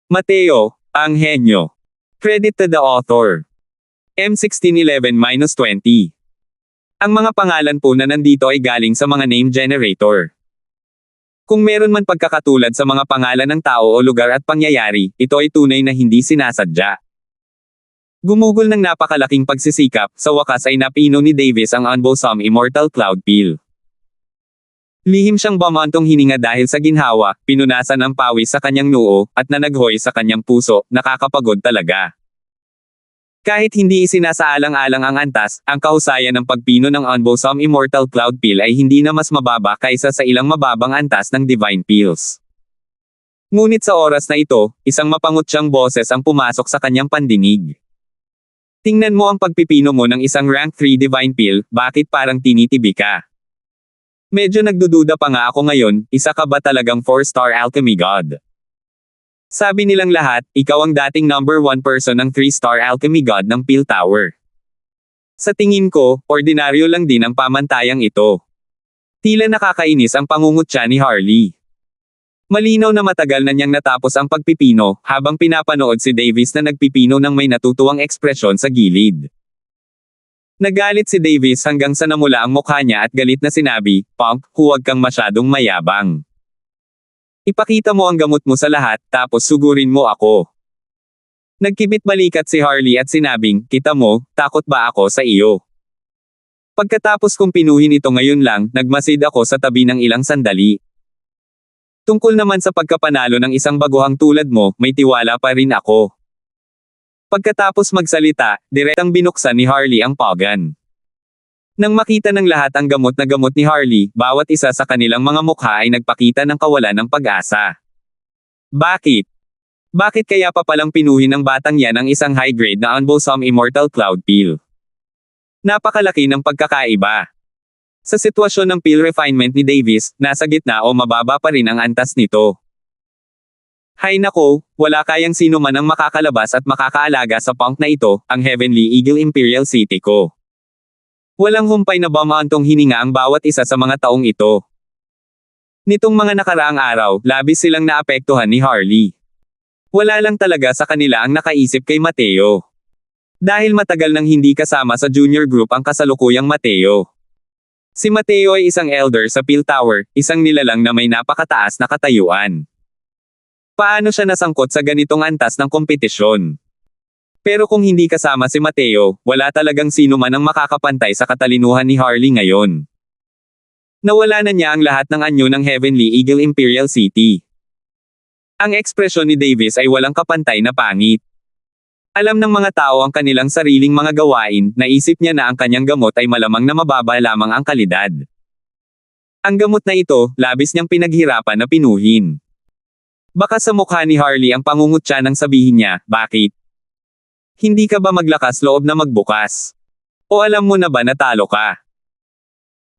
Mateo, ang henyo. Credit to the author. M1611-20. Ang mga pangalan po na nandito ay galing sa mga name generator. Kung meron man pagkakatulad sa mga pangalan ng tao o lugar at pangyayari, ito ay tunay na hindi sinasadya. Gumugol ng napakalaking pagsisikap, sa wakas ay napino ni Davis ang unbosom immortal cloud pill. Lihim siyang bumantong hininga dahil sa ginhawa, pinunasan ang pawis sa kanyang noo, at nanaghoy sa kanyang puso, nakakapagod talaga. Kahit hindi isinasaalang-alang ang antas, ang kahusayan ng pagpino ng unbosom immortal cloud pill ay hindi na mas mababa kaysa sa ilang mababang antas ng divine pills. Ngunit sa oras na ito, isang mapangutyang boses ang pumasok sa kanyang pandinig. Tingnan mo ang pagpipino mo ng isang rank 3 divine pill, bakit parang tinitibi ka? Medyo nagdududa pa nga ako ngayon, isa ka ba talagang 4-star alchemy god? Sabi nilang lahat, ikaw ang dating number 1 person ng 3-star alchemy god ng Pill Tower. Sa tingin ko, ordinaryo lang din ang pamantayang ito. Tila nakakainis ang pangungutya ni Harley. Malinaw na matagal na niyang natapos ang pagpipino, habang pinapanood si Davis na nagpipino ng may natutuwang ekspresyon sa gilid. Nagalit si Davis hanggang sa namula ang mukha niya at galit na sinabi, "Punk, huwag kang masyadong mayabang. Ipakita mo ang gamot mo sa lahat, tapos sugurin mo ako." Nagkibit balikat si Harley at sinabing, "Kita mo, takot ba ako sa iyo?" Pagkatapos kong pinuhin ito ngayon lang, nagmasid ako sa tabi ng ilang sandali. Tungkol naman sa pagkapanalo ng isang baguhang tulad mo, may tiwala pa rin ako. Pagkatapos magsalita, direktang binuksan ni Harley ang pagan. Nang makita ng lahat ang gamot na gamot ni Harley, bawat isa sa kanilang mga mukha ay nagpakita ng kawalan ng pag-asa. Bakit? Bakit kaya pa palang pinuhin ng batang yan ang isang high-grade na unbosom immortal cloud pill? Napakalaki ng pagkakaiba. Sa sitwasyon ng pill refinement ni Davis, nasa gitna o mababa pa rin ang antas nito. Hay nako, wala kayang sino man ang makakalabas at makakaalaga sa punk na ito, ang Heavenly Eagle Imperial City ko. Walang humpay na bumantong hininga ang bawat isa sa mga taong ito. Nitong mga nakaraang araw, labis silang naapektuhan ni Harley. Wala lang talaga sa kanila ang nakaisip kay Mateo. Dahil matagal nang hindi kasama sa junior group ang kasalukuyang Mateo. Si Mateo ay isang elder sa Pill Tower, isang nilalang na may napakataas na katayuan. Paano siya nasangkot sa ganitong antas ng kompetisyon? Pero kung hindi kasama si Mateo, wala talagang sino man ang makakapantay sa katalinuhan ni Harley ngayon. Nawala na niya ang lahat ng anyo ng Heavenly Eagle Imperial City. Ang ekspresyon ni Davis ay walang kapantay na pangit. Alam ng mga tao ang kanilang sariling mga gawain, naisip niya na ang kanyang gamot ay malamang na mababa lamang ang kalidad. Ang gamot na ito, labis niyang pinaghirapan na pinuhin. Baka sa mukha ni Harley ang pangungutya nang sabihin niya, "Bakit? Hindi ka ba maglakas loob na magbukas? O alam mo na ba na talo ka?"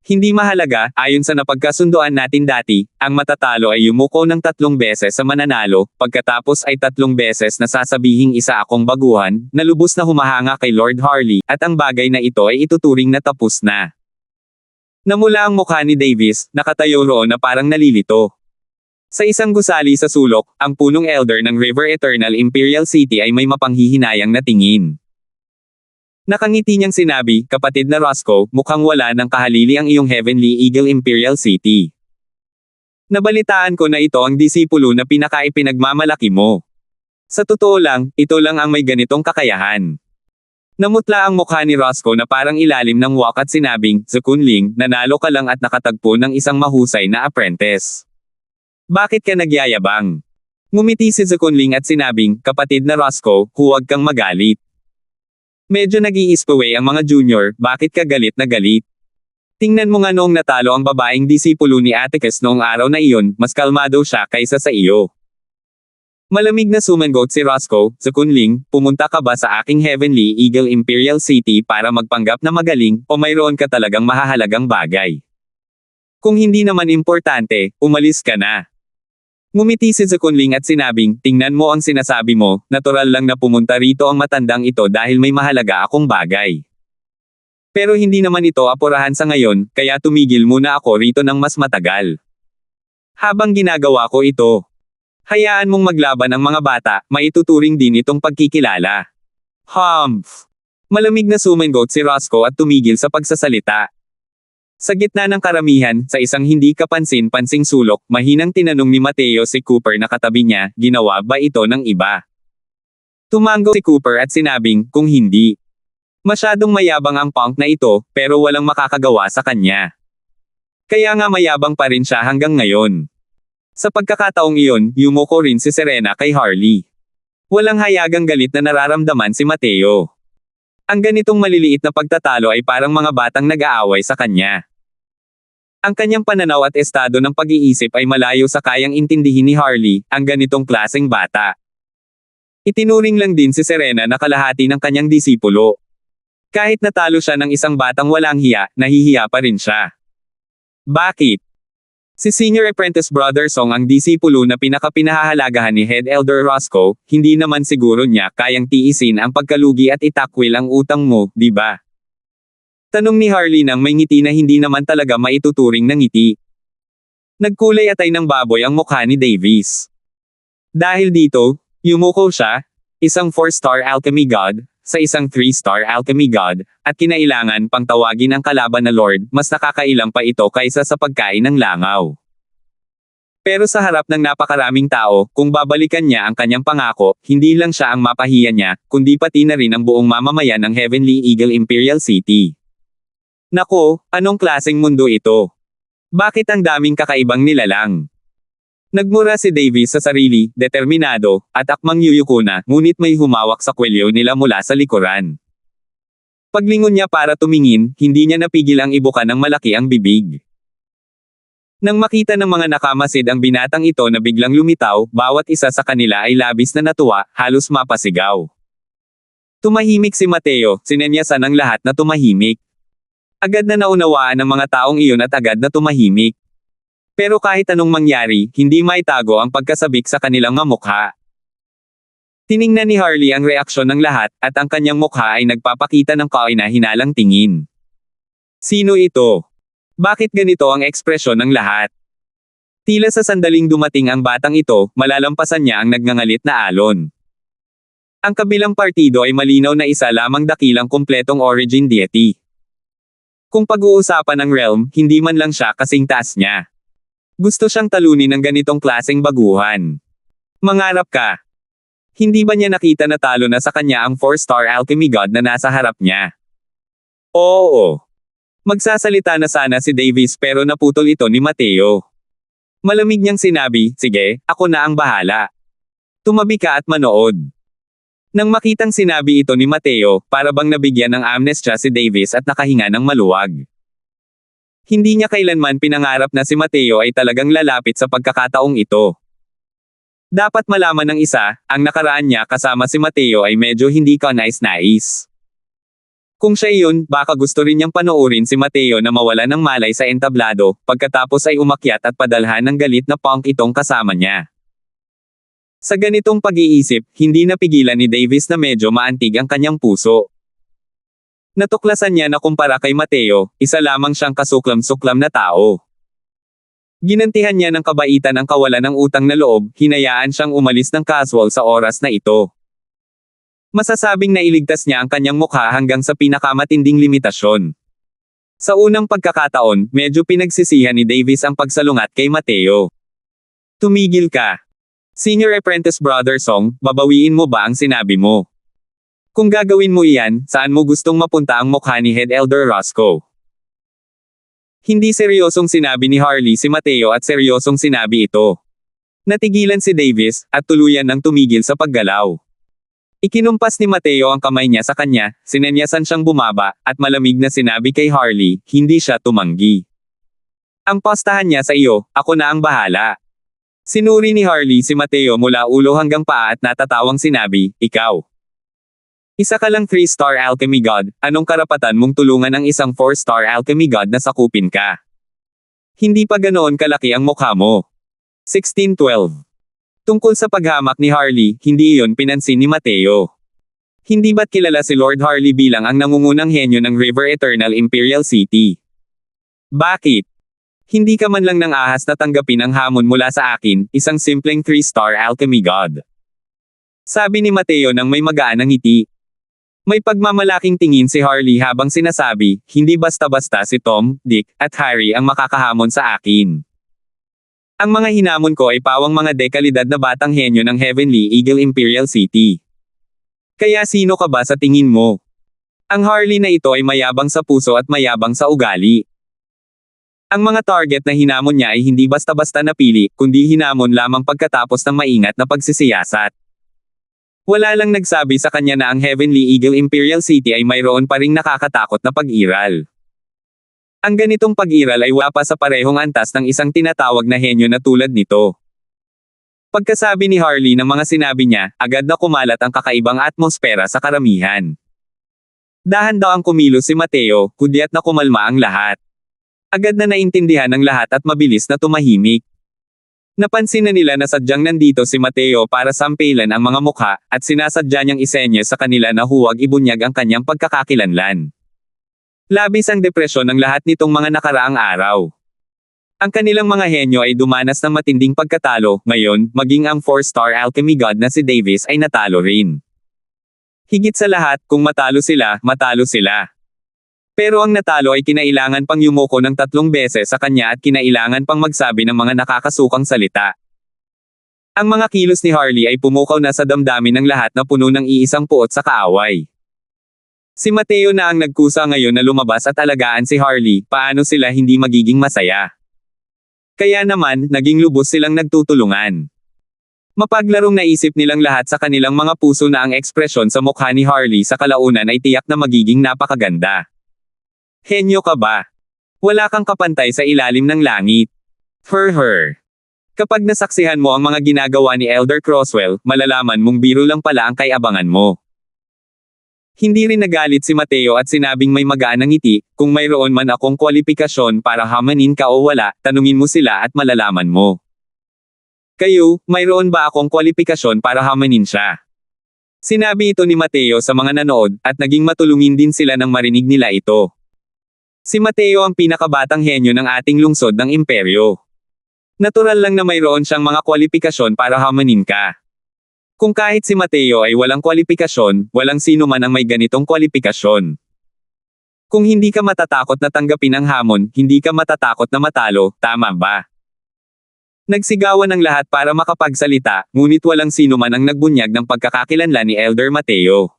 Hindi mahalaga, ayon sa napagkasunduan natin dati, ang matatalo ay yumuko ng 3 beses sa mananalo, pagkatapos ay 3 beses na sasabihing isa akong baguhan, na lubos na humahanga kay Lord Harley, at ang bagay na ito ay ituturing na tapos na. Namula ang mukha ni Davis, nakatayo roon na parang nalilito. Sa isang gusali sa sulok, ang punong elder ng River Eternal Imperial City ay may mapanghihinayang na tingin. Nakangiti niyang sinabi, "Kapatid na Roscoe, mukhang wala ng kahalili ang iyong Heavenly Eagle Imperial City. Nabalitaan ko na ito ang disipulo na pinakaipinagmamalaki mo. Sa totoo lang, ito lang ang may ganitong kakayahan." Namutla ang mukha ni Roscoe na parang ilalim ng wak at sinabing, "Zukunling, nanalo ka lang at nakatagpo ng isang mahusay na apprentice. Bakit ka nagyayabang?" Ngumiti si Zukunling at sinabing, "Kapatid na Roscoe, huwag kang magalit. Medyo nag-iispaway ang mga junior, bakit ka galit na galit? Tingnan mo nga noong natalo ang babaeng disipulo ni Atticus noong araw na iyon, mas kalmado siya kaysa sa iyo." Malamig na sumangot si Roscoe, "Zukunling, pumunta ka ba sa aking Heavenly Eagle Imperial City para magpanggap na magaling, o mayroon ka talagang mahahalagang bagay? Kung hindi naman importante, umalis ka na." Ngumiti si Zukunling at sinabing, "Tingnan mo ang sinasabi mo, natural lang na pumunta rito ang matandang ito dahil may mahalaga akong bagay. Pero hindi naman ito apurahan sa ngayon, kaya tumigil muna ako rito ng mas matagal. Habang ginagawa ko ito, Hayaan mong maglaban ang mga bata, maituturing din itong pagkikilala. Humph! Malamig na sumingot si Roscoe at tumigil sa pagsasalita. Sa gitna ng karamihan, sa isang hindi kapansin-pansing sulok, mahinang tinanong ni Mateo si Cooper na katabi niya, ginawa ba ito ng iba? Tumango si Cooper at sinabing, kung hindi. Masyadong mayabang ang punk na ito, pero walang makakagawa sa kanya. Kaya nga mayabang pa rin siya hanggang ngayon. Sa pagkakataong iyon, yumuko rin si Serena kay Harley. Walang hayagang galit na nararamdaman si Mateo. Ang ganitong maliliit na pagtatalo ay parang mga batang nag-aaway sa kanya. Ang kanyang pananaw at estado ng pag-iisip ay malayo sa kayang intindihin ni Harley, ang ganitong klaseng bata. Itinuring lang din si Serena na kalahati ng kanyang disipulo. Kahit natalo siya ng isang batang walang hiya, nahihiya pa rin siya. Bakit? Si Senior Apprentice Brother Song ang disipulo na pinakapinahahalagahan ni Head Elder Roscoe, hindi naman siguro niya kayang tiisin ang pagkalugi at itakwil ang utang mo, di ba? Tanong ni Harley nang may ngiti na hindi naman talaga maituturing na ngiti. Nagkulay atay ng baboy ang mukha ni Davis. Dahil dito, yumuko siya, isang 4-star alchemy god, sa isang 3-star alchemy god, at kinailangan pang tawagin ang kalaban na Lord, mas nakakailang pa ito kaysa sa pagkain ng langaw. Pero sa harap ng napakaraming tao, kung babalikan niya ang kanyang pangako, hindi lang siya ang mapahiya niya, kundi pati na rin ang buong mamamayan ng Heavenly Eagle Imperial City. Nako, anong klaseng mundo ito? Bakit ang daming kakaibang nilalang? Nagmura si Davis sa sarili, determinado, at akmang yuyuko na, ngunit may humawak sa kwelyo nila mula sa likuran. Paglingon niya para tumingin, hindi niya napigil ang ibuka ng malaki ang bibig. Nang makita ng mga nakamasid ang binatang ito na biglang lumitaw, bawat isa sa kanila ay labis na natuwa, halos mapasigaw. Tumahimik si Mateo, sinenyasan ng lahat na tumahimik. Agad na naunawaan ng mga taong iyon at agad na tumahimik. Pero kahit anong mangyari, hindi maitago ang pagkasabik sa kanilang mga mukha. Tiningnan ni Harley ang reaksyon ng lahat, at ang kanyang mukha ay nagpapakita ng kahinahinalang tingin. Sino ito? Bakit ganito ang ekspresyon ng lahat? Tila sa sandaling dumating ang batang ito, malalampasan niya ang nagngangalit na alon. Ang kabilang partido ay malinaw na isa lamang dakilang kumpletong origin deity. Kung pag-uusapan ng realm, hindi man lang siya kasing taas niya. Gusto siyang talunin ng ganitong klaseng baguhan. Mangarap ka. Hindi ba niya nakita na talo na sa kanya ang 4-star alchemy god na nasa harap niya? Oo. Magsasalita na sana si Davis pero naputol ito ni Mateo. Malamig niyang sinabi, sige, ako na ang bahala. Tumabi ka at manood. Nang makitang sinabi ito ni Mateo, para bang nabigyan ng amnestia si Davis at nakahinga ng maluwag. Hindi niya kailanman pinangarap na si Mateo ay talagang lalapit sa pagkakataong ito. Dapat malaman ng isa, ang nakaraan niya kasama si Mateo ay medyo hindi kanais-nais. Kung siya iyon, baka gusto rin niyang panoorin si Mateo na mawala ng malay sa entablado, pagkatapos ay umakyat at padalhan ng galit na punk itong kasama niya. Sa ganitong pag-iisip, hindi napigilan ni Davis na medyo maantig ang kanyang puso. Natuklasan niya na kumpara kay Mateo, isa lamang siyang kasuklam-suklam na tao. Ginantihan niya ng kabaitan ang kawalan ng utang na loob, hinayaan siyang umalis ng casual sa oras na ito. Masasabing nailigtas niya ang kanyang mukha hanggang sa pinakamatinding limitasyon. Sa unang pagkakataon, medyo pinagsisihan ni Davis ang pagsalungat kay Mateo. Tumigil ka. Senior Apprentice Brother Song, babawiin mo ba ang sinabi mo? Kung gagawin mo iyan, saan mo gustong mapunta ang mukha ni Head Elder Roscoe? Hindi seryosong sinabi ni Harley si Mateo at seryosong sinabi ito. Natigilan si Davis, at tuluyan ng tumigil sa paggalaw. Ikinumpas ni Mateo ang kamay niya sa kanya, sinenyasan siyang bumaba, at malamig na sinabi kay Harley, hindi siya tumanggi. Ang postahan niya sa iyo, ako na ang bahala. Sinuri ni Harley si Mateo mula ulo hanggang paa at natatawang sinabi, ikaw. Isa ka lang 3-star alchemy god, anong karapatan mong tulungan ang isang 4-star alchemy god na sakupin ka? Hindi pa ganoon kalaki ang mukha mo. 1612. Tungkol sa paghamak ni Harley, hindi iyon pinansin ni Mateo. Hindi ba't kilala si Lord Harley bilang ang nangungunang henyo ng River Eternal Imperial City? Bakit? Hindi ka man lang nang ahas na tanggapin ang hamon mula sa akin, isang simpleng 3-star alchemy god. Sabi ni Mateo nang may magaan na ngiti. May pagmamalaking tingin si Harley habang sinasabi, hindi basta-basta si Tom, Dick, at Harry ang makakahamon sa akin. Ang mga hinamon ko ay pawang mga dekalidad na batang henyo ng Heavenly Eagle Imperial City. Kaya sino ka ba sa tingin mo? Ang Harley na ito ay mayabang sa puso at mayabang sa ugali. Ang mga target na hinamon niya ay hindi basta-basta napili, kundi hinamon lamang pagkatapos ng maingat na pagsisiyasat. Wala lang nagsabi sa kanya na ang Heavenly Eagle Imperial City ay mayroon pa ring nakakatakot na pag-iral. Ang ganitong pag-iral ay wala pa sa parehong antas ng isang tinatawag na henyo na tulad nito. Pagkasabi ni Harley ng mga sinabi niya, agad na kumalat ang kakaibang atmosfera sa karamihan. Dahan-dahang kumilos si Mateo, hudyat na kumalma ang lahat. Agad na naintindihan ng lahat at mabilis na tumahimik. Napansin na nila na sadyang nandito si Mateo para sampilan ang mga mukha, at sinasadya niyang isenye sa kanila na huwag ibunyag ang kanyang pagkakakilanlan. Labis ang depresyon ng lahat nitong mga nakaraang araw. Ang kanilang mga henyo ay dumanas ng matinding pagkatalo, ngayon, maging ang 4-star alchemy god na si Davis ay natalo rin. Higit sa lahat, kung matalo sila, matalo sila. Pero ang natalo ay kinailangan pang yumuko ng 3 beses sa kanya at kinailangan pang magsabi ng mga nakakasukang salita. Ang mga kilos ni Harley ay pumukaw na sa damdamin ng lahat na puno ng iisang puot sa kaaway. Si Mateo na ang nagkusa ngayon na lumabas at alagaan si Harley, paano sila hindi magiging masaya? Kaya naman, naging lubos silang nagtutulungan. Mapaglarong naisip nilang lahat sa kanilang mga puso na ang ekspresyon sa mukha ni Harley sa kalaunan ay tiyak na magiging napakaganda. Henyo ka ba? Wala kang kapantay sa ilalim ng langit. Her. Kapag nasaksihan mo ang mga ginagawa ni Elder Crosswell, malalaman mong biro lang pala ang kaiabangan mo. Hindi rin nagalit si Mateo at sinabing may magaan na ngiti, kung mayroon man akong kwalipikasyon para hamanin ka o wala, tanungin mo sila at malalaman mo. Kayo, mayroon ba akong kwalipikasyon para hamanin siya? Sinabi ito ni Mateo sa mga nanood, at naging matulungin din sila nang marinig nila ito. Si Mateo ang pinakabatang henyo ng ating lungsod ng imperyo. Natural lang na mayroon siyang mga kwalipikasyon para hamanin ka. Kung kahit si Mateo ay walang kwalipikasyon, walang sino man ang may ganitong kwalipikasyon. Kung hindi ka matatakot na tanggapin ang hamon, hindi ka matatakot na matalo, tama ba? Nagsigawan ng lahat para makapagsalita, ngunit walang sino man ang nagbunyag ng pagkakakilanlan ni Elder Mateo.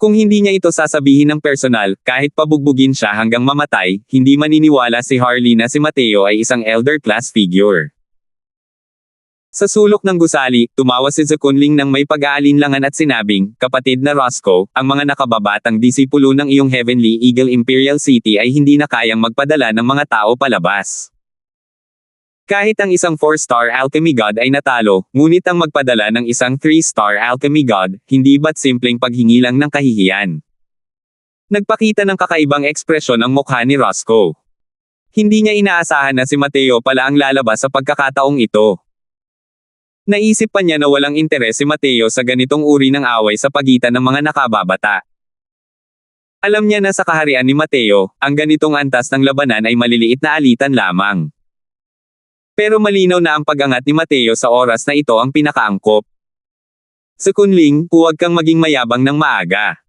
Kung hindi niya ito sasabihin ng personal, kahit pabugbugin siya hanggang mamatay, hindi maniniwala si Harley na si Mateo ay isang elder class figure. Sa sulok ng gusali, tumawa si Zekunling nang may pag-aalinlangan at sinabing, kapatid na Roscoe, ang mga nakababatang disipulo ng iyong Heavenly Eagle Imperial City ay hindi na kayang magpadala ng mga tao palabas. Kahit ang isang 4-star alchemy god ay natalo, ngunit ang magpadala ng isang 3-star alchemy god, hindi ba't simpleng paghingi lang ng kahihiyan? Nagpakita ng kakaibang ekspresyon ang mukha ni Roscoe. Hindi niya inaasahan na si Mateo pala ang lalabas sa pagkakataong ito. Naisip pa niya na walang interes si Mateo sa ganitong uri ng away sa pagitan ng mga nakababata. Alam niya na sa kaharian ni Mateo, ang ganitong antas ng labanan ay maliliit na alitan lamang. Pero malinaw na ang pag-angat ni Mateo sa oras na ito ang pinakaangkop. Sa Kunling, huwag kang maging mayabang ng maaga.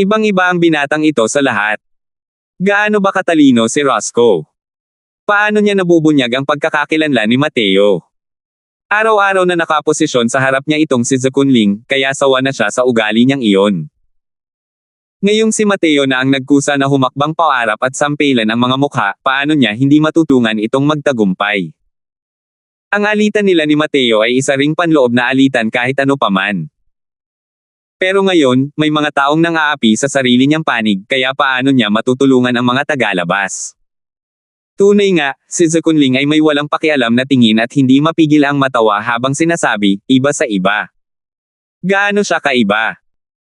Ibang-iba ang binatang ito sa lahat. Gaano ba katalino si Roscoe? Paano niya nabubunyag ang pagkakakilanlan ni Mateo? Araw-araw na nakaposisyon sa harap niya itong si Zekunling, kaya sawa na siya sa ugali niyang iyon. Ngayong si Mateo na ang nagkusa na humakbang paarap at sampilan ang mga mukha, paano niya hindi matutungan itong magtagumpay? Ang alitan nila ni Mateo ay isa ring panloob na alitan kahit ano paman. Pero ngayon, may mga taong nang-aapi sa sarili niyang panig, kaya paano niya matutulungan ang mga tagalabas? Tunay nga, si Zekunling ay may walang pakialam na tingin at hindi mapigil ang matawa habang sinasabi, iba sa iba. Gaano siya kaiba?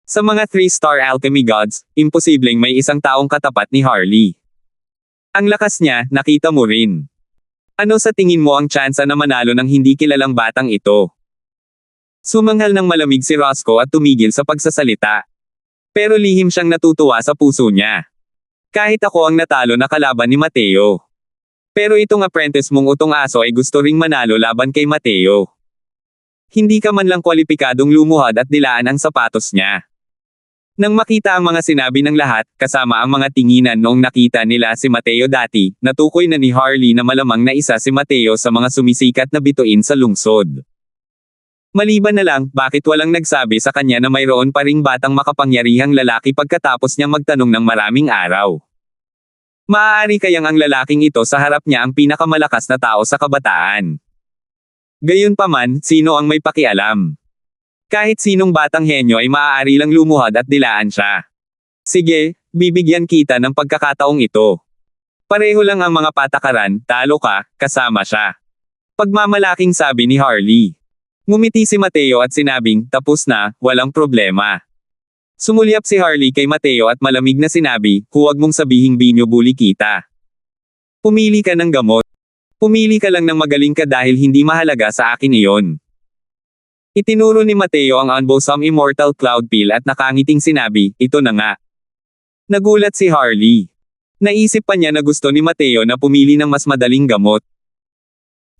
Sa mga 3-star alchemy gods, imposibleng may isang taong katapat ni Harley. Ang lakas niya, nakita mo rin. Ano sa tingin mo ang tsansa na manalo ng hindi kilalang batang ito? Sumanghal ng malamig si Roscoe at tumigil sa pagsasalita. Pero lihim siyang natutuwa sa puso niya. Kahit ako ang natalo na kalaban ni Mateo. Pero itong apprentice mong utong aso ay gusto ring manalo laban kay Mateo. Hindi ka man lang kwalipikadong lumuhad at dilaan ang sapatos niya. Nang makita ang mga sinabi ng lahat, kasama ang mga tinginan noong nakita nila si Mateo dati, natukoy na ni Harley na malamang na isa si Mateo sa mga sumisikat na bituin sa lungsod. Maliban na lang, bakit walang nagsabi sa kanya na mayroon pa ring batang makapangyarihang lalaki pagkatapos niya magtanong ng maraming araw? Maaari kayang ang lalaking ito sa harap niya ang pinakamalakas na tao sa kabataan? Gayunpaman, sino ang may pakialam? Kahit sinong batang henyo ay maaari lang lumuhad at dilaan siya. Sige, bibigyan kita ng pagkakataong ito. Pareho lang ang mga patakaran, talo ka, kasama siya. Pagmamalaking sabi ni Harley. Ngumiti si Mateo at sinabing, tapos na, walang problema. Sumulyap si Harley kay Mateo at malamig na sinabi, huwag mong sabihing binubuli kita. Pumili ka ng gamot. Pumili ka lang ng magaling ka dahil hindi mahalaga sa akin iyon. Itinuro ni Mateo ang Unbosom Immortal Cloud Pill at nakangiting sinabi, ito na nga. Nagulat si Harley. Naisip pa niya na gusto ni Mateo na pumili ng mas madaling gamot.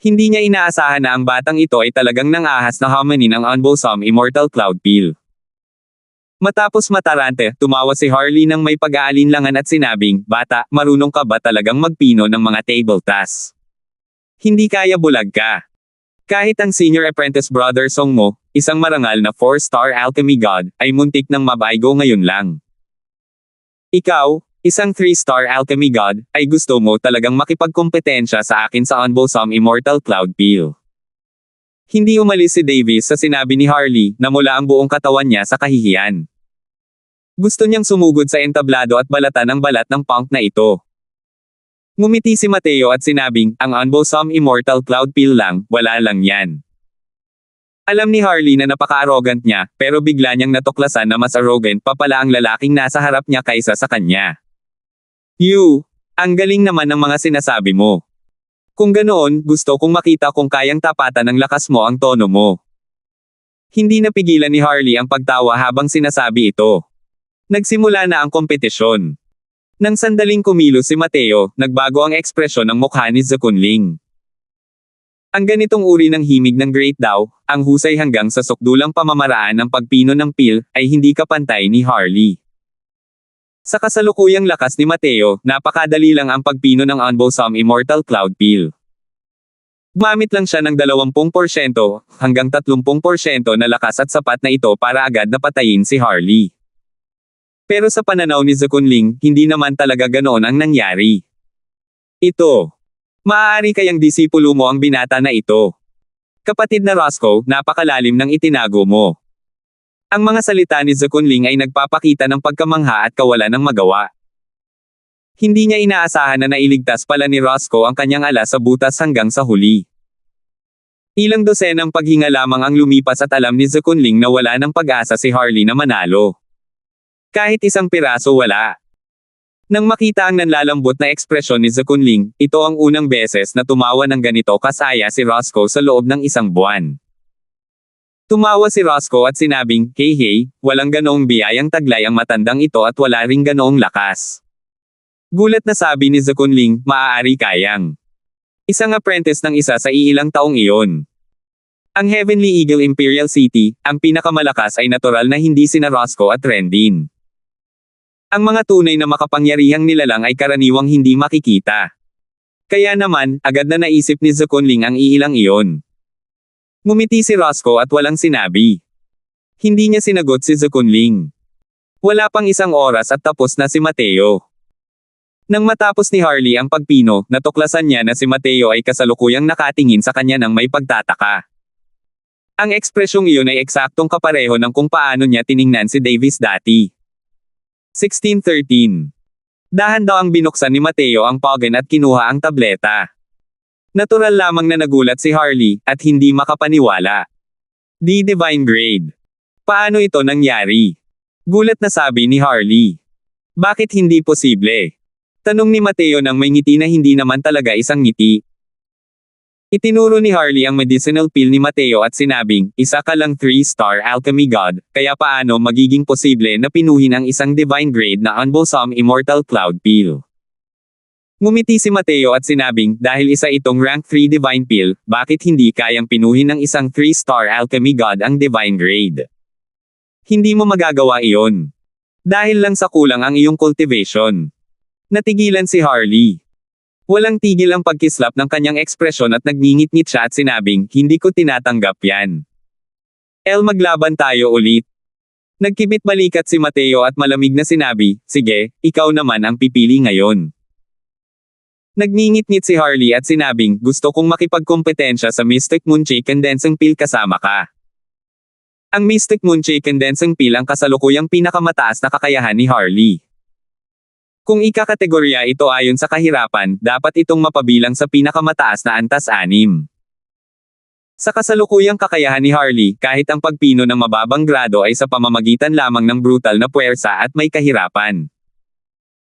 Hindi niya inaasahan na ang batang ito ay talagang nangahas na hamanin ang Unbosom Immortal Cloud Pill. Matapos matarante, tumawa si Harley nang may pag-aalinlangan at sinabing, bata, marunong ka ba talagang magpino ng mga table tasks? Hindi kaya bulag ka. Kahit ang senior apprentice brother song mo, isang marangal na 4-star alchemy god, ay muntik ng mabaigo ngayon lang. Ikaw, isang 3-star alchemy god, ay gusto mo talagang makipagkompetensya sa akin sa Unbosom Immortal Cloud Pill. Hindi umalis si Davis sa sinabi ni Harley na mula ang buong katawan niya sa kahihiyan. Gusto niyang sumugod sa entablado at balatan ang balat ng punk na ito. Ngumiti si Mateo at sinabing, ang Unbosom Immortal Cloud Pill lang, wala lang yan. Alam ni Harley na napaka-arrogant niya, pero bigla niyang natuklasan na mas arrogant pa pala ang lalaking nasa harap niya kaysa sa kanya. Ang galing naman ng mga sinasabi mo. Kung ganoon, gusto kong makita kung kayang tapatan ng lakas mo ang tono mo. Hindi napigilan ni Harley ang pagtawa habang sinasabi ito. Nagsimula na ang kompetisyon. Nang sandaling kumilos si Mateo, nagbago ang ekspresyon ng mukha ni Zukunling. Ang ganitong uri ng himig ng Great daw, ang husay hanggang sa sukdulang pamamaraan ng pagpino ng pill, ay hindi kapantay ni Harley. Sa kasalukuyang lakas ni Mateo, napakadali lang ang pagpino ng Unbosom Immortal Cloud Pill. Gumamit lang siya ng 20% hanggang 30% na lakas at sapat na ito para agad na patayin si Harley. Pero sa pananaw ni Zukunling, hindi naman talaga ganoon ang nangyari. Ito. Maaari kayang disipulo mo ang binata na ito. Kapatid na Roscoe, napakalalim ng itinago mo. Ang mga salita ni Zukunling ay nagpapakita ng pagkamangha at kawalan ng magawa. Hindi niya inaasahan na nailigtas pala ni Roscoe ang kanyang ala sa butas hanggang sa huli. Ilang dosenang paghinga lamang ang lumipas at alam ni Zukunling na wala ng pag-asa si Harley na manalo. Kahit isang piraso wala. Nang makita ang nanlalambot na ekspresyon ni Zukunling, ito ang unang beses na tumawa ng ganito kasaya si Roscoe sa loob ng isang buwan. Tumawa si Roscoe at sinabing, hey, walang ganoong biyayang taglay ang matandang ito at wala ring ganoong lakas. Gulat na sabi ni Zukunling, maaari kayang. Isang apprentice ng isa sa iilang taong iyon. Ang Heavenly Eagle Imperial City, ang pinakamalakas ay natural na hindi sina Roscoe at Rendin. Ang mga tunay na makapangyarihang nilalang ay karaniwang hindi makikita. Kaya naman, agad na naisip ni Zukunling ang iilang iyon. Ngumiti si Roscoe at walang sinabi. Hindi niya sinagot si Zukunling. Wala pang isang oras at tapos na si Mateo. Nang matapos ni Harley ang pagpino, natuklasan niya na si Mateo ay kasalukuyang nakatingin sa kanya ng may pagtataka. Ang ekspresyong iyon ay eksaktong kapareho ng kung paano niya tiningnan si Davis dati. 1613. Dahan daw ang binuksan ni Mateo ang pogen at kinuha ang tableta. Natural lamang na nagulat si Harley, at hindi makapaniwala. The Divine Grade. Paano ito nangyari? Gulat na sabi ni Harley. Bakit hindi posible? Tanong ni Mateo nang may ngiti na hindi naman talaga isang ngiti. Itinuro ni Harley ang medicinal pill ni Mateo at sinabing, isa ka lang 3-star alchemy god, kaya paano magiging posible na pinuhin ang isang divine grade na Unbosom Immortal Cloud Pill? Ngumiti si Mateo at sinabing, dahil isa itong rank 3 divine pill, bakit hindi kayang pinuhin ng isang 3-star alchemy god ang divine grade? Hindi mo magagawa iyon. Dahil lang sa kulang ang iyong cultivation. Natigilan si Harley. Walang tigil ang pagkislap ng kanyang ekspresyon at nagngingit-ngit siya at sinabing, hindi ko tinatanggap yan. Maglaban tayo ulit. Nagkibit balikat si Mateo at malamig na sinabi, sige, ikaw naman ang pipili ngayon. Nagngingit-ngit si Harley at sinabing, gusto kong makipagkompetensya sa Mystic Moonshade Condensing Pill kasama ka. Ang Mystic Moonshade Condensing Pill ang kasalukuyang pinakamataas na kakayahan ni Harley. Kung ikakategorya ito ayon sa kahirapan, dapat itong mapabilang sa pinakamataas na antas 6. Sa kasalukuyang kakayahan ni Harley, kahit ang pagpino ng mababang grado ay sa pamamagitan lamang ng brutal na puwersa at may kahirapan.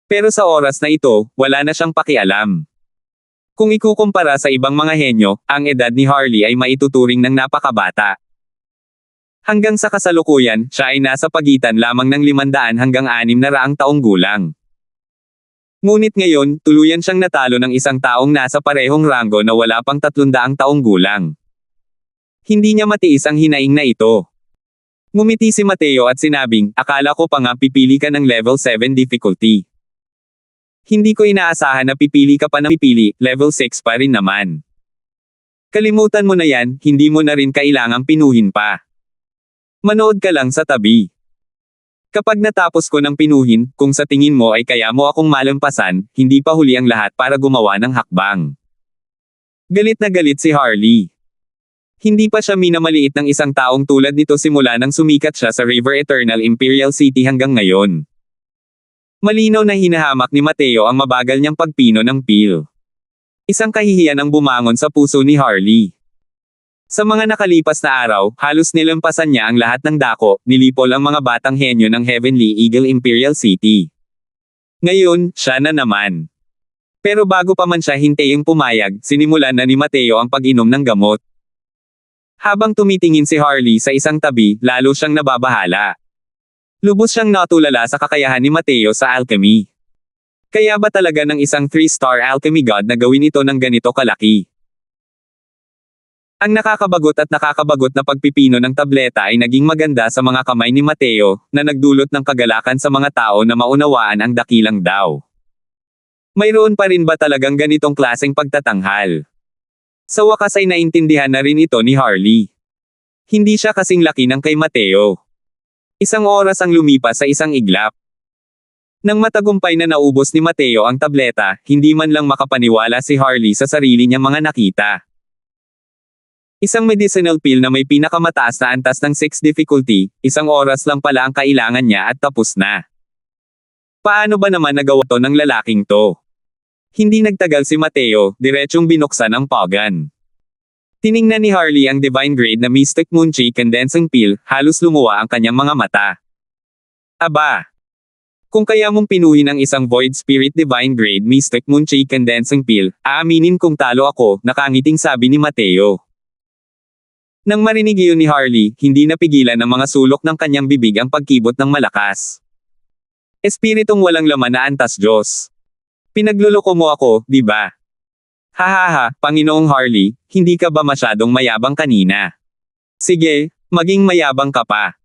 Pero sa oras na ito, wala na siyang pakialam. Kung ikukumpara sa ibang mga henyo, ang edad ni Harley ay maituturing ng napakabata. Hanggang sa kasalukuyan, siya ay nasa pagitan lamang ng 500 hanggang 600 taong gulang. Ngunit ngayon, tuluyan siyang natalo ng isang taong nasa parehong ranggo na wala pang 300 taong gulang. Hindi niya matiis ang hinaing na ito. Ngumiti si Mateo at sinabing, akala ko pa nga pipili ka ng level 7 difficulty. Hindi ko inaasahan na pipili ka pa ng pipili, level 6 pa rin naman. Kalimutan mo na yan, hindi mo na rin kailangang pinuhin pa. Manood ka lang sa tabi. Kapag natapos ko ng pinuhin, kung sa tingin mo ay kaya mo akong malampasan, hindi pa huli ang lahat para gumawa ng hakbang. Galit na galit si Harley. Hindi pa siya minamaliit ng isang taong tulad nito simula nang sumikat siya sa River Eternal Imperial City hanggang ngayon. Malinaw na hinahamak ni Mateo ang mabagal niyang pagpino ng pill. Isang kahihiyan ang bumangon sa puso ni Harley. Sa mga nakalipas na araw, halos nilampasan niya ang lahat ng dako, nilipol ang mga batang henyo ng Heavenly Eagle Imperial City. Ngayon, siya na naman. Pero bago pa man siya hintaying pumayag, sinimulan na ni Mateo ang pag-inom ng gamot. Habang tumitingin si Harley sa isang tabi, lalo siyang nababahala. Lubos siyang natulala sa kakayahan ni Mateo sa alchemy. Kaya ba talaga ng isang 3-star alchemy god na gawin ito ng ganito kalaki? Ang nakakabagot at nakakabagot na pagpipino ng tableta ay naging maganda sa mga kamay ni Mateo, na nagdulot ng kagalakan sa mga tao na maunawaan ang dakilang daw. Mayroon pa rin ba talagang ganitong klaseng pagtatanghal? Sa wakas ay naintindihan na rin ito ni Harley. Hindi siya kasing laki ng kay Mateo. Isang oras ang lumipas sa isang iglap. Nang matagumpay na naubos ni Mateo ang tableta, hindi man lang makapaniwala si Harley sa sarili niyang mga nakita. Isang medicinal pill na may pinakamataas na antas ng 6 difficulty, isang oras lang pala ang kailangan niya at tapos na. Paano ba naman nagawa to ng lalaking to? Hindi nagtagal si Mateo, diretsyong binuksan ang pagan. Tiningnan ni Harley ang divine grade na Mystic Moonshade Condensing Pill, halos lumuwa ang kanyang mga mata. Aba! Kung kaya mong pinuhin ang isang Void Spirit Divine Grade Mystic Moonshade Condensing Pill, aaminin kong talo ako, nakangiting sabi ni Mateo. Nang marinig iyon ni Harley, hindi napigilan ng mga sulok ng kanyang bibig ang pagkibot ng malakas. Espiritong walang laman na antas Diyos. Pinagluloko mo ako, di ba? Hahaha, Panginoong Harley, hindi ka ba masyadong mayabang kanina? Sige, maging mayabang ka pa.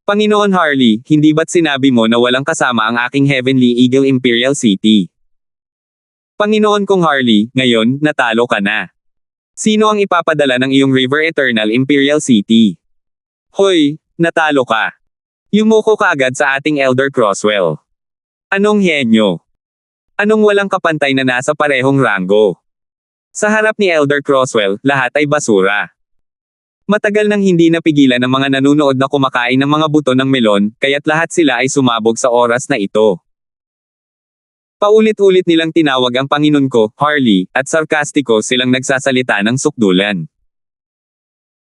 Panginoon Harley, hindi ba't sinabi mo na walang kasama ang aking Heavenly Eagle Imperial City? Panginoon kong Harley, ngayon, natalo ka na. Sino ang ipapadala ng iyong River Eternal Imperial City? Hoy, natalo ka. Yumuko ka agad sa ating Elder Crosswell. Anong henyo? Anong walang kapantay na nasa parehong ranggo? Sa harap ni Elder Crosswell, lahat ay basura. Matagal nang hindi napigilan ng mga nanunood na kumakain ng mga buto ng melon, kaya't lahat sila ay sumabog sa oras na ito. Paulit-ulit nilang tinawag ang Panginoon ko, Harley, at sarkastiko silang nagsasalita ng sukdulan.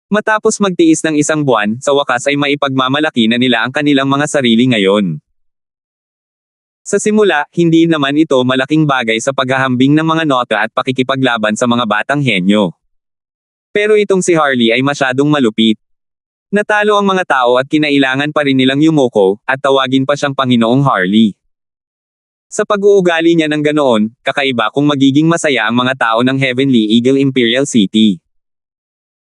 Matapos magtiis ng isang buwan, sa wakas ay maipagmamalaki na nila ang kanilang mga sarili ngayon. Sa simula, hindi naman ito malaking bagay sa paghahambing ng mga nota at pakikipaglaban sa mga batang henyo. Pero itong si Harley ay masyadong malupit. Natalo ang mga tao at kinailangan pa rin nilang yumuko, at tawagin pa siyang Panginoong Harley. Sa pag-uugali niya ng ganoon, kakaiba kung magiging masaya ang mga tao ng Heavenly Eagle Imperial City.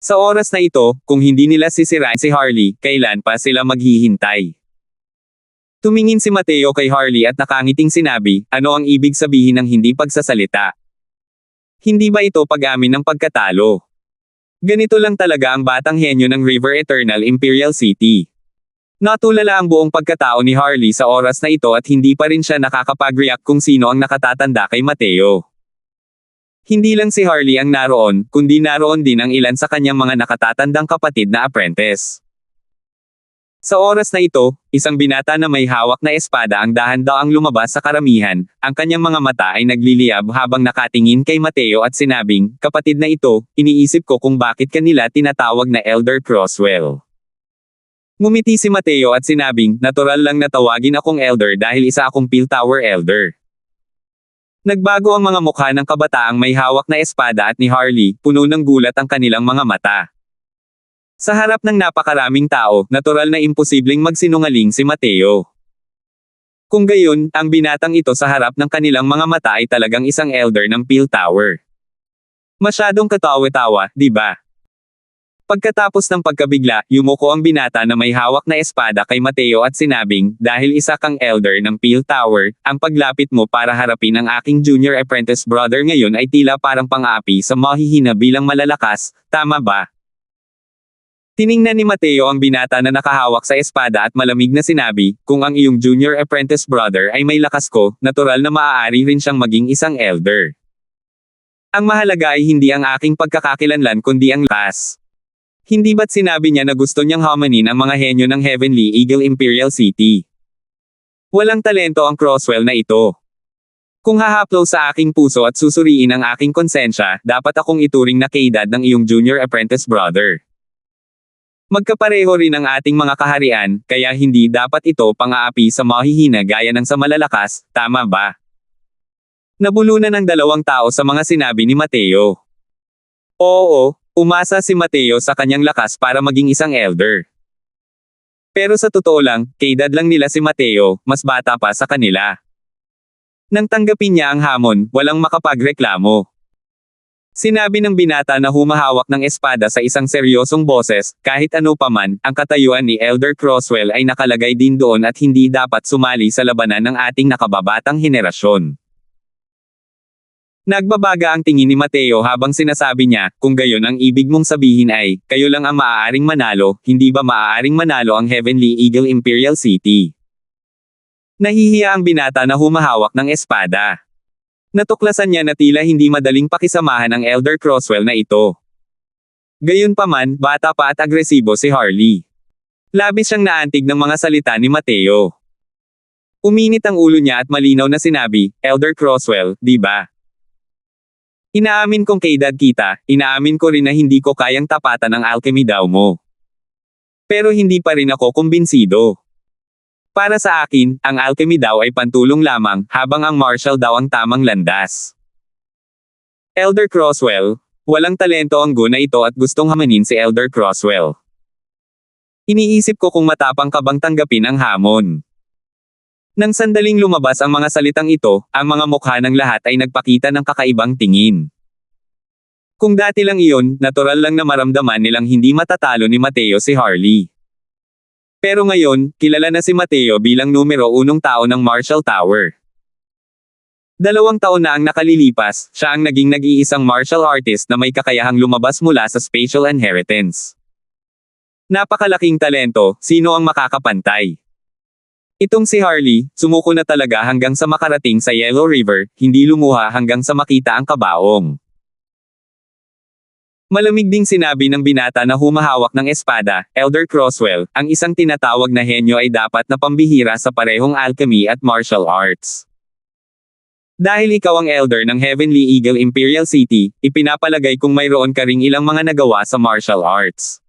Sa oras na ito, kung hindi nila sisirain si Harley, kailan pa sila maghihintay? Tumingin si Mateo kay Harley at nakangiting sinabi, ano ang ibig sabihin ng hindi pagsasalita? Hindi ba ito pag-amin ng pagkatalo? Ganito lang talaga ang batang henyo ng River Eternal Imperial City. Natulala ang buong pagkatao ni Harley sa oras na ito at hindi pa rin siya nakakapag-react kung sino ang nakatatanda kay Mateo. Hindi lang si Harley ang naroon, kundi naroon din ang ilan sa kanyang mga nakatatandang kapatid na apprentice. Sa oras na ito, isang binata na may hawak na espada ang dahan-daang lumabas sa karamihan, ang kanyang mga mata ay nagliliyab habang nakatingin kay Mateo at sinabing, kapatid na ito, iniisip ko kung bakit kanila tinatawag na Elder Crosswell. Ngumiti si Mateo at sinabing, natural lang na tawagin akong Elder dahil isa akong Piltower Elder. Nagbago ang mga mukha ng kabataang may hawak na espada at ni Harley, puno ng gulat ang kanilang mga mata. Sa harap ng napakaraming tao, natural na imposibleng magsinungaling si Mateo. Kung gayon, ang binatang ito sa harap ng kanilang mga mata ay talagang isang elder ng Piltower. Masyadong katawa-tawa, di ba? Pagkatapos ng pagkabigla, yumuko ang binata na may hawak na espada kay Mateo at sinabing, dahil isa kang elder ng Piltower, ang paglapit mo para harapin ang aking junior apprentice brother ngayon ay tila parang pang-aapi sa mahihina bilang malalakas, tama ba? Tiningnan ni Mateo ang binata na nakahawak sa espada at malamig na sinabi, kung ang iyong junior apprentice brother ay may lakas ko, natural na maaari rin siyang maging isang elder. Ang mahalaga ay hindi ang aking pagkakakilanlan kundi ang lakas. Hindi ba't sinabi niya na gusto niyang hamanin ang mga henyo ng Heavenly Eagle Imperial City? Walang talento ang Crosswell na ito. Kung hahaplo sa aking puso at susuriin ang aking konsensya, dapat akong ituring na kaedad ng iyong junior apprentice brother. Magkapareho rin ang ating mga kaharian, kaya hindi dapat ito pang-aapi sa mahihina gaya ng sa malalakas, tama ba? Nabulunan ng dalawang tao sa mga sinabi ni Mateo. Oo. Umasa si Mateo sa kanyang lakas para maging isang elder. Pero sa totoo lang, kaedad lang nila si Mateo, mas bata pa sa kanila. Nang tanggapin niya ang hamon, walang makapagreklamo. Sinabi ng binata na humahawak ng espada sa isang seryosong boses, kahit ano paman, ang katayuan ni Elder Crosswell ay nakalagay din doon at hindi dapat sumali sa labanan ng ating nakababatang henerasyon. Nagbabaga ang tingin ni Mateo habang sinasabi niya, kung gayon ang ibig mong sabihin ay, kayo lang ang maaaring manalo, hindi ba maaaring manalo ang Heavenly Eagle Imperial City? Nahihiya ang binata na humahawak ng espada. Natuklasan niya na tila hindi madaling pakisamahan ang Elder Crosswell na ito. Gayunpaman, bata pa at agresibo si Harley. Labis siyang naantig ng mga salita ni Mateo. Uminit ang ulo niya at malinaw na sinabi, Elder Crosswell, di ba? Inaamin kong kaedad kita, inaamin ko rin na hindi ko kayang tapatan ang alchemy daw mo. Pero hindi pa rin ako kumbinsido. Para sa akin, ang alchemy daw ay pantulong lamang, habang ang martial daw ang tamang landas. Elder Crosswell, walang talento ang guna ito at gustong hamanin si Elder Crosswell. Iniisip ko kung matapang ka bang tanggapin ang hamon. Nang sandaling lumabas ang mga salitang ito, ang mga mukha ng lahat ay nagpakita ng kakaibang tingin. Kung dati lang iyon, natural lang na maramdaman nilang hindi matatalo ni Mateo si Harley. Pero ngayon, kilala na si Mateo bilang numero 1 tao ng Marshall Tower. 2 taon na ang nakalilipas, siya ang naging nag-iisang martial artist na may kakayahang lumabas mula sa spatial inheritance. Napakalaking talento, sino ang makakapantay? Itong si Harley, sumuko na talaga hanggang sa makarating sa Yellow River, hindi lumuha hanggang sa makita ang kabaong. Malamig ding sinabi ng binata na humahawak ng espada, Elder Crosswell, ang isang tinatawag na henyo ay dapat na pambihira sa parehong alchemy at martial arts. Dahil ikaw ang elder ng Heavenly Eagle Imperial City, ipinapalagay kung mayroon ka ring ilang mga nagawa sa martial arts.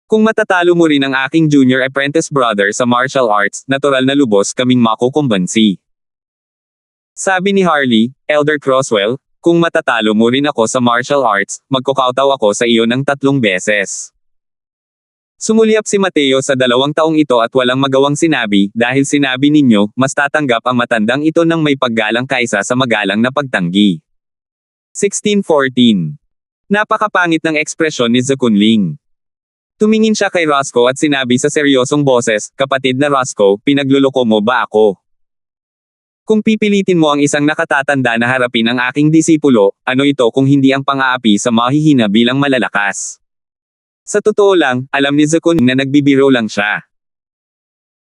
Kung matatalo mo rin ang aking junior apprentice brother sa martial arts, natural na lubos kaming makukumbansi. Sabi ni Harley, Elder Crosswell, kung matatalo mo rin ako sa martial arts, magkukawtaw ako sa iyo ng 3 beses. Sumulyap si Mateo sa 2 taong ito at walang magawang sinabi, dahil sinabi ninyo, mas tatanggap ang matandang ito ng may paggalang kaysa sa magalang na pagtanggi. 1614. Napakapangit ng ekspresyon ni Zukunling. Tumingin siya kay Roscoe at sinabi sa seryosong boses, "Kapatid na Roscoe, pinagluloko mo ba ako? Kung pipilitin mo ang isang nakatatanda na harapin ang aking disipulo, ano ito kung hindi ang pang-aapi sa mahihina bilang malalakas?" Sa totoo lang, alam ni Zukunling na nagbibiro lang siya.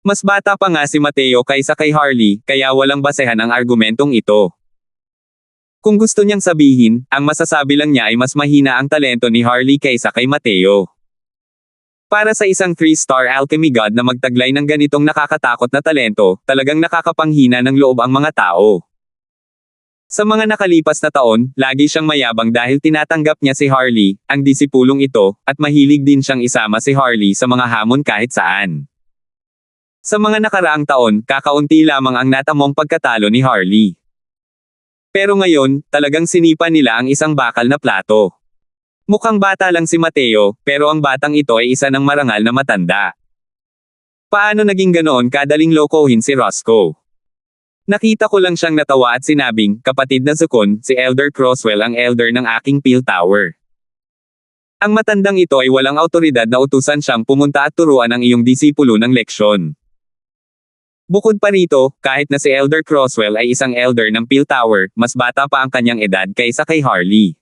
Mas bata pa nga si Mateo kaysa kay Harley, kaya walang basehan ang argumentong ito. Kung gusto niyang sabihin, ang masasabi lang niya ay mas mahina ang talento ni Harley kaysa kay Mateo. Para sa isang 3-star alchemy god na magtaglay ng ganitong nakakatakot na talento, talagang nakakapanghina ng loob ang mga tao. Sa mga nakalipas na taon, lagi siyang mayabang dahil tinatanggap niya si Harley, ang disipulong ito, at mahilig din siyang isama si Harley sa mga hamon kahit saan. Sa mga nakaraang taon, kakaunti lamang ang natamong pagkatalo ni Harley. Pero ngayon, talagang sinipa nila ang isang bakal na plato. Mukhang bata lang si Mateo, pero ang batang ito ay isa ng marangal na matanda. Paano naging ganoon kadaling lokohin si Roscoe? Nakita ko lang siyang natawa at sinabing, "Kapatid na Zukon, si Elder Croswell ang elder ng aking Peel Tower. Ang matandang ito ay walang awtoridad na utusan siyang pumunta at turuan ang iyong disipulo ng leksyon. Bukod pa rito, kahit na si Elder Croswell ay isang elder ng Peel Tower, mas bata pa ang kanyang edad kaysa kay Harley.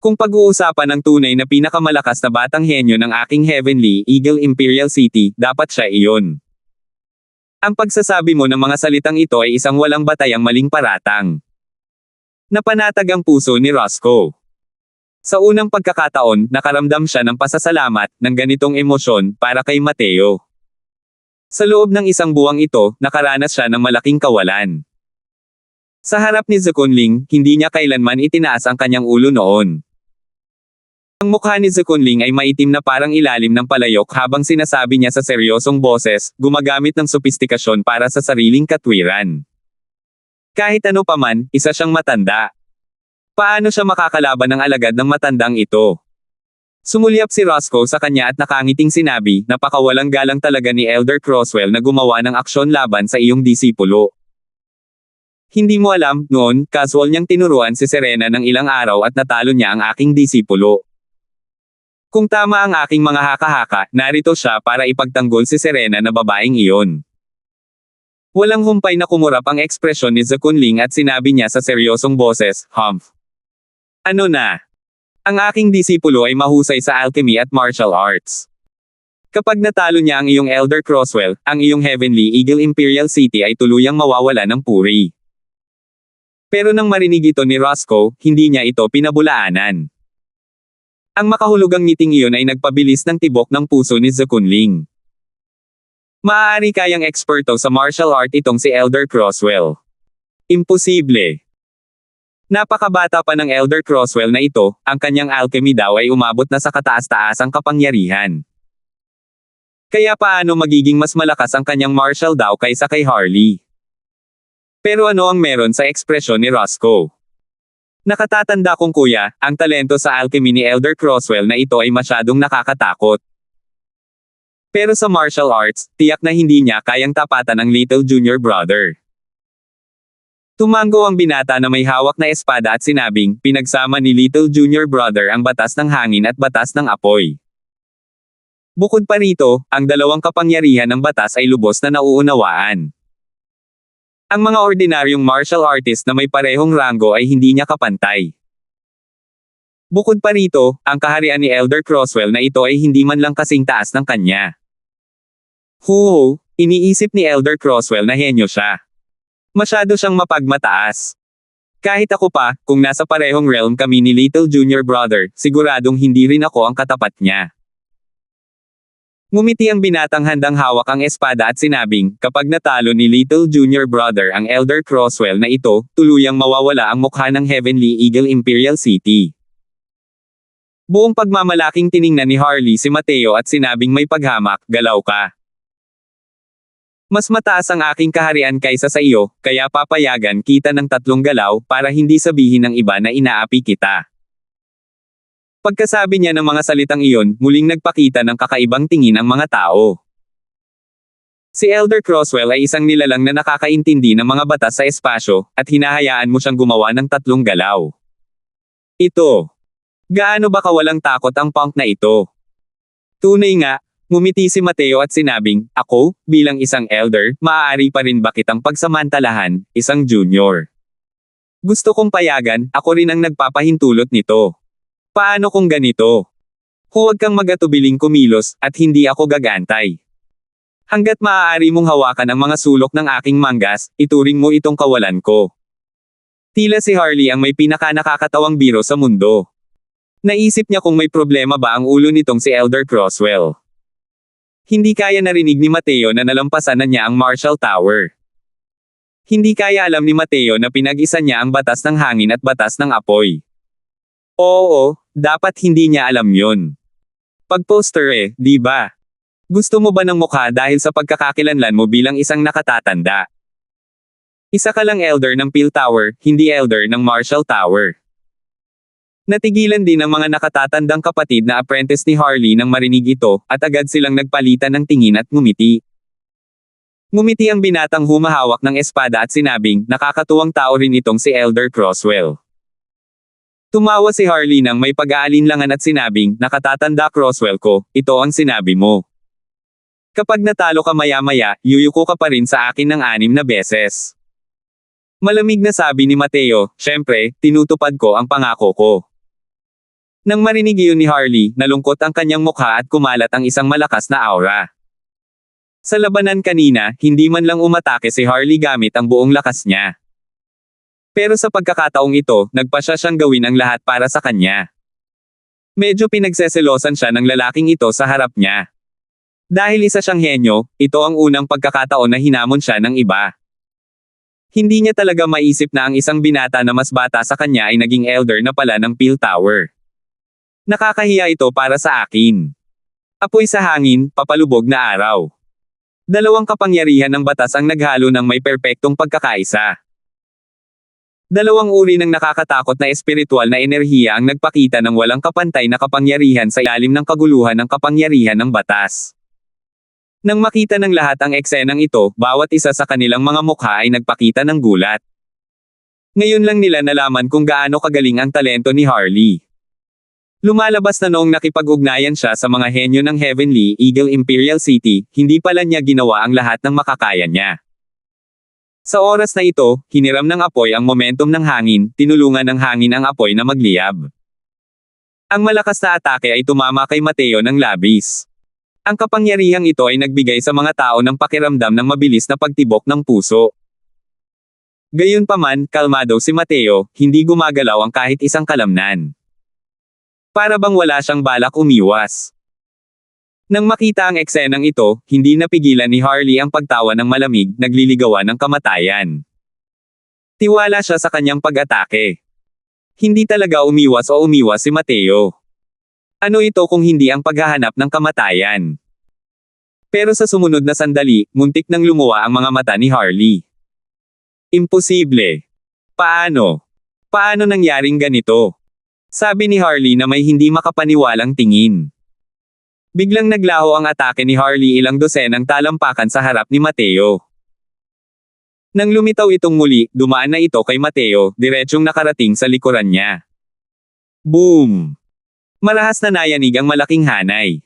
Kung pag-uusapan ng tunay na pinakamalakas na batang henyo ng aking Heavenly Eagle Imperial City, dapat siya iyon." Ang pagsasabi mo ng mga salitang ito ay isang walang batayang maling paratang. Napanatag ang puso ni Roscoe. Sa unang pagkakataon, nakaramdam siya ng pasasalamat, ng ganitong emosyon, para kay Mateo. Sa loob ng isang buwang ito, nakaranas siya ng malaking kawalan. Sa harap ni Zukunling, hindi niya kailanman itinaas ang kanyang ulo noon. Ang mukha ni Zukunling ay maitim na parang ilalim ng palayok habang sinasabi niya sa seryosong boses, gumagamit ng sopistikasyon para sa sariling katwiran. Kahit ano paman, isa siyang matanda. Paano siya makakalaban ng alagad ng matandang ito? Sumulyap si Roscoe sa kanya at nakangiting sinabi, "Napakawalang galang talaga ni Elder Croswell na gumawa ng aksyon laban sa iyong disipulo. Hindi mo alam, noon, casual niyang tinuruan si Serena ng ilang araw at natalo niya ang aking disipulo. Kung tama ang aking mga haka-haka, narito siya para ipagtanggol si Serena na babaeng iyon." Walang humpay na kumurap ang ekspresyon ni Zukunling at sinabi niya sa seryosong boses, "Humph. Ano na? Ang aking disipulo ay mahusay sa alchemy at martial arts. Kapag natalo niya ang iyong Elder Croswell, ang iyong Heavenly Eagle Imperial City ay tuluyang mawawala ng puri." Pero nang marinig ito ni Roscoe, hindi niya ito pinabulaanan. Ang makahulugang ngiting iyon ay nagpabilis ng tibok ng puso ni Zukunling. Maaari kayang eksperto sa martial art itong si Elder Croswell. Imposible. Napakabata pa ng Elder Croswell na ito, ang kanyang alchemy daw ay umabot na sa kataas-taasang kapangyarihan. Kaya paano magiging mas malakas ang kanyang martial daw kaysa kay Harley? Pero ano ang meron sa ekspresyon ni Roscoe? Nakatatanda kong kuya, ang talento sa alchemy ni Elder Croswell na ito ay masyadong nakakatakot. Pero sa martial arts, tiyak na hindi niya kayang tapatan ang little junior brother. Tumango ang binata na may hawak na espada at sinabing, pinagsama ni little junior brother ang batas ng hangin at batas ng apoy. Bukod pa rito, ang dalawang kapangyarihan ng batas ay lubos na nauunawaan. Ang mga ordinaryong martial artist na may parehong ranggo ay hindi niya kapantay. Bukod pa rito, ang kaharian ni Elder Croswell na ito ay hindi man lang kasing taas ng kanya. Iniisip ni Elder Croswell na henyo siya. Masyado siyang mapagmataas. Kahit ako pa, kung nasa parehong realm kami ni Little Junior Brother, siguradong hindi rin ako ang katapat niya. Ngumiti ang binatang handang hawak ang espada at sinabing, kapag natalo ni Little Junior Brother ang Elder Croswell na ito, tuluyang mawawala ang mukha ng Heavenly Eagle Imperial City. Buong pagmamalaking tiningnan ni Harley si Mateo at sinabing may paghamak, "Galaw ka. Mas mataas ang aking kaharian kaysa sa iyo, kaya papayagan kita ng 3 galaw para hindi sabihin ng iba na inaapi kita." Pagkasabi niya ng mga salitang iyon, muling nagpakita ng kakaibang tingin ang mga tao. Si Elder Crosswell ay isang nilalang na nakakaintindi ng mga batas sa espasyo, at hinahayaan mo siyang gumawa ng 3 galaw. Ito. Gaano ba kawalang takot ang punk na ito? Tunay nga, ngumiti si Mateo at sinabing, ako, bilang isang elder, maaari pa rin ba kitang pagsamantalahan, isang junior? Gusto kong payagan, ako rin ang nagpapahintulot nito. Paano kung ganito? Huwag kang mag-atubiling kumilos, at hindi ako gagantay. Hanggat maaari mong hawakan ang mga sulok ng aking manggas, ituring mo itong kawalan ko. Tila si Harley ang may pinaka-nakakatawang biro sa mundo. Naisip niya kung may problema ba ang ulo nitong si Elder Crosswell. Hindi kaya narinig ni Mateo na nalampasan na niya ang Marshall Tower. Hindi kaya alam ni Mateo na pinag-isa niya ang batas ng hangin at batas ng apoy. Oo, dapat hindi niya alam yun. Pag-poster di ba? Gusto mo ba ng mukha dahil sa pagkakakilanlan mo bilang isang nakatatanda? Isa ka lang elder ng Peel Tower, hindi elder ng Marshall Tower. Natigilan din ang mga nakatatandang kapatid na apprentice ni Harley nang marinig ito, at agad silang nagpalitan ng tingin at ngumiti. Ngumiti ang binatang humahawak ng espada at sinabing, nakakatuwang tao rin itong si Elder Crosswell. Tumawa si Harley nang may pag-aalinlangan at sinabing, nakatatanda Crosswell ko, ito ang sinabi mo. Kapag natalo ka maya-maya, yuyuko ka pa rin sa akin ng 6 na beses. Malamig na sabi ni Mateo, syempre, tinutupad ko ang pangako ko. Nang marinig iyon ni Harley, nalungkot ang kanyang mukha at kumalat ang isang malakas na aura. Sa labanan kanina, hindi man lang umatake si Harley gamit ang buong lakas niya. Pero sa pagkakataong ito, nagpasya siyang gawin ang lahat para sa kanya. Medyo pinagseselosan siya ng lalaking ito sa harap niya. Dahil isa siyang henyo, ito ang unang pagkakataon na hinamon siya ng iba. Hindi niya talaga maisip na ang isang binata na mas bata sa kanya ay naging elder na pala ng Peel Tower. Nakakahiya ito para sa akin. Apoy sa hangin, papalubog na araw. 2 kapangyarihan ng batas ang naghalo ng may perpektong pagkakaisa. 2 uri ng nakakatakot na espiritual na enerhiya ang nagpakita ng walang kapantay na kapangyarihan sa ilalim ng kaguluhan ng kapangyarihan ng batas. Nang makita ng lahat ang eksenang ito, bawat isa sa kanilang mga mukha ay nagpakita ng gulat. Ngayon lang nila nalaman kung gaano kagaling ang talento ni Harley. Lumalabas na noong nakipag-ugnayan siya sa mga henyo ng Heavenly Eagle Imperial City, hindi pala niya ginawa ang lahat ng makakaya niya. Sa oras na ito, hiniram ng apoy ang momentum ng hangin, tinulungan ng hangin ang apoy na magliyab. Ang malakas na atake ay tumama kay Mateo ng labis. Ang kapangyarihang ito ay nagbigay sa mga tao ng pakiramdam ng mabilis na pagtibok ng puso. Gayunpaman, kalmado si Mateo, hindi gumagalaw ang kahit isang kalamnan. Para bang wala siyang balak umiwas. Nang makita ang eksenang ito, hindi napigilan ni Harley ang pagtawa ng malamig, nagliligawan ng kamatayan. Tiwala siya sa kanyang pag-atake. Hindi talaga umiwas si Mateo. Ano ito kung hindi ang paghahanap ng kamatayan? Pero sa sumunod na sandali, muntik nang lumuwa ang mga mata ni Harley. Imposible. Paano? Paano nangyaring ganito? Sabi ni Harley na may hindi makapaniwalang tingin. Biglang naglaho ang atake ni Harley, ilang dosenang talampakan sa harap ni Mateo. Nang lumitaw itong muli, dumaan na ito kay Mateo, diretsyong nakarating sa likuran niya. Boom! Marahas na nayanig ang malaking hanay.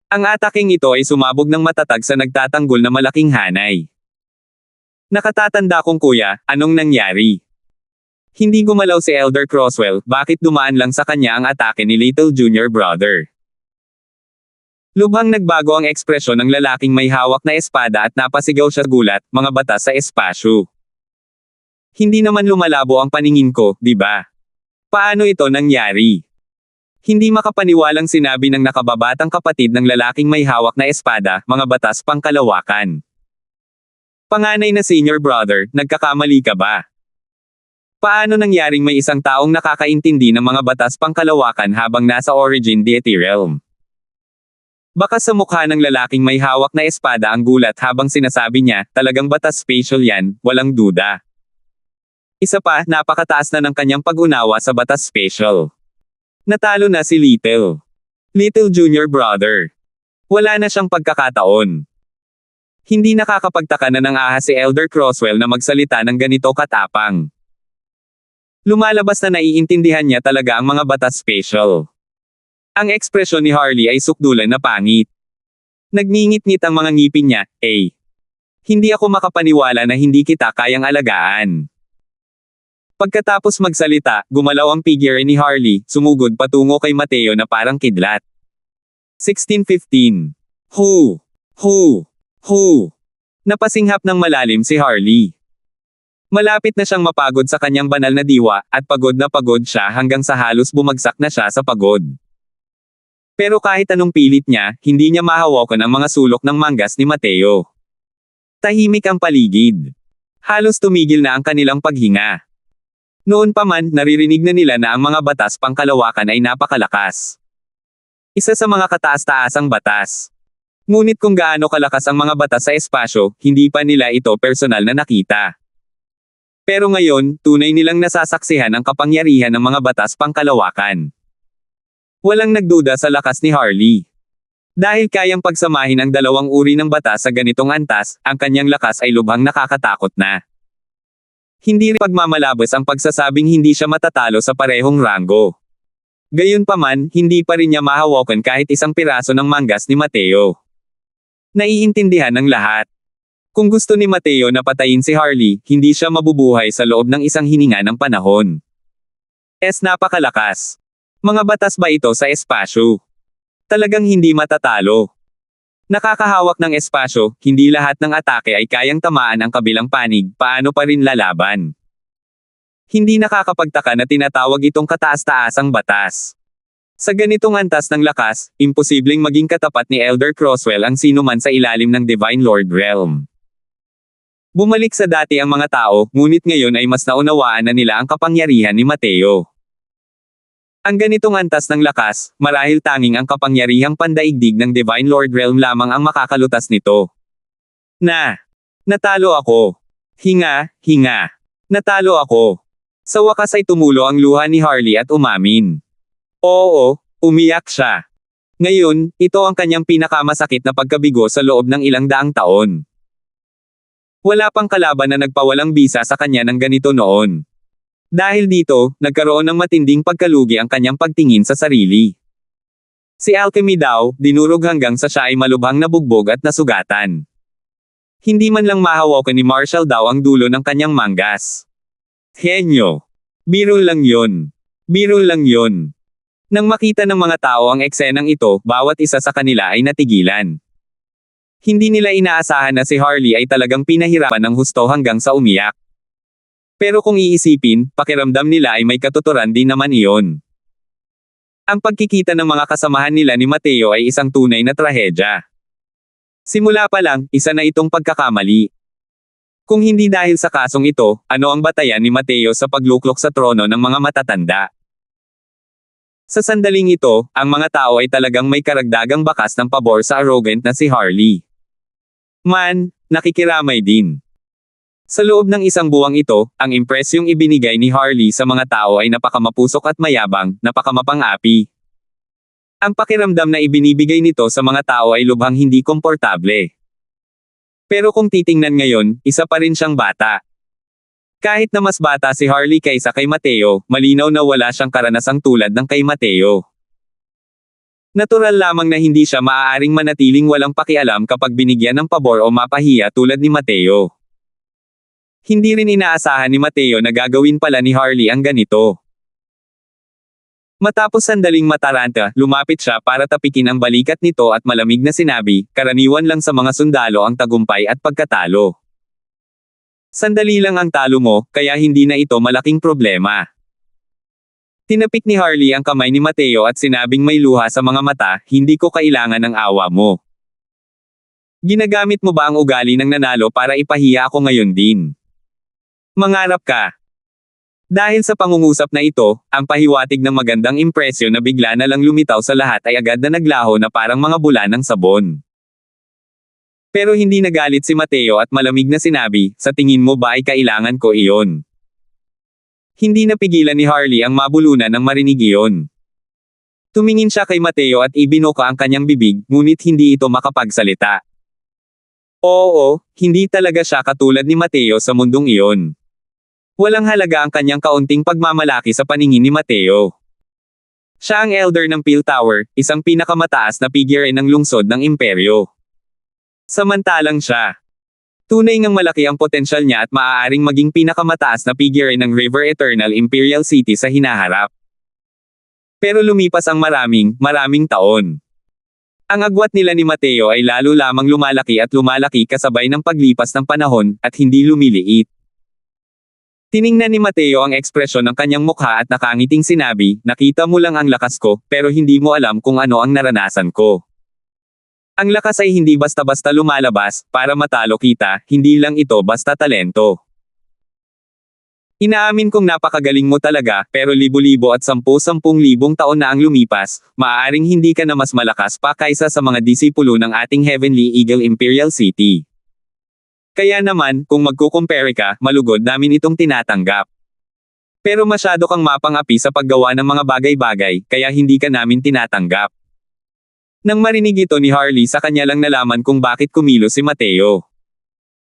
Ang ataking ito ay sumabog ng matatag sa nagtatanggol na malaking hanay. Nakatatanda kong kuya, anong nangyari? Hindi gumalaw si Elder Crosswell, bakit dumaan lang sa kanya ang atake ni Little Junior Brother? Lubhang nagbago ang ekspresyon ng lalaking may hawak na espada at napasigaw siya gulat, mga batas sa espasyo. Hindi naman lumalabo ang paningin ko, di ba? Paano ito nangyari? Hindi makapaniwalang sinabi ng nakababatang kapatid ng lalaking may hawak na espada, mga batas pangkalawakan. Panganay na senior brother, nagkakamali ka ba? Paano nangyaring may isang taong nakakaintindi ng mga batas pangkalawakan habang nasa Origin Deity Realm? Baka sa mukha ng lalaking may hawak na espada ang gulat habang sinasabi niya, talagang batas spatial yan, walang duda. Isa pa, napakataas na ng kanyang pag-unawa sa batas spatial. Natalo na si Little. Little Junior Brother. Wala na siyang pagkakataon. Hindi nakakapagtaka na nang ahas si Elder Crosswell na magsalita ng ganito katapang. Lumalabas na naiintindihan niya talaga ang mga batas special. Ang ekspresyon ni Harley ay sukdulan na pangit. Nagngingit-ngit ang mga ngipin niya, Hindi ako makapaniwala na hindi kita kayang alagaan. Pagkatapos magsalita, gumalaw ang figure ni Harley, sumugod patungo kay Mateo na parang kidlat. 16:15. Hu! Hu! Hu! Napasinghap ng malalim si Harley. Malapit na siyang mapagod sa kanyang banal na diwa, at pagod na pagod siya hanggang sa halos bumagsak na siya sa pagod. Pero kahit anong pilit niya, hindi niya mahawakan ang mga sulok ng manggas ni Mateo. Tahimik ang paligid. Halos tumigil na ang kanilang paghinga. Noon pa man, naririnig na nila na ang mga batas pangkalawakan ay napakalakas. Isa sa mga kataas-taasang batas. Ngunit kung gaano kalakas ang mga batas sa espasyo, hindi pa nila ito personal na nakita. Pero ngayon, tunay nilang nasasaksihan ang kapangyarihan ng mga batas pangkalawakan. Walang nagduda sa lakas ni Harley. Dahil kayang pagsamahin ang dalawang uri ng batas sa ganitong antas, ang kanyang lakas ay lubhang nakakatakot na. Hindi rin pagmamalabos ang pagsasabing hindi siya matatalo sa parehong ranggo. Gayunpaman, hindi pa rin niya mahawakan kahit isang piraso ng manggas ni Mateo. Naiintindihan ng lahat. Kung gusto ni Mateo na patayin si Harley, hindi siya mabubuhay sa loob ng isang hininga ng panahon. Napakalakas. Mga batas ba ito sa espasyo? Talagang hindi matatalo. Nakakahawak ng espasyo, hindi lahat ng atake ay kayang tamaan ang kabilang panig, paano pa rin lalaban? Hindi nakakapagtaka na tinatawag itong kataas-taasang batas. Sa ganitong antas ng lakas, imposibleng maging katapat ni Elder Crosswell ang sinuman sa ilalim ng Divine Lord Realm. Bumalik sa dati ang mga tao, ngunit ngayon ay mas naunawaan na nila ang kapangyarihan ni Mateo. Ang ganitong antas ng lakas, marahil tanging ang kapangyarihang pandaigdig ng Divine Lord Realm lamang ang makakalutas nito. Natalo ako. Hinga. Natalo ako. Sa wakas ay tumulo ang luha ni Harley at umamin. Oo, umiyak siya. Ngayon, ito ang kanyang pinakamasakit na pagkabigo sa loob ng ilang daang taon. Wala pang kalaban na nagpawalang bisa sa kanya ng ganito noon. Dahil dito, nagkaroon ng matinding pagkalugi ang kanyang pagtingin sa sarili. Si Alchemy daw, dinurog hanggang sa siya ay malubhang nabugbog at nasugatan. Hindi man lang mahawakan ni Marshall daw ang dulo ng kanyang manggas. Henyo. Biro lang yon. Nang makita ng mga tao ang eksenang ito, bawat isa sa kanila ay natigilan. Hindi nila inaasahan na si Harley ay talagang pinahirapan ng husto hanggang sa umiyak. Pero kung iisipin, pakiramdam nila ay may katuturan din naman iyon. Ang pagkikita ng mga kasamahan nila ni Mateo ay isang tunay na trahedya. Simula pa lang, isa na itong pagkakamali. Kung hindi dahil sa kasong ito, ano ang batayan ni Mateo sa pagluklok sa trono ng mga matatanda? Sa sandaling ito, ang mga tao ay talagang may karagdagang bakas ng pabor sa arrogant na si Harley. Nakikiramay din. Sa loob ng isang buwang ito, ang impresyong ibinigay ni Harley sa mga tao ay napakamapusok at mayabang, napakamapang-api. Ang pakiramdam na ibinibigay nito sa mga tao ay lubhang hindi komportable. Pero kung titingnan ngayon, isa pa rin siyang bata. Kahit na mas bata si Harley kaysa kay Mateo, malinaw na wala siyang karanasang tulad ng kay Mateo. Natural lamang na hindi siya maaaring manatiling walang pakialam kapag binigyan ng pabor o mapahiya tulad ni Mateo. Hindi rin inaasahan ni Mateo na gagawin pala ni Harley ang ganito. Matapos sandaling mataranta, lumapit siya para tapikin ang balikat nito at malamig na sinabi, karaniwan lang sa mga sundalo ang tagumpay at pagkatalo. Sandali lang ang talo mo, kaya hindi na ito malaking problema. Tinapik ni Harley ang kamay ni Mateo at sinabing may luha sa mga mata, hindi ko kailangan ng awa mo. Ginagamit mo ba ang ugali ng nanalo para ipahiya ako ngayon din? Mangarap ka. Dahil sa pangungusap na ito, ang pahiwatig ng magandang impresyon na bigla na lang lumitaw sa lahat ay agad na naglaho na parang mga bula ng sabon. Pero hindi nagalit si Mateo at malamig na sinabi, sa tingin mo ba ay kailangan ko iyon? Hindi napigilan ni Harley ang mabulunan ng marinig iyon. Tumingin siya kay Mateo at ibinuka ang kanyang bibig, ngunit hindi ito makapagsalita. Oo, hindi talaga siya katulad ni Mateo sa mundong iyon. Walang halaga ang kanyang kaunting pagmamalaki sa paningin ni Mateo. Siya ang elder ng Peel Tower, isang pinakamataas na figure ng lungsod ng imperyo. Samantalang siya, tunay ngang malaki ang potensyal niya at maaaring maging pinakamataas na figure ng River Eternal Imperial City sa hinaharap. Pero lumipas ang maraming taon. Ang agwat nila ni Mateo ay lalo lamang lumalaki at lumalaki kasabay ng paglipas ng panahon, at hindi lumiliit. Tiningnan ni Mateo ang ekspresyon ng kanyang mukha at nakangiting sinabi, nakita mo lang ang lakas ko, pero hindi mo alam kung ano ang naranasan ko. Ang lakas ay hindi basta-basta lumalabas, para matalo kita, hindi lang ito basta talento. Inaamin kong napakagaling mo talaga, pero libo-libo at 10,000 taon na ang lumipas, maaaring hindi ka na mas malakas pa kaysa sa mga disipulo ng ating Heavenly Eagle Imperial City. Kaya naman, kung magkukumpare ka, malugod namin itong tinatanggap. Pero masyado kang mapang-api sa paggawa ng mga bagay-bagay, kaya hindi ka namin tinatanggap. Nang marinig ito ni Harley, sa kanya lang nalaman kung bakit kumilos si Mateo.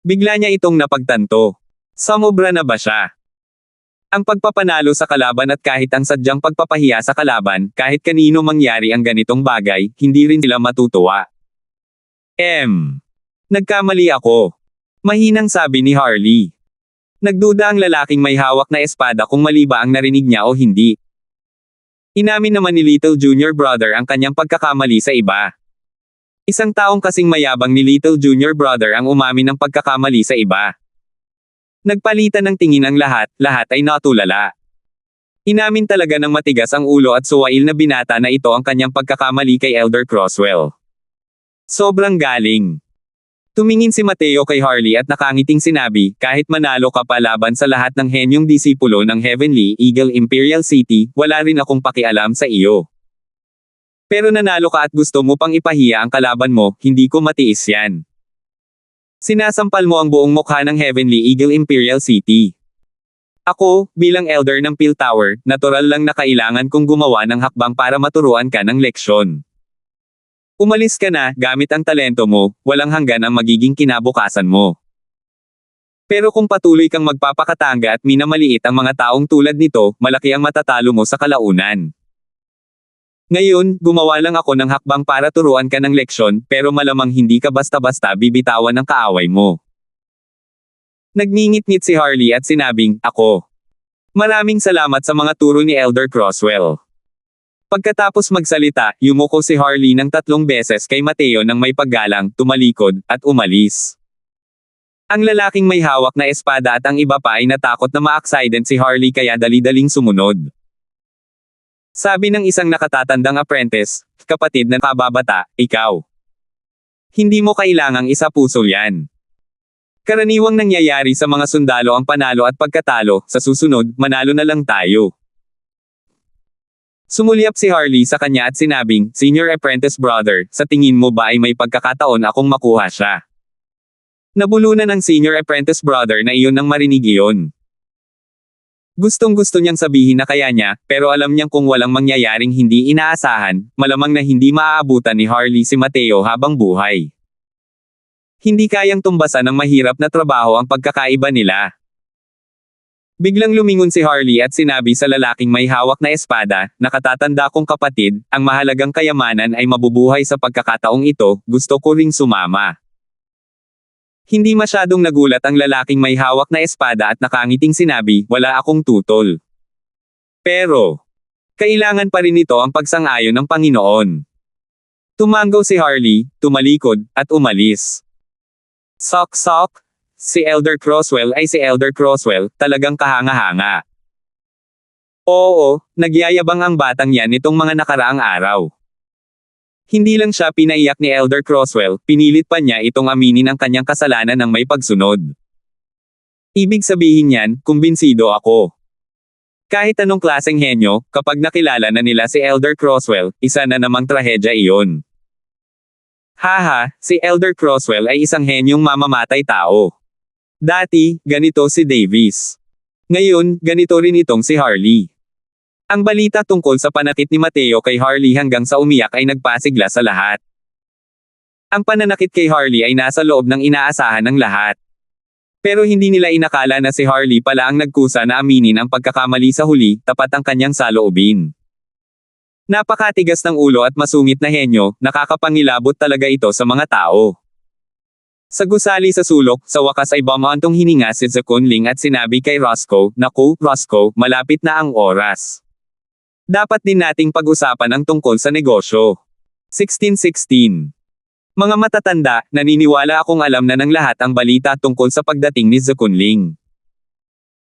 Bigla niya itong napagtanto. Sumobra na ba siya? Ang pagpapanalo sa kalaban at kahit ang sadyang pagpapahiya sa kalaban, kahit kanino mangyari ang ganitong bagay, hindi rin sila matutuwa. Nagkamali ako. Mahinang sabi ni Harley. Nagduda ang lalaking may hawak na espada kung mali ba ang narinig niya o hindi. Inamin naman ni Little Junior Brother ang kanyang pagkakamali sa iba. Isang taong kasing mayabang ni Little Junior Brother ang umamin ng pagkakamali sa iba. Nagpalitan ng tingin ang lahat ay natulala. Inamin talaga ng matigas ang ulo at suwail na binata na ito ang kanyang pagkakamali kay Elder Crosswell. Sobrang galing. Tumingin si Mateo kay Harley at nakangiting sinabi, kahit manalo ka pa laban sa lahat ng henyong disipulo ng Heavenly Eagle Imperial City, wala rin akong pakialam sa iyo. Pero nanalo ka at gusto mo pang ipahiya ang kalaban mo, hindi ko matiis yan. Sinasampal mo ang buong mukha ng Heavenly Eagle Imperial City. Ako, bilang elder ng Peel Tower, natural lang na kailangan kong gumawa ng hakbang para maturuan ka ng leksyon. Umalis ka na, gamit ang talento mo, walang hanggan ang magiging kinabukasan mo. Pero kung patuloy kang magpapakatanga at minamaliit ang mga taong tulad nito, malaki ang matatalo mo sa kalaunan. Ngayon, gumawa lang ako ng hakbang para turuan ka ng leksyon, pero malamang hindi ka basta-basta bibitawan ng kaaway mo. Nagngingit-ngit si Harley at sinabing, ako. Maraming salamat sa mga turo ni Elder Crosswell. Pagkatapos magsalita, yumuko si Harley ng 3 beses kay Mateo nang may paggalang, tumalikod, at umalis. Ang lalaking may hawak na espada at ang iba pa ay natakot na ma-accident si Harley kaya dali-daling sumunod. Sabi ng isang nakatatandang apprentice, kapatid na kababata, ikaw. Hindi mo kailangang isapuso yan. Karaniwang nangyayari sa mga sundalo ang panalo at pagkatalo, sa susunod, manalo na lang tayo. Sumulyap si Harley sa kanya at sinabing, Senior Apprentice Brother, sa tingin mo ba ay may pagkakataon akong makuha siya? Nabulunan ng Senior Apprentice Brother na iyon nang marinig iyon. Gustong-gusto niyang sabihin na kaya niya, pero alam niyang kung walang mangyayaring hindi inaasahan, malamang na hindi maaabutan ni Harley si Mateo habang buhay. Hindi kayang tumbasan ng mahirap na trabaho ang pagkakaiba nila. Biglang lumingon si Harley at sinabi sa lalaking may hawak na espada, nakatatanda kong kapatid, ang mahalagang kayamanan ay mabubuhay sa pagkakataong ito, gusto ko ring sumama. Hindi masyadong nagulat ang lalaking may hawak na espada at nakangiting sinabi, wala akong tutol. Pero, kailangan pa rin ito ang pagsang-ayon ng Panginoon. Tumanggaw si Harley, tumalikod, at umalis. Sok-sok, si Elder Crosswell ay si Elder Crosswell, talagang kahanga-hanga. Oo, nagyayabang ang batang yan nitong mga nakaraang araw. Hindi lang siya pinaiyak ni Elder Crosswell, pinilit pa niya itong aminin ang kanyang kasalanan ng may pagsunod. Ibig sabihin niyan, kumbinsido ako. Kahit anong klaseng henyo, kapag nakilala na nila si Elder Crosswell, isa na namang trahedya iyon. Haha, si Elder Crosswell ay isang henyong mamamatay tao. Dati, ganito si Davis. Ngayon, ganito rin itong si Harley. Ang balita tungkol sa panakit ni Mateo kay Harley hanggang sa umiyak ay nagpasigla sa lahat. Ang pananakit kay Harley ay nasa loob ng inaasahan ng lahat. Pero hindi nila inakala na si Harley pala ang nagkusa na aminin ang pagkakamali sa huli, tapat ang kanyang saloobin. Napakatigas ng ulo at masungit na henyo, nakakapangilabot talaga ito sa mga tao. Sa gusali sa sulok, sa wakas ay bumantong hininga si Zakunling at sinabi kay Roscoe, "Naku, Roscoe, malapit na ang oras. Dapat din nating pag-usapan ang tungkol sa negosyo." 1616. Mga matatanda, naniniwala akong alam na ng lahat ang balita tungkol sa pagdating ni Zakunling.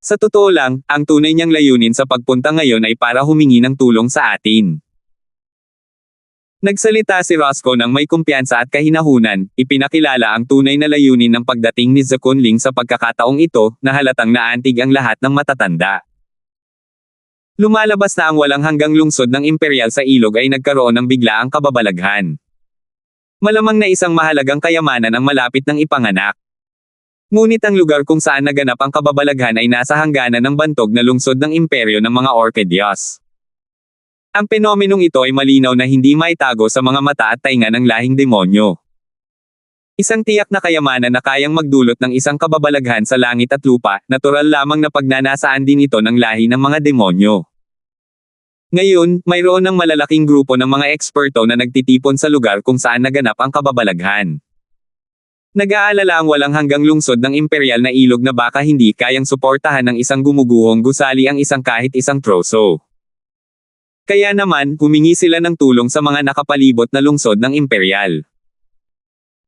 Sa totoo lang, ang tunay niyang layunin sa pagpunta ngayon ay para humingi ng tulong sa atin. Nagsalita si Roscoe ng may kumpiyansa at kahinahunan, ipinakilala ang tunay na layunin ng pagdating ni Zakunling sa pagkakataong ito, na halatang naantig ang lahat ng matatanda. Lumalabas na ang walang hanggang lungsod ng imperial sa ilog ay nagkaroon ng biglaang kababalaghan. Malamang na isang mahalagang kayamanan ang malapit ng ipanganak. Ngunit ang lugar kung saan naganap ang kababalaghan ay nasa hangganan ng bantog na lungsod ng imperyo ng mga Orchideas. Ang penomenong ito ay malinaw na hindi maitago sa mga mata at tainga ng lahing demonyo. Isang tiyak na kayamanan na kayang magdulot ng isang kababalaghan sa langit at lupa, natural lamang na pagnanasaan din ito ng lahi ng mga demonyo. Ngayon, mayroon ng malalaking grupo ng mga eksperto na nagtitipon sa lugar kung saan naganap ang kababalaghan. Nag-aalala ang walang hanggang lungsod ng imperial na ilog na baka hindi kayang suportahan ng isang gumuguhong gusali ang isang kahit isang troso. Kaya naman, humingi sila ng tulong sa mga nakapalibot na lungsod ng imperial.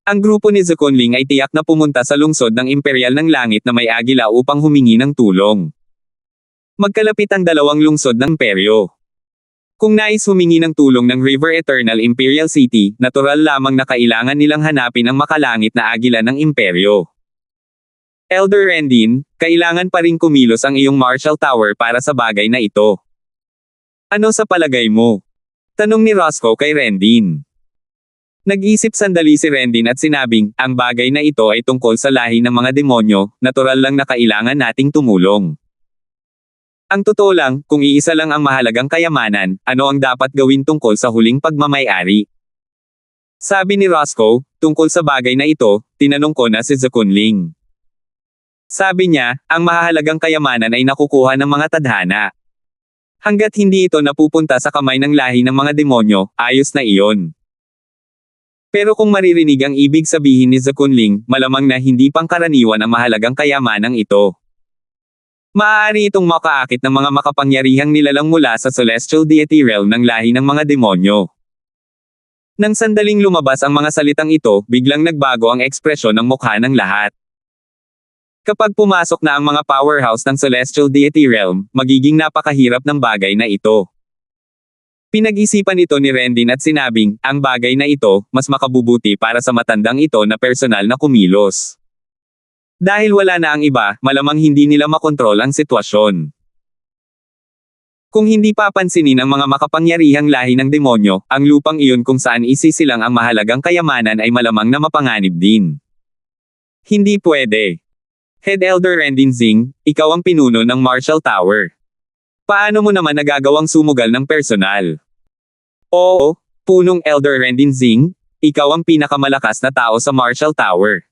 Ang grupo ni Zakunling ay tiyak na pumunta sa lungsod ng imperial ng langit na may agila upang humingi ng tulong. Magkalapit ang dalawang lungsod ng imperyo. Kung nais humingi ng tulong ng River Eternal Imperial City, natural lamang na kailangan nilang hanapin ang makalangit na agila ng imperyo. Elder Rendin, kailangan pa ring kumilos ang iyong Marshall Tower para sa bagay na ito. Ano sa palagay mo? Tanong ni Roscoe kay Rendin. Nag-isip sandali si Rendin at sinabing, ang bagay na ito ay tungkol sa lahi ng mga demonyo, natural lang na kailangan nating tumulong. Ang totoo lang, kung iisa lang ang mahalagang kayamanan, ano ang dapat gawin tungkol sa huling pagmamay-ari? Sabi ni Roscoe, tungkol sa bagay na ito, tinanong ko na si Zakunling. Sabi niya, ang mahalagang kayamanan ay nakukuha ng mga tadhana. Hanggat hindi ito napupunta sa kamay ng lahi ng mga demonyo, ayos na iyon. Pero kung maririnig ang ibig sabihin ni Zakunling, malamang na hindi pangkaraniwan ang mahalagang kayamanang ito. Maaari itong makaakit ng mga makapangyarihang nilalang mula sa celestial deity realm ng lahi ng mga demonyo. Nang sandaling lumabas ang mga salitang ito, biglang nagbago ang ekspresyon ng mukha ng lahat. Kapag pumasok na ang mga powerhouse ng celestial deity realm, magiging napakahirap ng bagay na ito. Pinag-isipan ito ni Rendin at sinabing, ang bagay na ito, mas makabubuti para sa matandang ito na personal na kumilos. Dahil wala na ang iba, malamang hindi nila makontrol ang sitwasyon. Kung hindi papansinin ang mga makapangyarihang lahi ng demonyo, ang lupang iyon kung saan isisilang ang mahalagang kayamanan ay malamang na mapanganib din. Hindi pwede. Head Elder Rendin Zing, ikaw ang pinuno ng Marshall Tower. Paano mo naman nagagawang sumugal ng personal? Oo, punong Elder Rendin Zing, ikaw ang pinakamalakas na tao sa Marshall Tower.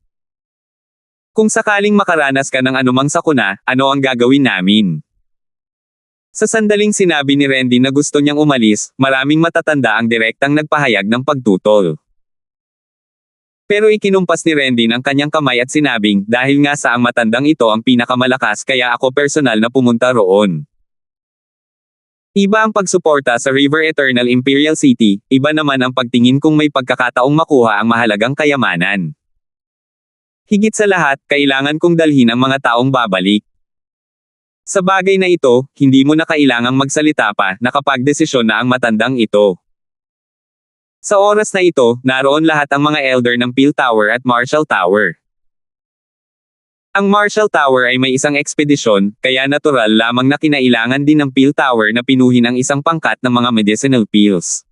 Kung sakaling makaranas ka ng anumang sakuna, ano ang gagawin namin? Sa sandaling sinabi ni Rendin na gusto niyang umalis, maraming matatanda ang direktang nagpahayag ng pagtutol. Pero ikinumpas ni Rendin ang kanyang kamay at sinabing, dahil nga sa ang matandang ito ang pinakamalakas kaya ako personal na pumunta roon. Iba ang pagsuporta sa River Eternal Imperial City, iba naman ang pagtingin kung may pagkakataong makuha ang mahalagang kayamanan. Higit sa lahat, kailangan kong dalhin ang mga taong babalik. Sa bagay na ito, hindi mo na kailangang magsalita pa, nakapagdesisyon na ang matandang ito. Sa oras na ito, naroon lahat ang mga elder ng Peel Tower at Marshall Tower. Ang Marshall Tower ay may isang ekspedisyon, kaya natural lamang na kinailangan din ng Peel Tower na pinuhin ang isang pangkat ng mga medicinal pills.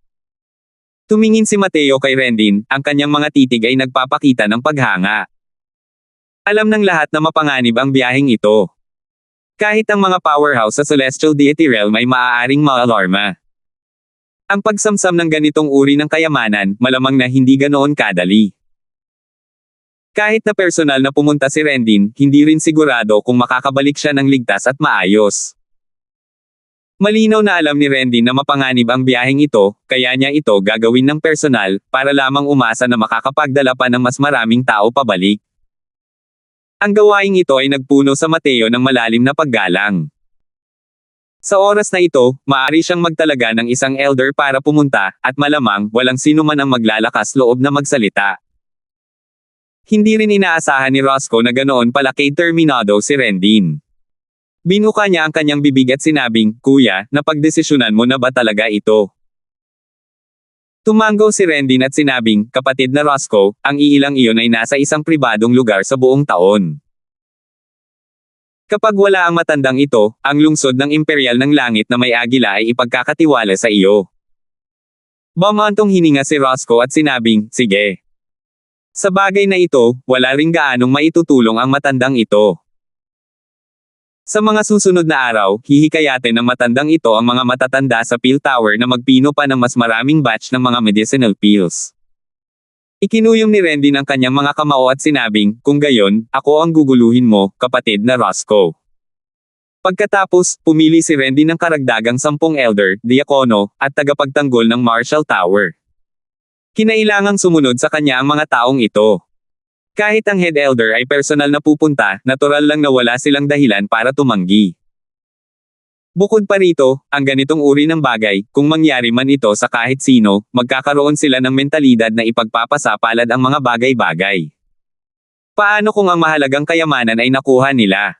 Tumingin si Mateo kay Rendin, ang kanyang mga titig ay nagpapakita ng paghanga. Alam ng lahat na mapanganib ang biyaheng ito. Kahit ang mga powerhouse sa Celestial Deity Realm ay maaaring maalarma. Ang pagsamsam ng ganitong uri ng kayamanan, malamang na hindi ganoon kadali. Kahit na personal na pumunta si Rendin, hindi rin sigurado kung makakabalik siya ng ligtas at maayos. Malinaw na alam ni Rendin na mapanganib ang biyaheng ito, kaya niya ito gagawin ng personal, para lamang umasa na makakapagdala pa ng mas maraming tao pabalik. Ang gawaing ito ay nagpuno sa Mateo ng malalim na paggalang. Sa oras na ito, maaari siyang magtalaga ng isang elder para pumunta, at malamang, walang sino man ang maglalakas loob na magsalita. Hindi rin inaasahan ni Roscoe na ganoon pala kay terminado si Rendin. Binuka niya ang kanyang bibig at sinabing, "Kuya, napagdesisyonan mo na ba talaga ito?" Tumango si Rendin at sinabing, "Kapatid na Roscoe, ang iilang iyon ay nasa isang pribadong lugar sa buong taon. Kapag wala ang matandang ito, ang lungsod ng Imperial ng Langit na may agila ay ipagkakatiwala sa iyo." Bumantong hininga si Roscoe at sinabing, "Sige." Sa bagay na ito, wala ring gaanong maitutulong ang matandang ito. Sa mga susunod na araw, hihikayatin ng matandang ito ang mga matatanda sa Peel Tower na magpino pa ng mas maraming batch ng mga medicinal pills. Ikinuyom ni Rendin ang kanyang mga kamao at sinabing, "Kung gayon, ako ang guguluhin mo, kapatid na Roscoe." Pagkatapos, pumili si Rendin ng karagdagang 10 elder, diakono, at tagapagtanggol ng Marshall Tower. Kinailangang sumunod sa kanya ang mga taong ito. Kahit ang head elder ay personal na pupunta, natural lang na wala silang dahilan para tumanggi. Bukod pa rito, ang ganitong uri ng bagay, kung mangyari man ito sa kahit sino, magkakaroon sila ng mentalidad na ipagpapasa palad ang mga bagay-bagay. Paano kung ang mahalagang kayamanan ay nakuha nila?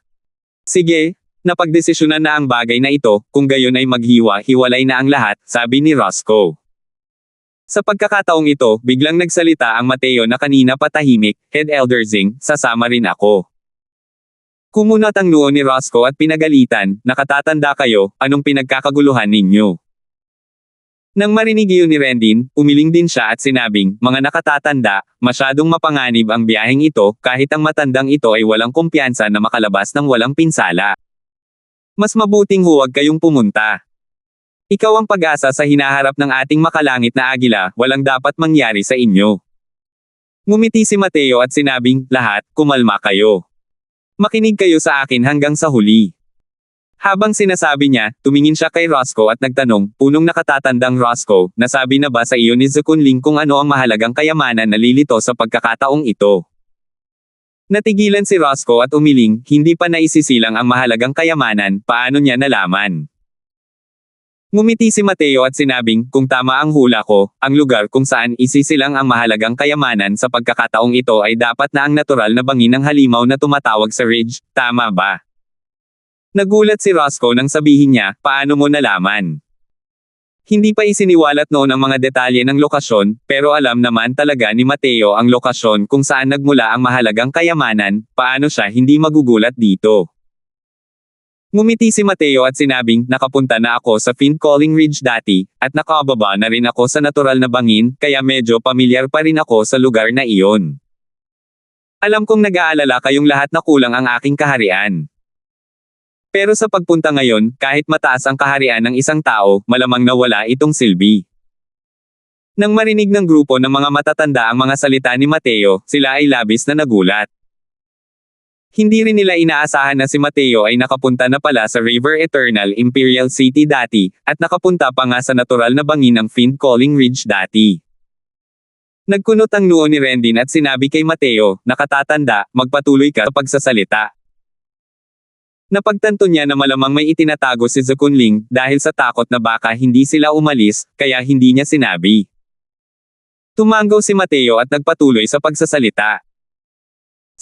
Sige, napagdesisyonan na ang bagay na ito, kung gayon ay maghiwa-hiwalay na ang lahat, sabi ni Roscoe. Sa pagkakataong ito, biglang nagsalita ang Mateo na kanina patahimik, "Head Elder Zing, sasama rin ako." Kumunat ang noo ni Roscoe at pinagalitan, "Nakatatanda kayo, anong pinagkakaguluhan ninyo?" Nang marinig iyon ni Rendin, umiling din siya at sinabing, "Mga nakatatanda, masyadong mapanganib ang biyaheng ito, kahit ang matandang ito ay walang kumpiyansa na makalabas ng walang pinsala. Mas mabuting huwag kayong pumunta. Ikaw ang pag-asa sa hinaharap ng ating makalangit na agila, walang dapat mangyari sa inyo." Ngumiti si Mateo at sinabing, "Lahat, kumalma kayo. Makinig kayo sa akin hanggang sa huli." Habang sinasabi niya, tumingin siya kay Roscoe at nagtanong, "Punong nakatatandang Roscoe, nasabi na ba sa iyo ni Zecunling kung ano ang mahalagang kayamanan na lilito sa pagkakataong ito?" Natigilan si Roscoe at umiling, hindi pa naisisilang ang mahalagang kayamanan, paano niya nalaman? Ngumiti si Mateo at sinabing, "Kung tama ang hula ko, ang lugar kung saan isisilang ang mahalagang kayamanan sa pagkakataong ito ay dapat na ang natural na bangin ng halimaw na tumatawag sa ridge, tama ba?" Nagulat si Roscoe nang sabihin niya, "Paano mo nalaman?" Hindi pa isiniwalat noon ang mga detalye ng lokasyon, pero alam naman talaga ni Mateo ang lokasyon kung saan nagmula ang mahalagang kayamanan, paano siya hindi magugulat dito? Ngumiti si Mateo at sinabing, "Nakapunta na ako sa Fiend Calling Ridge dati, at nakababa na rin ako sa natural na bangin, kaya medyo pamilyar pa rin ako sa lugar na iyon. Alam kong nag-aalala kayong lahat na kulang ang aking kaharian. Pero sa pagpunta ngayon, kahit mataas ang kaharian ng isang tao, malamang nawala itong silbi." Nang marinig ng grupo ng mga matatanda ang mga salita ni Mateo, sila ay labis na nagulat. Hindi rin nila inaasahan na si Mateo ay nakapunta na pala sa River Eternal Imperial City dati, at nakapunta pa nga sa natural na bangin ng Fiend Calling Ridge dati. Nagkunot ang noo ni Rendin at sinabi kay Mateo, "Nakatatanda, magpatuloy ka sa pagsasalita." Napagtanto niya na malamang may itinatago si Zecunling, dahil sa takot na baka hindi sila umalis, kaya hindi niya sinabi. Tumango si Mateo at nagpatuloy sa pagsasalita.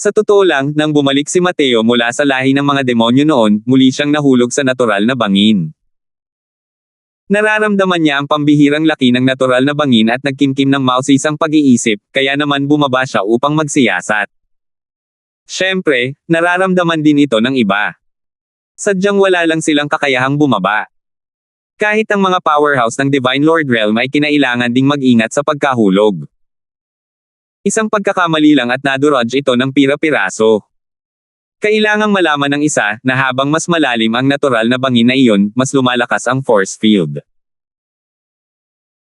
Sa totoo lang, nang bumalik si Mateo mula sa lahi ng mga demonyo noon, muli siyang nahulog sa natural na bangin. Nararamdaman niya ang pambihirang laki ng natural na bangin at nagkimkim ng mausisang pag-iisip, kaya naman bumaba siya upang magsiyasat. Siyempre, nararamdaman din ito ng iba. Sadyang wala lang silang kakayahang bumaba. Kahit ang mga powerhouse ng Divine Lord Realm ay kinailangan ding mag-ingat sa pagkahulog. Isang pagkakamali lang at nadurodge ito ng pira-piraso. Kailangang malaman ng isa na habang mas malalim ang natural na bangin na iyon, mas lumalakas ang force field.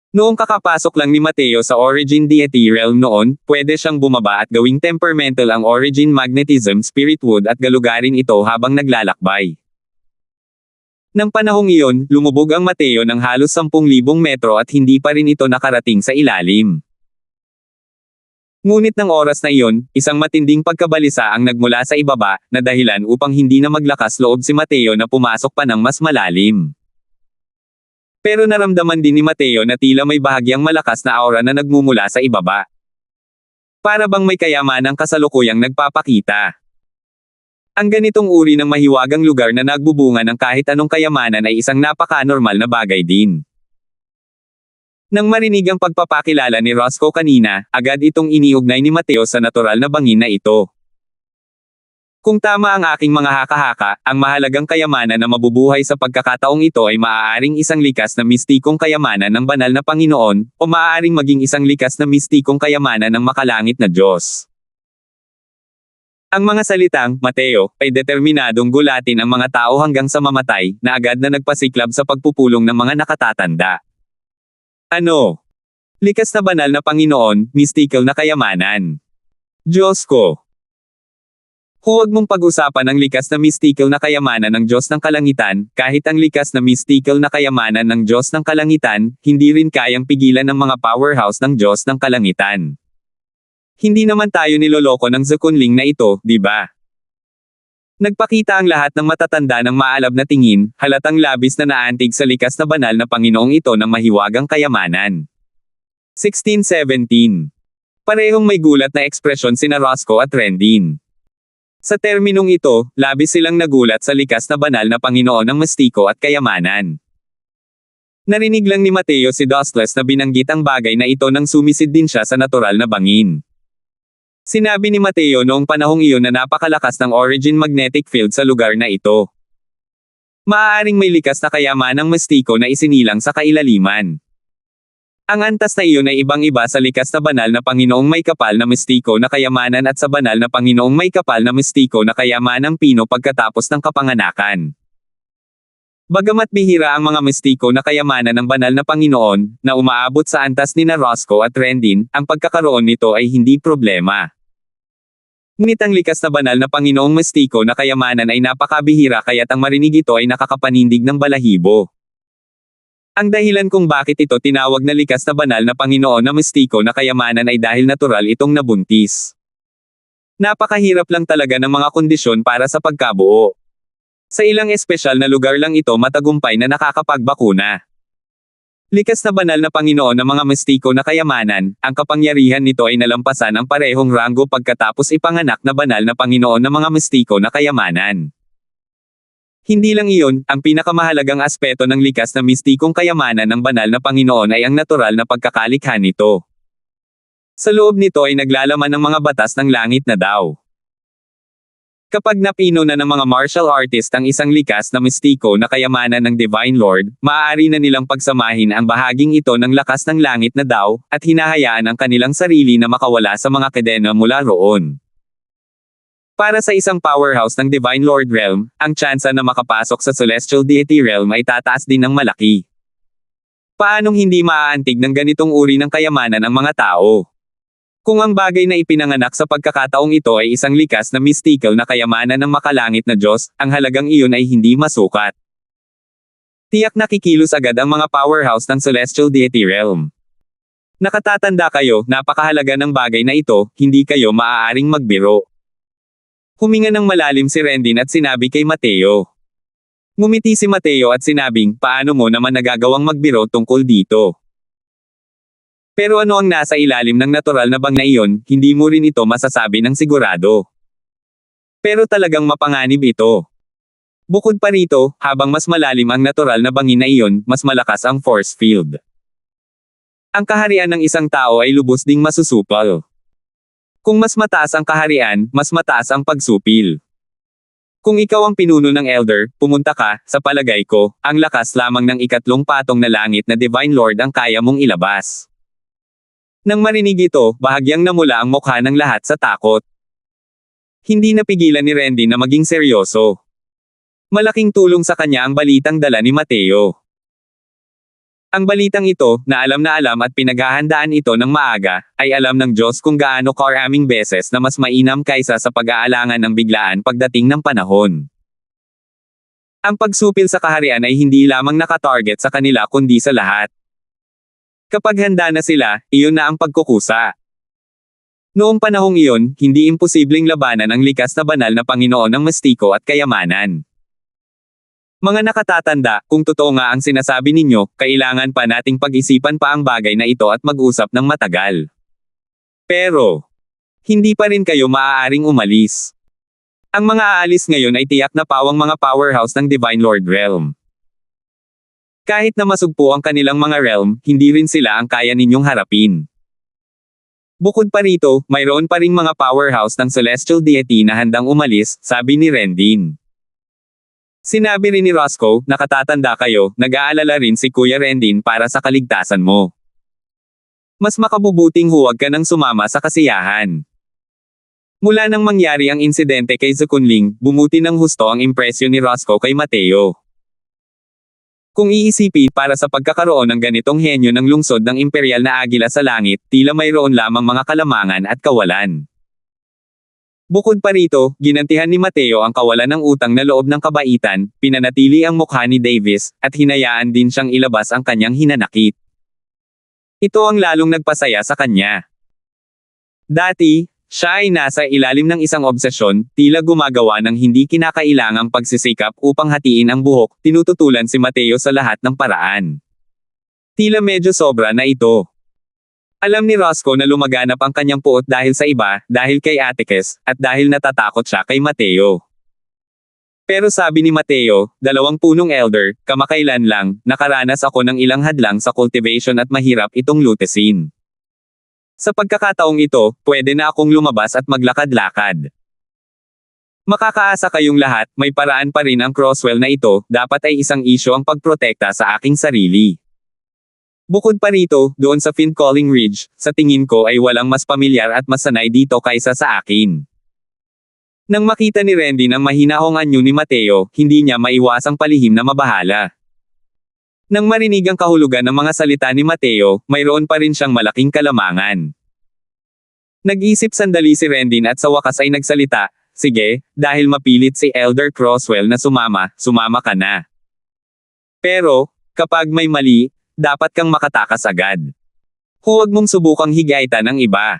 Noong kakapasok lang ni Mateo sa Origin Deity Realm noon, pwede siyang bumaba at gawing temperamental ang Origin Magnetism Spirit Wood at galugarin ito habang naglalakbay. Nang panahong iyon, lumubog ang Mateo ng halos 10,000 metro at hindi pa rin ito nakarating sa ilalim. Ngunit ng oras na iyon, isang matinding pagkabalisa ang nagmula sa ibaba, na dahilan upang hindi na maglakas loob si Mateo na pumasok pa ng mas malalim. Pero naramdaman din ni Mateo na tila may bahagyang malakas na aura na nagmumula sa ibaba. Para bang may kayamanang kasalukuyang nagpapakita. Ang ganitong uri ng mahiwagang lugar na nagbubunga ng kahit anong kayamanan ay isang napaka-normal na bagay din. Nang marinig ang pagpapakilala ni Roscoe kanina, agad itong iniugnay ni Mateo sa natural na bangin na ito. Kung tama ang aking mga haka-haka, ang mahalagang kayamanan na mabubuhay sa pagkakataong ito ay maaaring isang likas na mistikong kayamanan ng banal na Panginoon, o maaaring maging isang likas na mistikong kayamanan ng makalangit na Diyos. Ang mga salitang, Mateo, ay determinadong gulatin ang mga tao hanggang sa mamatay, na agad na nagpasiklab sa pagpupulong ng mga nakatatanda. Ano? Likas na banal na Panginoon, mystical na kayamanan. Diyos ko! Huwag mong pag-usapan ang likas na mystical na kayamanan ng Diyos ng Kalangitan, kahit ang likas na mystical na kayamanan ng Diyos ng Kalangitan, hindi rin kayang pigilan ng mga powerhouse ng Diyos ng Kalangitan. Hindi naman tayo niloloko ng zakunling na ito, di ba? Nagpakita ang lahat ng matatanda ng maalab na tingin, halatang labis na naantig sa likas na banal na Panginoong ito ng mahiwagang kayamanan. 1617. Parehong may gulat na ekspresyon sina Roscoe at Rendin. Sa terminong ito, labis silang nagulat sa likas na banal na Panginoon ng mistiko at kayamanan. Narinig lang ni Mateo si Dustless na binanggit ang bagay na ito nang sumisid din siya sa natural na bangin. Sinabi ni Mateo noong panahong iyon na napakalakas ng Origin Magnetic Field sa lugar na ito. Maaaring may likas na kayamanang mistiko na isinilang sa kailaliman. Ang antas na iyon ay ibang-iba sa likas na banal na Panginoong may kapal na mistiko na kayamanan at sa banal na Panginoong may kapal na mistiko na kayamanang pino pagkatapos ng kapanganakan. Bagamat bihira ang mga mistiko na kayamanan ng banal na Panginoon, na umaabot sa antas ni Roscoe at Rendin, ang pagkakaroon nito ay hindi problema. Ngunit ang likas na banal na Panginoong mistiko na kayamanan ay napakabihira kaya't ang marinig ito ay nakakapanindig ng balahibo. Ang dahilan kung bakit ito tinawag na likas na banal na Panginoon na mistiko na kayamanan ay dahil natural itong nabuntis. Napakahirap lang talaga ng mga kondisyon para sa pagkabuo. Sa ilang espesyal na lugar lang ito matagumpay na nakakapagbakuna. Likas na banal na Panginoon ng mga mistiko na kayamanan, ang kapangyarihan nito ay nalampasan ang parehong ranggo pagkatapos ipanganak na banal na Panginoon ng mga mistiko na kayamanan. Hindi lang iyon, ang pinakamahalagang aspeto ng likas na mistikong kayamanan ng banal na Panginoon ay ang natural na pagkakalikha nito. Sa loob nito ay naglalaman ng mga batas ng langit na daw. Kapag napino na ng mga martial artist ang isang likas na mistiko na kayamanan ng Divine Lord, maaari na nilang pagsamahin ang bahaging ito ng lakas ng langit na daw, at hinahayaan ang kanilang sarili na makawala sa mga kadena mula roon. Para sa isang powerhouse ng Divine Lord Realm, ang tsansa na makapasok sa Celestial Deity Realm ay tataas din ng malaki. Paanong hindi maaantig ng ganitong uri ng kayamanan ang mga tao? Kung ang bagay na ipinanganak sa pagkakataong ito ay isang likas na mystical na kayamanan ng makalangit na Diyos, ang halagang iyon ay hindi masukat. Tiyak na kikilos agad ang mga powerhouse ng Celestial Deity Realm. Nakatatanda kayo, napakahalaga ng bagay na ito, hindi kayo maaaring magbiro. Huminga ng malalim si Rendin at sinabi kay Mateo. Ngumiti si Mateo at sinabing, paano mo naman nagagawang magbiro tungkol dito? Pero ano ang nasa ilalim ng natural na bang na iyon, hindi mo rin ito masasabi ng sigurado. Pero talagang mapanganib ito. Bukod pa rito, habang mas malalim ang natural na bangin na iyon, mas malakas ang force field. Ang kaharian ng isang tao ay lubos ding masusupal. Kung mas mataas ang kaharian, mas mataas ang pagsupil. Kung ikaw ang pinuno ng elder, pumunta ka, sa palagay ko, ang lakas lamang ng ikatlong patong na langit na Divine Lord ang kaya mong ilabas. Nang marinig ito, bahagyang namula ang mukha ng lahat sa takot. Hindi napigilan ni Rendin na maging seryoso. Malaking tulong sa kanya ang balitang dala ni Mateo. Ang balitang ito, na alam at pinaghahandaan ito ng maaga, ay alam ng Diyos kung gaano karaming beses na mas mainam kaysa sa pag-aalangan ng biglaan pagdating ng panahon. Ang pagsupil sa kaharian ay hindi lamang nakatarget sa kanila kundi sa lahat. Kapag handa na sila, iyon na ang pagkukusa. Noong panahong iyon, hindi imposibleng labanan ang likas na banal na Panginoon ng mastiko at kayamanan. Mga nakatatanda, kung totoo nga ang sinasabi ninyo, kailangan pa nating pag-isipan pa ang bagay na ito at mag-usap ng matagal. Pero, hindi pa rin kayo maaaring umalis. Ang mga aalis ngayon ay tiyak na pawang mga powerhouse ng Divine Lord Realm. Kahit na masugpo ang kanilang mga realm, hindi rin sila ang kaya ninyong harapin. Bukod pa rito, mayroon pa ring mga powerhouse ng Celestial Deity na handang umalis, sabi ni Rendin. Sinabi rin ni Roscoe, nakatatanda kayo, nag-aalala rin si Kuya Rendin para sa kaligtasan mo. Mas makabubuting huwag ka nang sumama sa kasiyahan. Mula nang mangyari ang insidente kay Zukunling, bumuti ng husto ang impresyon ni Roscoe kay Mateo. Kung iisipin para sa pagkakaroon ng ganitong henyo ng lungsod ng imperial na agila sa langit, tila mayroon lamang mga kalamangan at kawalan. Bukod pa rito, ginantihan ni Mateo ang kawalan ng utang na loob ng kabaitan, pinanatili ang mukha ni Davis, at hinayaan din siyang ilabas ang kanyang hinanakit. Ito ang lalong nagpasaya sa kanya. Dati, siya ay nasa ilalim ng isang obsesyon, tila gumagawa ng hindi kinakailangang pagsisikap upang hatiin ang buhok, tinututulan si Mateo sa lahat ng paraan. Tila medyo sobra na ito. Alam ni Roscoe na lumaganap ang kanyang puot dahil sa iba, dahil kay Atticus, at dahil natatakot siya kay Mateo. Pero sabi ni Mateo, 2 punong elder, kamakailan lang, nakaranas ako ng ilang hadlang sa cultivation at mahirap itong lutesin. Sa pagkakataong ito, pwede na akong lumabas at maglakad-lakad. Makakaasa kayong lahat, may paraan pa rin ang Crosswell na ito, dapat ay isang isyu ang pagprotekta sa aking sarili. Bukod pa rito, doon sa Fiend Calling Ridge, sa tingin ko ay walang mas pamilyar at mas sanay dito kaysa sa akin. Nang makita ni Rendin ang mahinahong anyo ni Mateo, hindi niya maiwasang palihim na mabahala. Nang marinig ang kahulugan ng mga salita ni Mateo, mayroon pa rin siyang malaking kalamangan. Nag-isip sandali si Rendin at sa wakas ay nagsalita, sige, dahil mapilit si Elder Crosswell na sumama ka na. Pero, kapag may mali, dapat kang makatakas agad. Huwag mong subukang higaitan ng iba.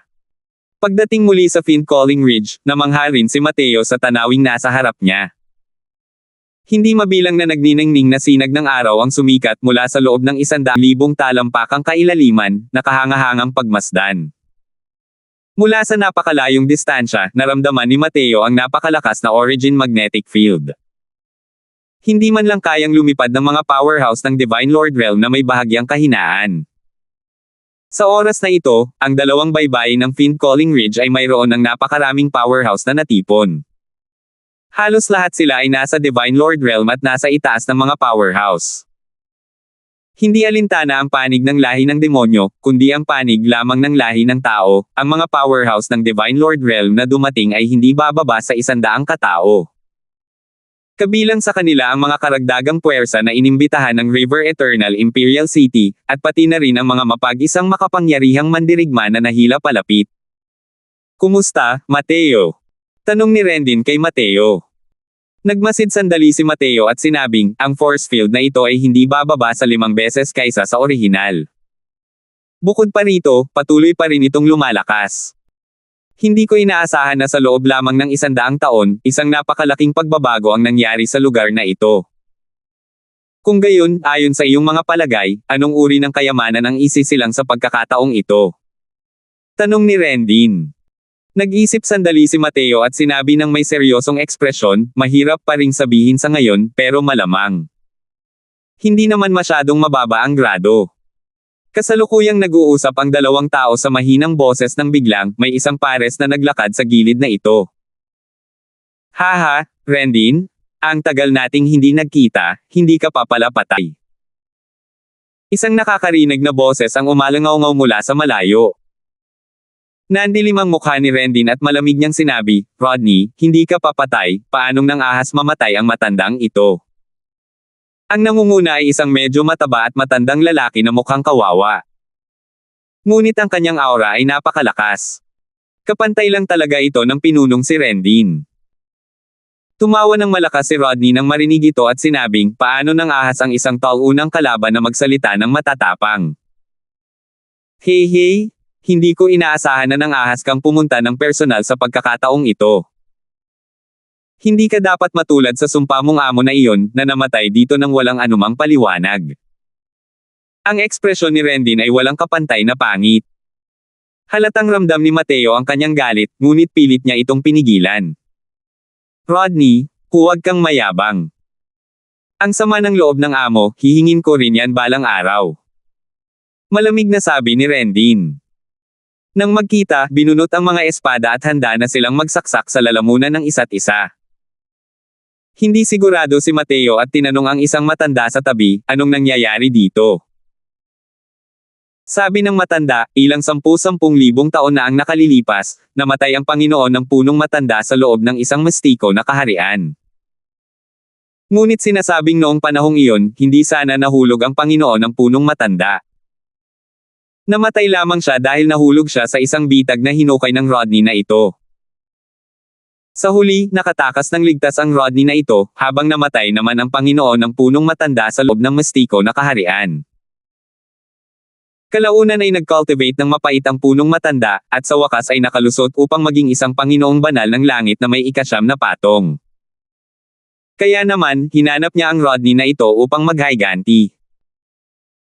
Pagdating muli sa Fiend Calling Ridge, namangha rin si Mateo sa tanawing nasa harap niya. Hindi mabilang na nagniningning na sinag ng araw ang sumikat mula sa loob ng 100,000 talampakang kailaliman, nakahangahangang pagmasdan. Mula sa napakalayong distansya, naramdaman ni Mateo ang napakalakas na origin magnetic field. Hindi man lang kayang lumipad ng mga powerhouse ng Divine Lord Realm na may bahagyang kahinaan. Sa oras na ito, ang 2 baybayin ng Fiend Calling Ridge ay mayroon ng napakaraming powerhouse na natipon. Halos lahat sila ay nasa Divine Lord Realm at nasa itaas ng mga powerhouse. Hindi alintana ang panig ng lahi ng demonyo, kundi ang panig lamang ng lahi ng tao. Ang mga powerhouse ng Divine Lord Realm na dumating ay hindi bababa sa 100 katao. Kabilang sa kanila ang mga karagdagang puwersa na inimbitahan ng River Eternal Imperial City, at pati na rin ang mga mapag-isang makapangyarihang mandirigma na nahila palapit. Kumusta, Mateo? Tanong ni Rendin kay Mateo. Nagmasid sandali si Mateo at sinabing, ang force field na ito ay hindi bababa sa 5 beses kaysa sa orihinal. Bukod pa rito, patuloy pa rin itong lumalakas. Hindi ko inaasahan na sa loob lamang ng 100 taon, isang napakalaking pagbabago ang nangyari sa lugar na ito. Kung gayon, ayon sa iyong mga palagay, anong uri ng kayamanan ang isisilang sa pagkakataong ito? Tanong ni Rendin. Nag-isip sandali si Mateo at sinabi ng may seryosong ekspresyon, mahirap pa ring sabihin sa ngayon, pero malamang. Hindi naman masyadong mababa ang grado. Kasalukuyang nag-uusap ang 2 tao sa mahinang boses nang biglang, may isang pares na naglakad sa gilid na ito. Haha, Rendin? Ang tagal nating hindi nagkita, hindi ka pa pala patay. Isang nakakarinig na boses ang umalangaw-ngaw mula sa malayo. Nandilim ang mukha ni Rendin at malamig niyang sinabi, Rodney, hindi ka papatay, paanong nang ahas mamatay ang matandang ito? Ang nangunguna ay isang medyo mataba at matandang lalaki na mukhang kawawa. Ngunit ang kanyang aura ay napakalakas. Kapantay lang talaga ito ng pinunong si Rendin. Tumawa ng malakas si Rodney nang marinig ito at sinabing, paano nang ahas ang isang taunang kalaban na magsalita ng matatapang? Hey, hindi ko inaasahan na nang ahas kang pumunta ng personal sa pagkakataong ito. Hindi ka dapat matulad sa sumpa mong amo na iyon, na namatay dito nang walang anumang paliwanag. Ang ekspresyon ni Rendin ay walang kapantay na pangit. Halatang ramdam ni Mateo ang kanyang galit, ngunit pilit niya itong pinigilan. Rodney, huwag kang mayabang. Ang sama ng loob ng amo, hihingin ko rin yan balang araw. Malamig na sabi ni Rendin. Nang magkita, binunot ang mga espada at handa na silang magsaksak sa lalamunan ng isa't isa. Hindi sigurado si Mateo at tinanong ang isang matanda sa tabi, anong nangyayari dito? Sabi ng matanda, ilang 10,000 taon na ang nakalilipas, namatay ang Panginoon ng punong matanda sa loob ng isang mestiko na kaharian. Ngunit sinasabing noong panahong iyon, hindi sana nahulog ang Panginoon ng punong matanda. Namatay lamang siya dahil nahulog siya sa isang bitag na hinukay ng Rodney na ito. Sa huli, nakatakas ng ligtas ang Rodney na ito, habang namatay naman ang Panginoon ng punong matanda sa loob ng mestiko na kaharian. Kalaunan ay nag-cultivate ng mapait ang punong matanda, at sa wakas ay nakalusot upang maging isang Panginoong banal ng langit na may ika-9 na patong. Kaya naman, hinanap niya ang Rodney na ito upang maghayganti.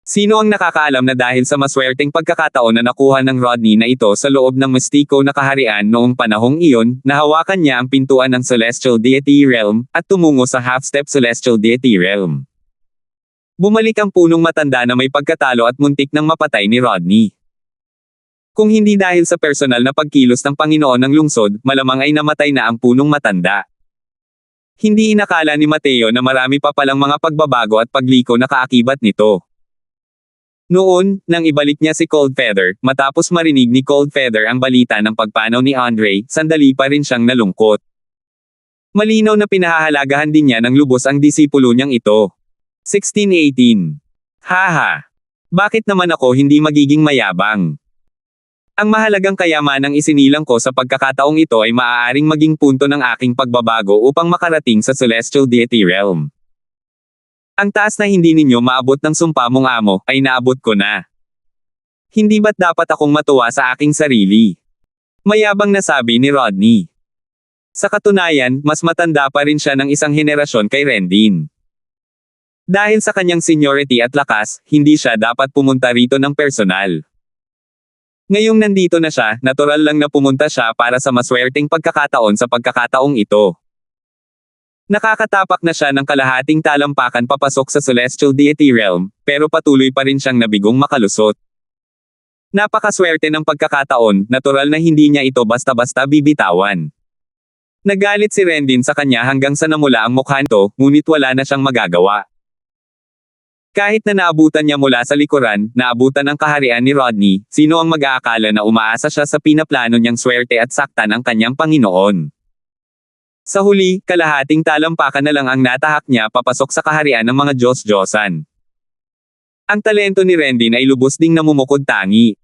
Sino ang nakakaalam na dahil sa maswerteng pagkakataon na nakuha ng Rodney na ito sa loob ng mestiko na kaharian noong panahong iyon, nahawakan niya ang pintuan ng Celestial Deity Realm, at tumungo sa half-step Celestial Deity Realm. Bumalik ang punong matanda na may pagkatalo at muntik ng mapatay ni Rodney. Kung hindi dahil sa personal na pagkilos ng Panginoon ng lungsod, malamang ay namatay na ang punong matanda. Hindi inakala ni Mateo na marami pa palang mga pagbabago at pagliko na kaakibat nito. Noon, nang ibalik niya si Coldfeather, matapos marinig ni Coldfeather ang balita ng pagpanaw ni Andre, sandali pa rin siyang nalungkot. Malinaw na pinahahalagahan din niya ng lubos ang disipulo niyang ito. 1618. Haha! Bakit naman ako hindi magiging mayabang? Ang mahalagang kayamanang isinilang ko sa pagkakataong ito ay maaaring maging punto ng aking pagbabago upang makarating sa Celestial Deity Realm. Ang taas na hindi ninyo maabot ng sumpa mong amo, ay naabot ko na. Hindi ba't dapat akong matuwa sa aking sarili? Mayabang na sabi ni Rodney. Sa katunayan, mas matanda pa rin siya ng isang henerasyon kay Rendin. Dahil sa kanyang seniority at lakas, hindi siya dapat pumunta rito ng personal. Ngayong nandito na siya, natural lang na pumunta siya para sa maswerteng pagkakataon sa pagkakataong ito. Nakakatapak na siya ng kalahating talampakan papasok sa Celestial Deity Realm, pero patuloy pa rin siyang nabigong makalusot. Napakaswerte ng pagkakataon, natural na hindi niya ito basta-basta bibitawan. Nagalit si Rendin sa kanya hanggang sa namula ang mukha nito, ngunit wala na siyang magagawa. Kahit na naabutan niya mula sa likuran, naabutan ang kaharian ni Rodney, sino ang mag-aakala na umaasa siya sa pinaplano niyang swerte at saktan ang kanyang Panginoon. Sa huli, kalahating talampakan na lang ang natahak niya papasok sa kaharian ng mga Diyos-Diyosan. Ang talento ni Rendin ay lubos ding namumukod tangi.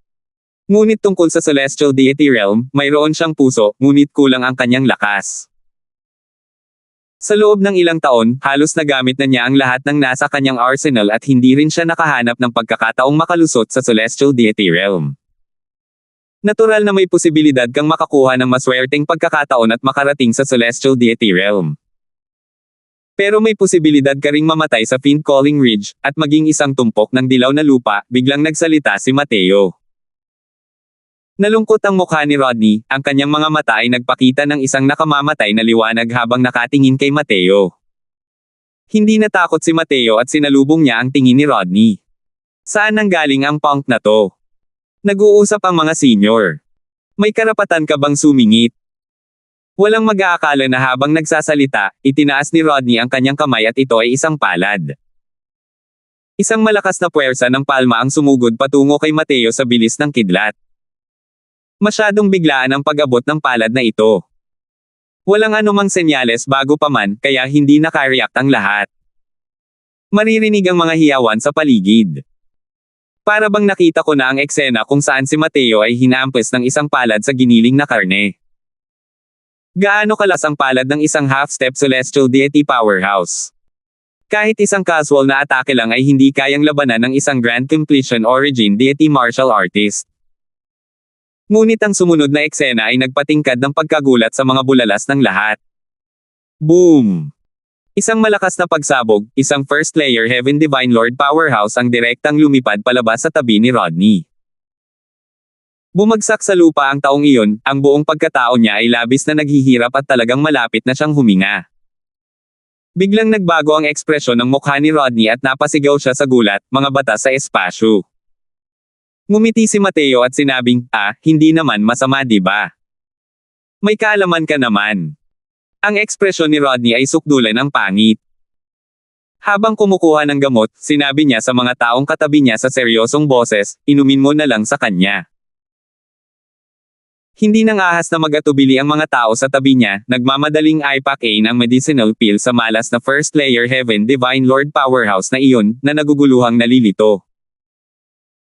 Ngunit tungkol sa Celestial Deity Realm, mayroon siyang puso, ngunit kulang ang kanyang lakas. Sa loob ng ilang taon, halos nagamit na niya ang lahat ng nasa kanyang arsenal at hindi rin siya nakahanap ng pagkakataong makalusot sa Celestial Deity Realm. Natural na may posibilidad kang makakuha ng maswerteng pagkakataon at makarating sa Celestial Deity Realm. Pero may posibilidad ka ring mamatay sa Fiend Calling Ridge, at maging isang tumpok ng dilaw na lupa, biglang nagsalita si Mateo. Nalungkot ang mukha ni Rodney, ang kanyang mga mata ay nagpakita ng isang nakamamatay na liwanag habang nakatingin kay Mateo. Hindi natakot si Mateo at sinalubong niya ang tingin ni Rodney. Saan nanggaling ang punk na to? Nag-uusap ang mga senior. May karapatan ka bang sumingit? Walang mag-aakala na habang nagsasalita, itinaas ni Rodney ang kanyang kamay at ito ay isang palad. Isang malakas na puwersa ng palma ang sumugod patungo kay Mateo sa bilis ng kidlat. Masyadong biglaan ang pag-abot ng palad na ito. Walang anumang senyales bago pa man, kaya hindi nakareact ang lahat. Maririnig ang mga hiyawan sa paligid. Para bang nakita ko na ang eksena kung saan si Mateo ay hinaampas ng isang palad sa giniling na karne. Gaano kalas ang palad ng isang half-step celestial deity powerhouse? Kahit isang casual na atake lang ay hindi kayang labanan ng isang grand completion origin deity martial artist. Ngunit ang sumunod na eksena ay nagpatingkad ng pagkagulat sa mga bulalas ng lahat. Boom! Isang malakas na pagsabog, isang first layer Heaven Divine Lord powerhouse ang direktang lumipad palabas sa tabi ni Rodney. Bumagsak sa lupa ang taong iyon, ang buong pagkatao niya ay labis na naghihirap at talagang malapit na siyang huminga. Biglang nagbago ang ekspresyon ng mukha ni Rodney at napasigaw siya sa gulat, mga batas sa espasyo. Ngumiti si Mateo at sinabing, hindi naman masama diba? May kaalaman ka naman. Ang ekspresyon ni Rodney ay sukdulan ng pangit. Habang kumukuha ng gamot, sinabi niya sa mga taong katabi niya sa seryosong boses, inumin mo na lang sa kanya. Hindi nang ahas na mag-atubili ang mga tao sa tabi niya, nagmamadaling ipack-in ang medicinal pill sa malas na first layer Heaven Divine Lord powerhouse na iyon, na naguguluhang nalilito.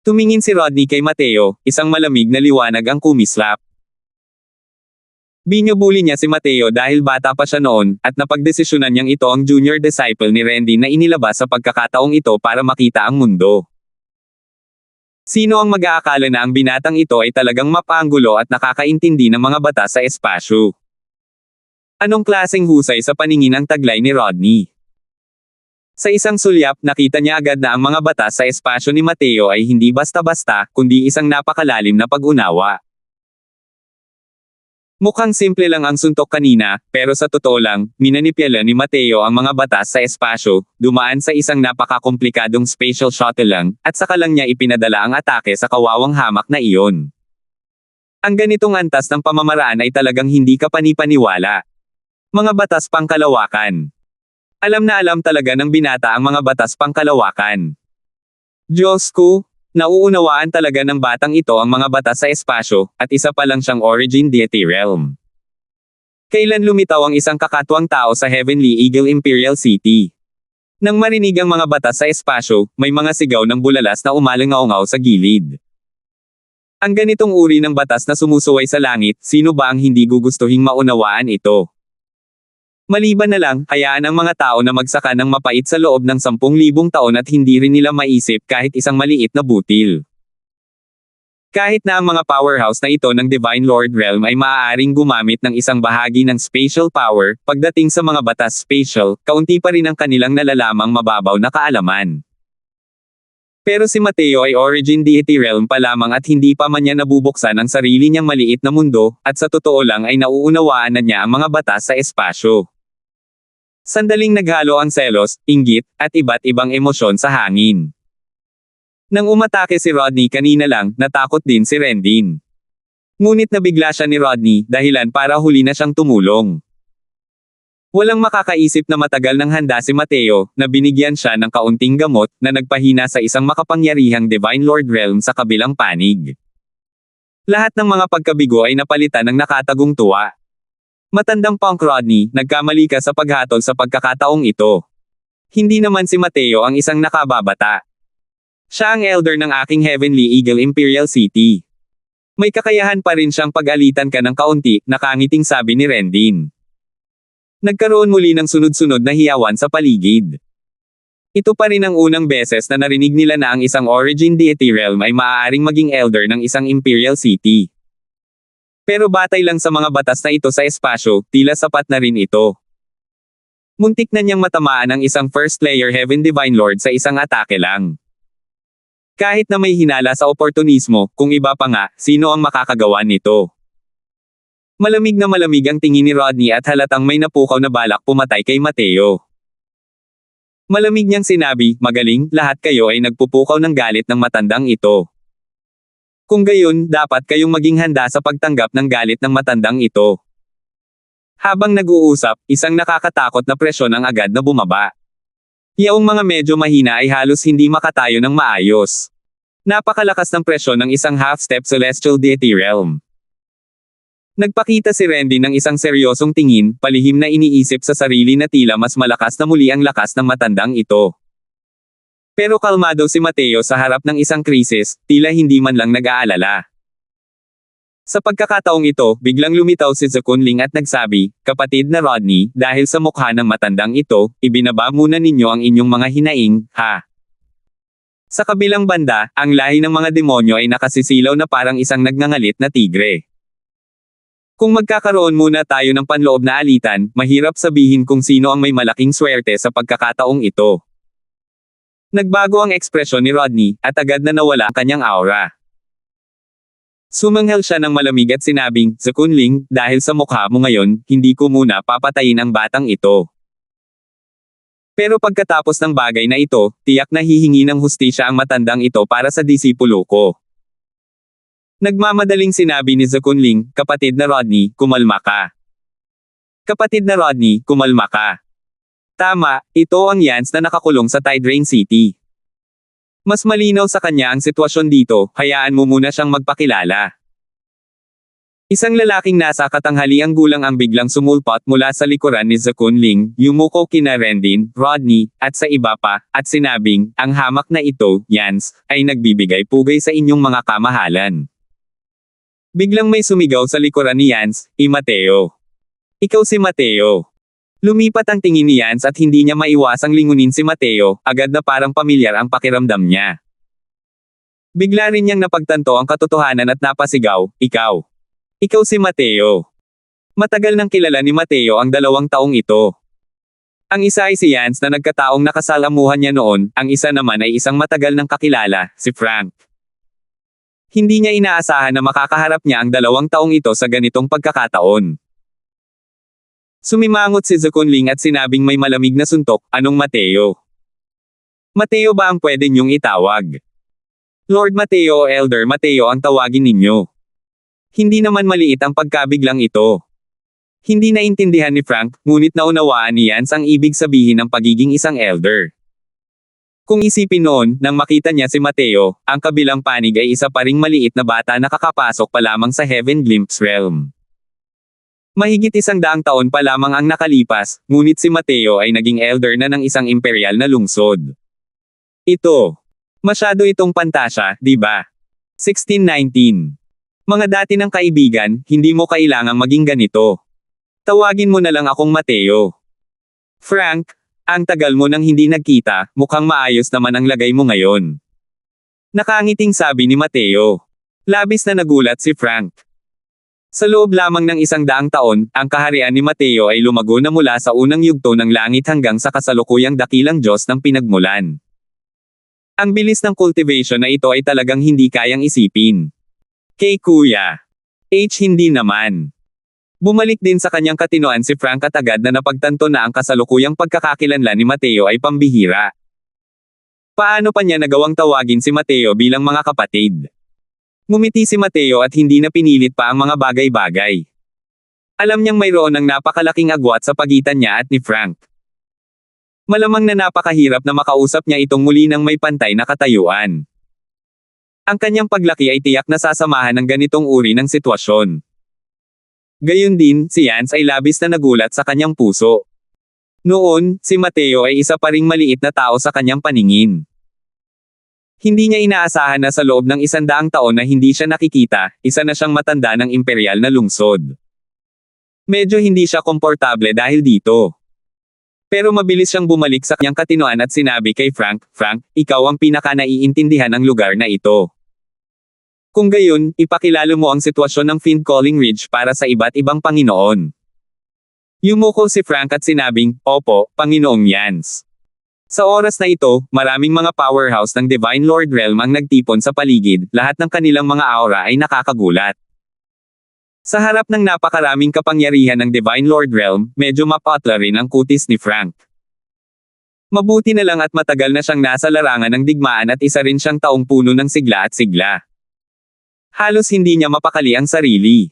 Tumingin si Rodney kay Mateo, isang malamig na liwanag ang kumislap. Binubuli niya si Mateo dahil bata pa siya noon, at napagdesisyonan niyang ito ang junior disciple ni Randy na inilabas sa pagkakataong ito para makita ang mundo. Sino ang mag-aakala na ang binatang ito ay talagang mapanggulo at nakakaintindi ng mga batas sa espasyo? Anong klaseng husay sa paningin ang taglay ni Rodney? Sa isang sulyap, nakita niya agad na ang mga batas sa espasyo ni Mateo ay hindi basta-basta, kundi isang napakalalim na pag-unawa. Mukhang simple lang ang suntok kanina, pero sa totoo lang, minanipyala ni Mateo ang mga batas sa espasyo, dumaan sa isang napakakomplikadong spatial shuttle lang, at saka lang niya ipinadala ang atake sa kawawang hamak na iyon. Ang ganitong antas ng pamamaraan ay talagang hindi ka panipaniwala. Mga batas pangkalawakan. Alam na alam talaga ng binata ang mga batas pangkalawakan. Diyos ko! Nauunawaan talaga ng batang ito ang mga batas sa espasyo, at isa pa lang siyang origin deity realm. Kailan lumitaw ang isang kakatwang tao sa Heavenly Eagle Imperial City? Nang marinig ang mga batas sa espasyo, may mga sigaw ng bulalas na umalangaw-ngaw sa gilid. Ang ganitong uri ng batas na sumusuway sa langit, sino ba ang hindi gugustuhing maunawaan ito? Maliban na lang, hayaan ang mga tao na magsaka ng mapait sa loob ng 10,000 taon at hindi rin nila maisip kahit isang maliit na butil. Kahit na ang mga powerhouse na ito ng Divine Lord Realm ay maaaring gumamit ng isang bahagi ng spatial power, pagdating sa mga batas spatial, kaunti pa rin ang kanilang nalalamang mababaw na kaalaman. Pero si Mateo ay origin deity realm pa lamang at hindi pa man niya nabubuksan ang sarili niyang maliit na mundo, at sa totoo lang ay nauunawaan na niya ang mga batas sa espasyo. Sandaling naghalo ang selos, inggit, at iba't ibang emosyon sa hangin. Nang umatake si Rodney kanina lang, natakot din si Rendin. Ngunit nabigla siya ni Rodney, dahilan para huli na siyang tumulong. Walang makakaisip na matagal nang handa si Mateo, na binigyan siya ng kaunting gamot, na nagpahina sa isang makapangyarihang Divine Lord Realm sa kabilang panig. Lahat ng mga pagkabigo ay napalitan ng nakatagong tuwa. Matandang Punk Rodney, nagkamali ka sa paghatol sa pagkakataong ito. Hindi naman si Mateo ang isang nakababata. Siya ang elder ng aking Heavenly Eagle Imperial City. May kakayahan pa rin siyang pag-alitan ka ng kaunti, nakangiting sabi ni Rendin. Nagkaroon muli ng sunod-sunod na hiyawan sa paligid. Ito pa rin ang unang beses na narinig nila na ang isang origin deity realm ay maaaring maging elder ng isang Imperial City. Pero batay lang sa mga batas na ito sa espasyo, tila sapat na rin ito. Muntik na niyang matamaan ang isang first layer Heaven Divine Lord sa isang atake lang. Kahit na may hinala sa oportunismo, kung iba pa nga, sino ang makakagawa nito? Malamig na malamig ang tingin ni Rodney at halatang may napukaw na balak pumatay kay Mateo. Malamig niyang sinabi, magaling, lahat kayo ay nagpupukaw ng galit ng matandang ito. Kung gayon, dapat kayong maging handa sa pagtanggap ng galit ng matandang ito. Habang nag-uusap, isang nakakatakot na presyon ang agad na bumaba. Yaong mga medyo mahina ay halos hindi makatayo ng maayos. Napakalakas ng presyon ng isang half-step celestial deity realm. Nagpakita si Randy ng isang seryosong tingin, palihim na iniisip sa sarili na tila mas malakas na muli ang lakas ng matandang ito. Pero kalmado si Mateo sa harap ng isang krisis, tila hindi man lang nag-aalala. Sa pagkakataong ito, biglang lumitaw si Zakunling at nagsabi, "Kapatid na Rodney, dahil sa mukha ng matandang ito, ibinaba muna ninyo ang inyong mga hinaing, ha?" Sa kabilang banda, ang lahi ng mga demonyo ay nakasisilaw na parang isang nagngangalit na tigre. Kung magkakaroon muna tayo ng panloob na alitan, mahirap sabihin kung sino ang may malaking swerte sa pagkakataong ito. Nagbago ang ekspresyon ni Rodney, at agad na nawala ang kanyang aura. Sumanghel siya ng malamig at sinabing, "Zakunling, dahil sa mukha mo ngayon, hindi ko muna papatayin ang batang ito." Pero pagkatapos ng bagay na ito, tiyak na hihingi ng hustisya ang matandang ito para sa disipulo ko. Nagmamadaling sinabi ni Zakunling, "Kapatid na Rodney, kumalma ka. Kapatid na Rodney, kumalma ka. Tama, ito ang Yance na nakakulong sa Tide Rain City. Mas malinaw sa kanya ang sitwasyon dito, hayaan mo muna siyang magpakilala." Isang lalaking nasa katanghaliang gulang ang biglang sumulpot mula sa likuran ni Zakunling, yumuko kina Rendin, Rodney, at sa iba pa, at sinabing, "Ang hamak na ito, Yance, ay nagbibigay pugay sa inyong mga kamahalan." Biglang may sumigaw sa likuran ni Yance, Mateo. Ikaw si Mateo." Lumipat ang tingin ni Yance at hindi niya maiwasang lingunin si Mateo, agad na parang pamilyar ang pakiramdam niya. Bigla rin niyang napagtanto ang katotohanan at napasigaw, "Ikaw. Ikaw si Mateo." Matagal nang kilala ni Mateo ang 2 taong ito. Ang isa ay si Yance na nagkataong nakasalamuhan niya noon, ang isa naman ay isang matagal nang kakilala, si Frank. Hindi niya inaasahan na makakaharap niya ang 2 taong ito sa ganitong pagkakataon. Sumimangot si Zakunling at sinabing may malamig na suntok, "Anong Mateo? Mateo ba ang pwede niyong itawag? Lord Mateo o Elder Mateo ang tawagin ninyo. Hindi naman maliit ang pagkabiglang ito." Hindi naintindihan ni Frank, ngunit naunawaan ni Yance ang ibig sabihin ng pagiging isang elder. Kung isipin noon, nang makita niya si Mateo, ang kabilang panig ay isa pa ring maliit na bata na kakapasok pa lamang sa Heaven Glimpse Realm. Mahigit 100 taon pa lamang ang nakalipas, ngunit si Mateo ay naging elder na ng isang imperial na lungsod. Masyado itong pantasya, di ba? 1619. Mga dati ng kaibigan, hindi mo kailangang maging ganito. Tawagin mo na lang akong Mateo. Frank, ang tagal mo nang hindi nagkita, mukhang maayos naman ang lagay mo ngayon. Nakangiting sabi ni Mateo. Labis na nagulat si Frank. Sa loob lamang ng 100 taon, ang kaharian ni Mateo ay lumago na mula sa unang yugto ng langit hanggang sa kasalukuyang dakilang Diyos ng pinagmulan. Ang bilis ng cultivation na ito ay talagang hindi kayang isipin. Kay Kuya hindi naman. Bumalik din sa kanyang katinoan si Frank at agad na napagtanto na ang kasalukuyang pagkakakilanlan ni Mateo ay pambihira. Paano pa niya nagawang tawagin si Mateo bilang mga kapatid? Ngumiti si Mateo at hindi na pinilit pa ang mga bagay-bagay. Alam niyang mayroon ng napakalaking agwat sa pagitan niya at ni Frank. Malamang na napakahirap na makausap niya itong muli ng may pantay na katayuan. Ang kanyang paglaki ay tiyak na sasamahan ng ganitong uri ng sitwasyon. Gayun din, si Yance ay labis na nagulat sa kanyang puso. Noon, si Mateo ay isa pa ring maliit na tao sa kanyang paningin. Hindi niya inaasahan na sa loob ng 100 taon na hindi siya nakikita, isa na siyang matanda ng imperial na lungsod. Medyo hindi siya komportable dahil dito. Pero mabilis siyang bumalik sa kanyang katinoan at sinabi kay Frank, "Frank, ikaw ang pinaka-naiintindihan ng lugar na ito. Kung gayon, ipakilala mo ang sitwasyon ng Fiend Calling Ridge para sa iba't ibang Panginoon." Yumuko si Frank at sinabing, "Opo, Panginoong Yance." Sa oras na ito, maraming mga powerhouse ng Divine Lord Realm ang nagtipon sa paligid, lahat ng kanilang mga aura ay nakakagulat. Sa harap ng napakaraming kapangyarihan ng Divine Lord Realm, medyo mapatla rin ang kutis ni Frank. Mabuti na lang at matagal na siyang nasa larangan ng digmaan at isa rin siyang taong puno ng sigla at sigla. Halos hindi niya mapakali ang sarili.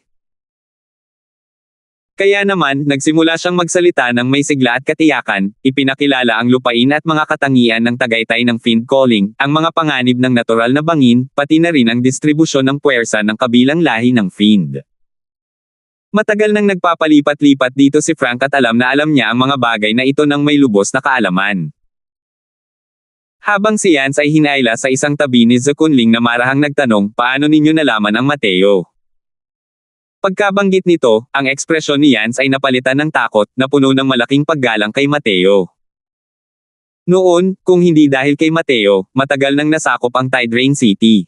Kaya naman, nagsimula siyang magsalita ng may sigla at katiyakan, ipinakilala ang lupain at mga katangian ng Tagaytay ng Fiend Calling, ang mga panganib ng natural na bangin, pati na rin ang distribusyon ng puwersa ng kabilang lahi ng Fiend. Matagal nang nagpapalipat-lipat dito si Frank at alam na alam niya ang mga bagay na ito nang may lubos na kaalaman. Habang si Yance ay hinayla sa isang tabi ni Zekunling na marahang nagtanong, paano ninyo nalaman ang Mateo? Pagkabanggit nito, ang ekspresyon ni Yance ay napalitan ng takot, na puno ng malaking paggalang kay Mateo. Noon, kung hindi dahil kay Mateo, matagal nang nasakop ang Tide Rain City.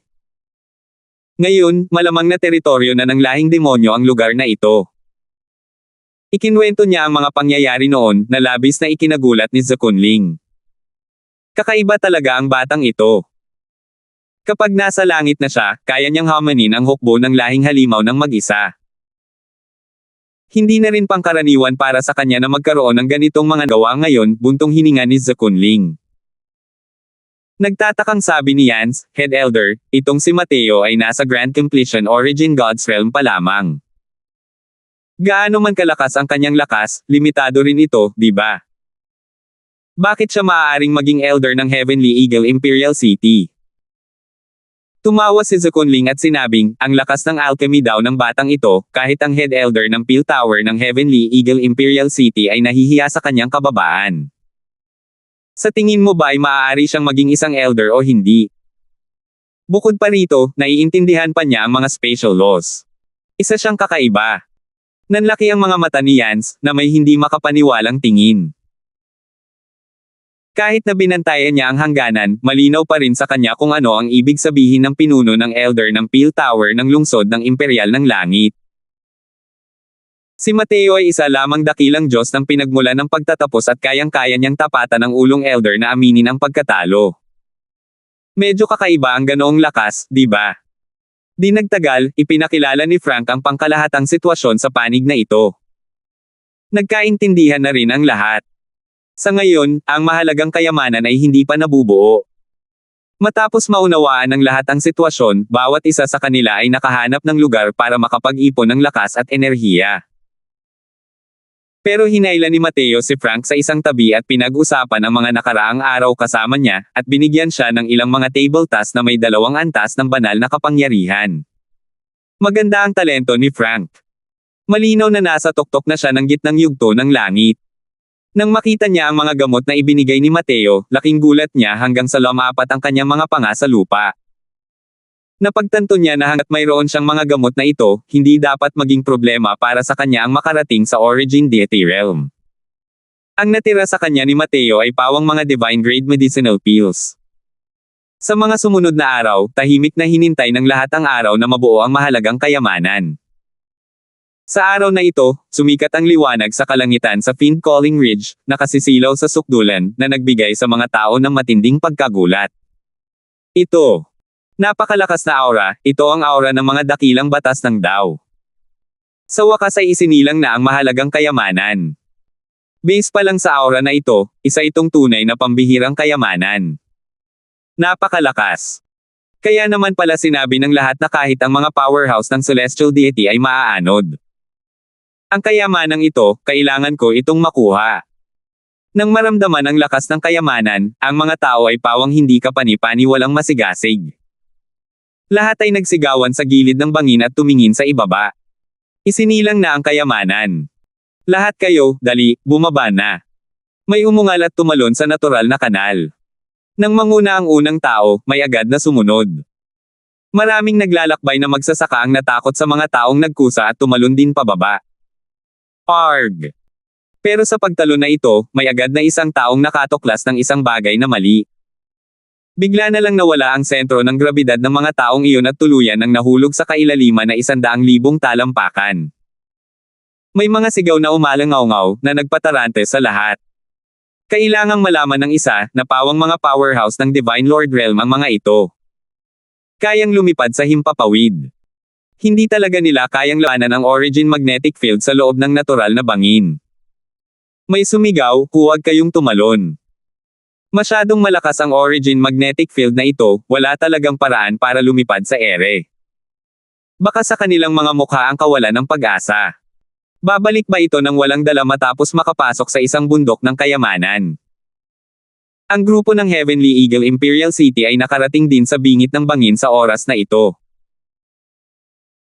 Ngayon, malamang na teritoryo na ng lahing demonyo ang lugar na ito. Ikinwento niya ang mga pangyayari noon, na labis na ikinagulat ni Zekunling. Kakaiba talaga ang batang ito. Kapag nasa langit na siya, kaya niyang hamanin ang hukbo ng lahing halimaw ng mag-isa. Hindi na rin pangkaraniwan para sa kanya na magkaroon ng ganitong mga gawa ngayon, buntong hininga ni Zekunling. Nagtatakang sabi ni Yance, Head Elder, itong si Mateo ay nasa Grand Completion Origin God's Realm pa lamang. Gaano man kalakas ang kanyang lakas, limitado rin ito, di ba? Bakit siya maaaring maging Elder ng Heavenly Eagle Imperial City? Tumawa si Zekunling at sinabing, ang lakas ng alchemy daw ng batang ito, kahit ang Head Elder ng Peel Tower ng Heavenly Eagle Imperial City ay nahihiya sa kanyang kababaan. Sa tingin mo ba ay maaari siyang maging isang elder o hindi? Bukod pa rito, naiintindihan pa niya ang mga spatial laws. Isa siyang kakaiba. Nanlaki ang mga mata ni Yance, na may hindi makapaniwalang tingin. Kahit na binantayan niya ang hangganan, malinaw pa rin sa kanya kung ano ang ibig sabihin ng pinuno ng elder ng Peel Tower ng lungsod ng Imperial ng Langit. Si Mateo ay isa lamang dakilang Diyos ng pinagmulan ng pagtatapos at kayang-kaya niyang tapatan ang ulong elder na aminin ang pagkatalo. Medyo kakaiba ang ganoong lakas, di ba? Di nagtagal, ipinakilala ni Frank ang pangkalahatang sitwasyon sa panig na ito. Nagkaintindihan na rin ang lahat. Sa ngayon, ang mahalagang kayamanan ay hindi pa nabubuo. Matapos maunawaan ng lahat ang sitwasyon, bawat isa sa kanila ay nakahanap ng lugar para makapag-ipon ng lakas at enerhiya. Pero hinayla ni Mateo si Frank sa isang tabi at pinag-usapan ang mga nakaraang araw kasama niya, at binigyan siya ng ilang mga table tasks na may 2 antas ng banal na kapangyarihan. Maganda ang talento ni Frank. Malinaw na nasa tuktok na siya ng gitnang yugto ng langit. Nang makita niya ang mga gamot na ibinigay ni Mateo, laking gulat niya hanggang sa lumapat ang kanyang mga panga sa lupa. Napagtanto niya na hanggat mayroon siyang mga gamot na ito, hindi dapat maging problema para sa kanya ang makarating sa Origin Deity Realm. Ang natira sa kanya ni Mateo ay pawang mga divine-grade medicinal pills. Sa mga sumunod na araw, tahimik na hinintay ng lahat ang araw na mabuo ang mahalagang kayamanan. Sa araw na ito, sumikat ang liwanag sa kalangitan sa Fiend Calling Ridge, nakasisilaw sa sukdulan, na nagbigay sa mga tao ng matinding pagkagulat. Ito. Napakalakas na aura, ito ang aura ng mga dakilang batas ng Dao. Sa wakas ay isinilang na ang mahalagang kayamanan. Base pa lang sa aura na ito, isa itong tunay na pambihirang kayamanan. Napakalakas. Kaya naman pala sinabi ng lahat na kahit ang mga powerhouse ng Celestial Deity ay maaanod. Ang kayamanang ito, kailangan ko itong makuha. Nang maramdaman ang lakas ng kayamanan, ang mga tao ay pawang hindi kapani-pani walang masigasig. Lahat ay nagsigawan sa gilid ng bangin at tumingin sa ibaba. Isinilang na ang kayamanan. Lahat kayo, dali, bumaba na. May umungal at tumalon sa natural na kanal. Nang manguna ang unang tao, may agad na sumunod. Maraming naglalakbay na magsasaka ang natakot sa mga taong nagkusa at tumalon din pababa. Arg! Pero sa pagtalon na ito, may agad na isang taong nakatuklas ng isang bagay na mali. Bigla na lang nawala ang sentro ng grabidad ng mga taong iyon at tuluyan ang nahulog sa kailaliman na 100,000 talampakan. May mga sigaw na umalangaw-ngaw na nagpatarante sa lahat. Kailangang malaman ng isa na pawang mga powerhouse ng Divine Lord Realm ang mga ito. Kayang lumipad sa himpapawid. Hindi talaga nila kayang labanan ang Origin Magnetic Field sa loob ng natural na bangin. May sumigaw, huwag kayong tumalon. Masyadong malakas ang Origin Magnetic Field na ito, wala talagang paraan para lumipad sa ere. Baka sa kanilang mga mukha ang kawalan ng pag-asa. Babalik ba ito nang walang dala matapos makapasok sa isang bundok ng kayamanan? Ang grupo ng Heavenly Eagle Imperial City ay nakarating din sa bingit ng bangin sa oras na ito.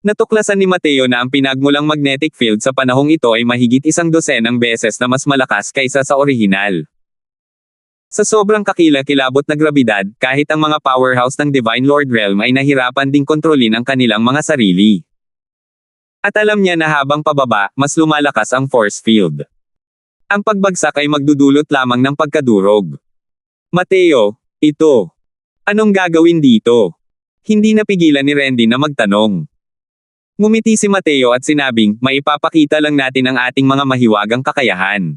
Natuklasan ni Mateo na ang pinagmulang magnetic field sa panahong ito ay mahigit 100 beses na mas malakas kaysa sa orihinal. Sa sobrang kakilakilabot na grabidad, kahit ang mga powerhouse ng Divine Lord Realm ay nahirapan ding kontrolin ang kanilang mga sarili. At alam niya na habang pababa, mas lumalakas ang force field. Ang pagbagsak ay magdudulot lamang ng pagkadurog. Mateo, ito. Anong gagawin dito? Hindi napigilan ni Randy na magtanong. Ngumiti si Mateo at sinabing, maipapakita lang natin ang ating mga mahiwagang kakayahan.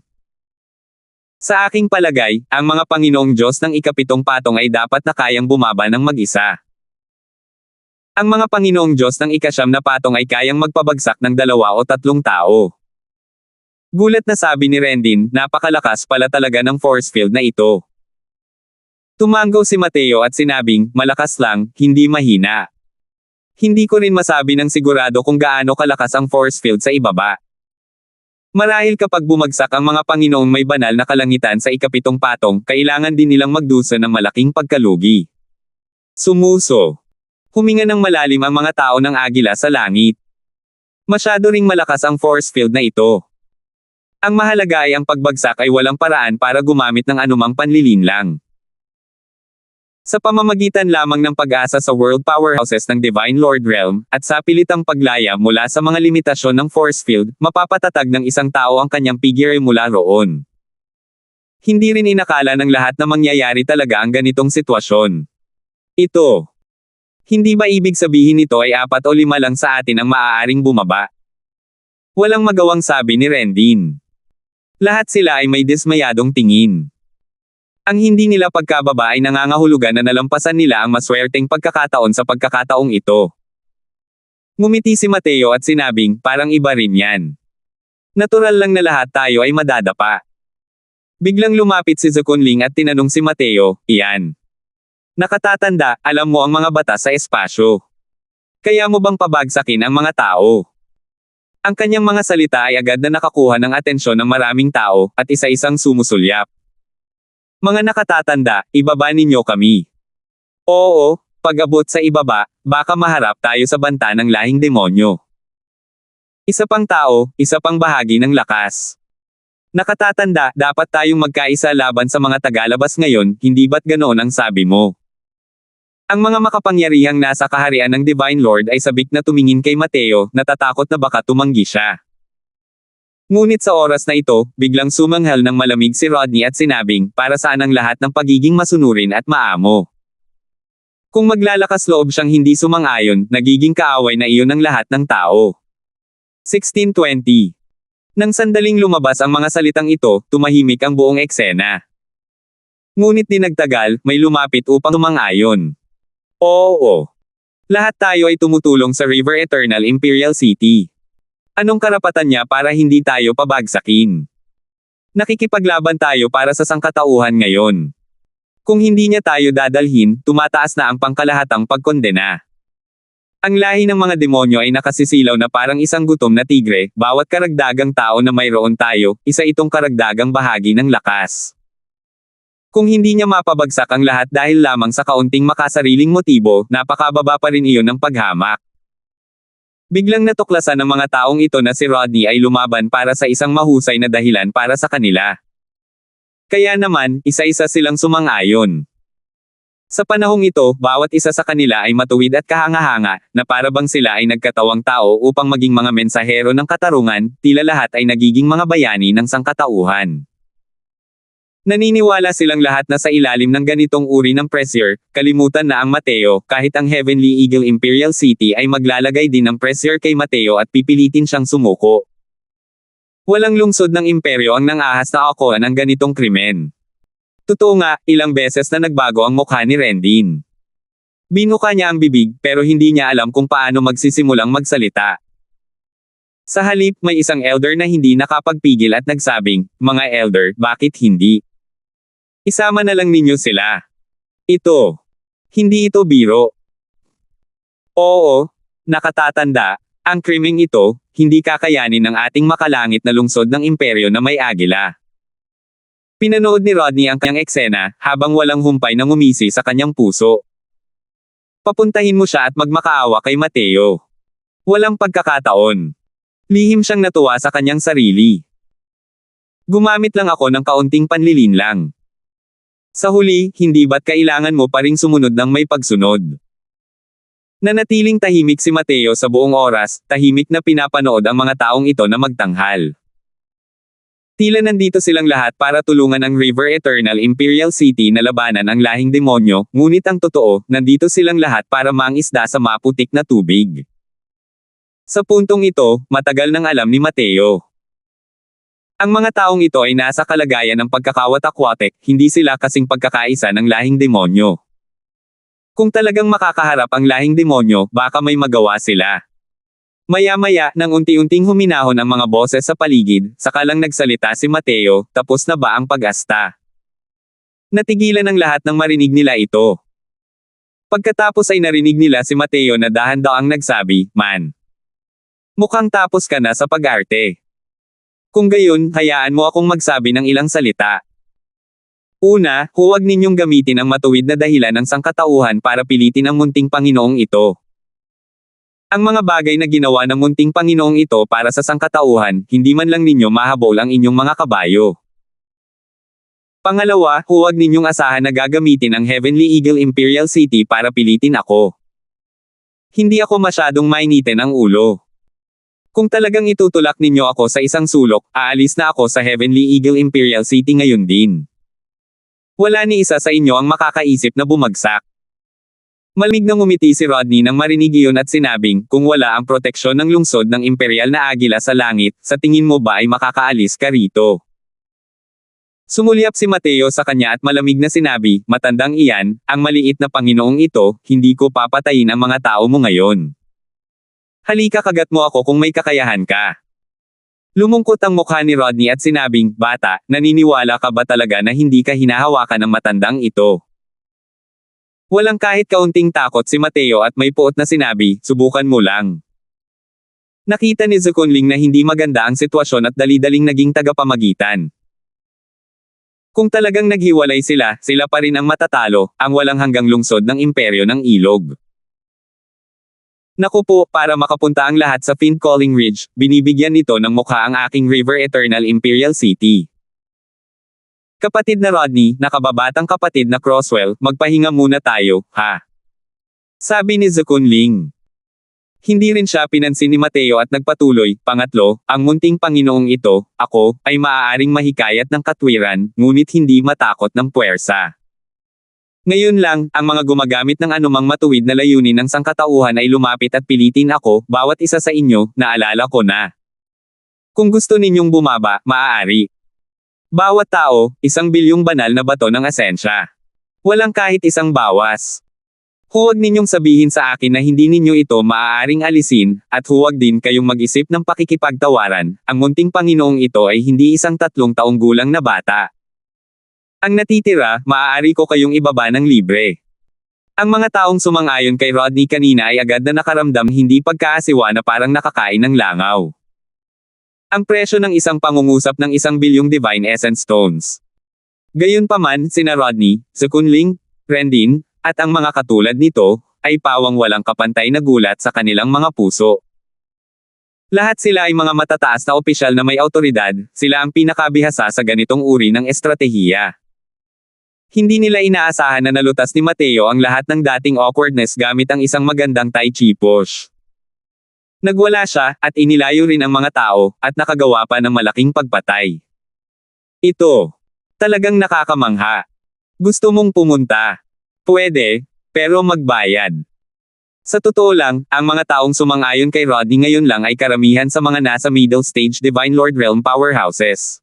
Sa aking palagay, ang mga Panginoong Diyos ng ikapitong patong ay dapat na kayang bumaba ng mag-isa. Ang mga Panginoong Diyos ng ikasyam na patong ay kayang magpabagsak ng 2 o 3 tao. Gulat na sabi ni Rendin, napakalakas pala talaga ng force field na ito. Tumanggaw si Mateo at sinabing, malakas lang, hindi mahina. Hindi ko rin masabi ng sigurado kung gaano kalakas ang force field sa ibaba. Marahil kapag bumagsak ang mga Panginoong may banal na kalangitan sa ikapitong patong, kailangan din nilang magdusa ng malaking pagkalugi. Sumuso. Huminga ng malalim ang mga tao ng agila sa langit. Masyado ring malakas ang force field na ito. Ang mahalaga ay ang pagbagsak ay walang paraan para gumamit ng anumang panlilinlang. Sa pamamagitan lamang ng pag-asa sa world powerhouses ng Divine Lord Realm, at sa pilitang paglaya mula sa mga limitasyon ng force field, mapapatatag ng isang tao ang kanyang pigure mula roon. Hindi rin inakala ng lahat na mangyayari talaga ang ganitong sitwasyon. Ito. Hindi ba ibig sabihin nito ay 4 o 5 lang sa atin ang maaaring bumaba? Walang magawang sabi ni Rendin. Lahat sila ay may dismayadong tingin. Ang hindi nila pagkababa ay nangangahulugan na nalampasan nila ang maswerteng pagkakataon sa pagkakataong ito. Ngumiti si Mateo at sinabing, parang iba rin yan. Natural lang na lahat tayo ay madadapa. Biglang lumapit si Zukunling at tinanong si Mateo, iyan. Nakatatanda, alam mo ang mga batas sa espasyo. Kaya mo bang pabagsakin ang mga tao? Ang kanyang mga salita ay agad na nakakuha ng atensyon ng maraming tao, at isa-isang sumusulyap. Mga nakatatanda, ibaba ninyo kami. Oo, pag-abot sa ibaba, baka maharap tayo sa banta ng lahing demonyo. Isa pang tao, isa pang bahagi ng lakas. Nakatatanda, dapat tayong magkaisa laban sa mga tagalabas ngayon, hindi ba't ganoon ang sabi mo? Ang mga makapangyarihang nasa kaharian ng Divine Lord ay sabik na tumingin kay Mateo, natatakot na baka tumanggi siya. Ngunit sa oras na ito, biglang sumanghal ng malamig si Rodney at sinabing, para saan ang lahat ng pagiging masunurin at maamo. Kung maglalakas loob siyang hindi sumang-ayon, nagiging kaaway na iyon ng lahat ng tao. 1620. Nang sandaling lumabas ang mga salitang ito, tumahimik ang buong eksena. Ngunit di nagtagal, may lumapit upang sumang-ayon. Oo. Lahat tayo ay tumutulong sa River Eternal Imperial City. Anong karapatan niya para hindi tayo pabagsakin? Nakikipaglaban tayo para sa sangkatauhan ngayon. Kung hindi niya tayo dadalhin, tumataas na ang pangkalahatang pagkondena. Ang lahi ng mga demonyo ay nakasisilaw na parang isang gutom na tigre, bawat karagdagang tao na mayroon tayo, isa itong karagdagang bahagi ng lakas. Kung hindi niya mapabagsak ang lahat dahil lamang sa kaunting makasariling motibo, napakababa pa rin iyon ng paghamak. Biglang natuklasan ng mga taong ito na si Rodney ay lumaban para sa isang mahusay na dahilan para sa kanila. Kaya naman, isa-isa silang sumang-ayon. Sa panahong ito, bawat isa sa kanila ay matuwid at kahanga-hanga, na para bang sila ay nagkatawang tao upang maging mga mensahero ng katarungan, tila lahat ay nagiging mga bayani ng sangkatauhan. Naniniwala silang lahat na sa ilalim ng ganitong uri ng pressure, kalimutan na ang Mateo, kahit ang Heavenly Eagle Imperial City ay maglalagay din ng pressure kay Mateo at pipilitin siyang sumuko. Walang lungsod ng imperyo ang nangahas na akuan ng ganitong krimen. Totoo nga, ilang beses na nagbago ang mukha ni Rendin. Binuka niya ang bibig, pero hindi niya alam kung paano magsisimulang magsalita. Sa halip, may isang elder na hindi nakapagpigil at nagsabing, mga elder, bakit hindi? Isama na lang ninyo sila. Ito. Hindi ito biro. Oo, nakatatanda, ang krimeng ito, hindi kakayanin ng ating makalangit na lungsod ng imperyo na may agila. Pinanood ni Rodney ang kanyang eksena, habang walang humpay na ngumisi sa kanyang puso. Papuntahin mo siya at magmakaawa kay Mateo. Walang pagkakataon. Lihim siyang natuwa sa kanyang sarili. Gumamit lang ako ng kaunting panlilinlang. Sa huli, hindi ba't kailangan mo pa ring sumunod ng may pagsunod? Nanatiling tahimik si Mateo sa buong oras, tahimik na pinapanood ang mga taong ito na magtanghal. Tila nandito silang lahat para tulungan ang River Eternal Imperial City na labanan ang lahing demonyo, ngunit ang totoo, nandito silang lahat para mangisda sa maputik na tubig. Sa puntong ito, matagal nang alam ni Mateo. Ang mga taong ito ay nasa kalagayan ng pagkakawatak-watek, hindi sila kasing pagkakaisa ng lahing demonyo. Kung talagang makakaharap ang lahing demonyo, baka may magawa sila. Maya-maya, nang unti-unting huminahon ang mga boses sa paligid, saka lang nagsalita si Mateo, tapos na ba ang pag-asta? Natigilan ang lahat nang marinig nila ito. Pagkatapos ay narinig nila si Mateo na dahan-daang nagsabi, "Man, mukhang tapos ka na sa pag-arte. Kung gayon, hayaan mo akong magsabi ng ilang salita. Una, huwag ninyong gamitin ang matuwid na dahilan ng sangkatauhan para pilitin ang munting Panginoong ito. Ang mga bagay na ginawa ng munting Panginoong ito para sa sangkatauhan, hindi man lang ninyo mahabol ang inyong mga kabayo. Pangalawa, huwag ninyong asahan na gagamitin ang Heavenly Eagle Imperial City para pilitin ako. Hindi ako masyadong mainitin ang ulo. Kung talagang itutulak ninyo ako sa isang sulok, aalis na ako sa Heavenly Eagle Imperial City ngayon din. Wala ni isa sa inyo ang makakaisip na bumagsak." Malamig na ngumiti si Rodney nang marinig iyon at sinabing, "Kung wala ang proteksyon ng lungsod ng imperial na agila sa langit, sa tingin mo ba ay makakaalis ka rito?" Sumulyap si Mateo sa kanya at malamig na sinabi, "Matandang iyan, ang maliit na Panginoong ito, hindi ko papatayin ang mga tao mo ngayon. Halika kagat mo ako kung may kakayahan ka." Lumungkot ang mukha ni Rodney at sinabing, "Bata, naniniwala ka ba talaga na hindi ka hinahawakan ng matandang ito?" Walang kahit kaunting takot si Mateo at may puot na sinabi, "Subukan mo lang." Nakita ni Zukunling na hindi maganda ang sitwasyon at dali-daling naging tagapamagitan. Kung talagang naghiwalay sila, sila pa rin ang matatalo, ang walang hanggang lungsod ng imperyo ng ilog. Naku po, para makapunta ang lahat sa Fiend Calling Ridge, binibigyan nito ng mukha ang aking River Eternal Imperial City. Kapatid na Rodney, nakababatang kapatid na Crosswell, magpahinga muna tayo, ha? Sabi ni Zukunling. Hindi rin siya pinansin ni Mateo at nagpatuloy, "Pangatlo, ang munting Panginoong ito, ako, ay maaaring mahikayat ng katwiran, ngunit hindi matakot ng puwersa. Ngayon lang, ang mga gumagamit ng anumang matuwid na layunin ng sangkatauhan ay lumapit at pilitin ako, bawat isa sa inyo, naalala ko na. Kung gusto ninyong bumaba, maaari. Bawat tao, 1 bilyong banal na bato ng asensya. Walang kahit isang bawas. Huwag ninyong sabihin sa akin na hindi ninyo ito maaaring alisin, at huwag din kayong mag-isip ng pakikipagtawaran, ang munting Panginoong ito ay hindi isang 3 taong gulang na bata. Ang natitira, maaari ko kayong ibaba ng libre." Ang mga taong sumang-ayon kay Rodney kanina ay agad na nakaramdam hindi pagkaasiwa na parang nakakain ng langaw. Ang presyo ng isang pangungusap ng 1 bilyong Divine Essence Stones. Gayunpaman, sina Rodney, Zukunling, Rendin, at ang mga katulad nito, ay pawang walang kapantay na gulat sa kanilang mga puso. Lahat sila ay mga matataas na opisyal na may awtoridad, sila ang pinakabihasa sa ganitong uri ng estratehiya. Hindi nila inaasahan na nalutas ni Mateo ang lahat ng dating awkwardness gamit ang isang magandang Tai Chi push. Nagwala siya, at inilayo rin ang mga tao, at nakagawa pa ng malaking pagpatay. Ito. Talagang nakakamangha. Gusto mong pumunta? Pwede, pero magbayad. Sa totoo lang, ang mga taong sumang-ayon kay Rodney ngayon lang ay karamihan sa mga nasa middle stage Divine Lord Realm powerhouses.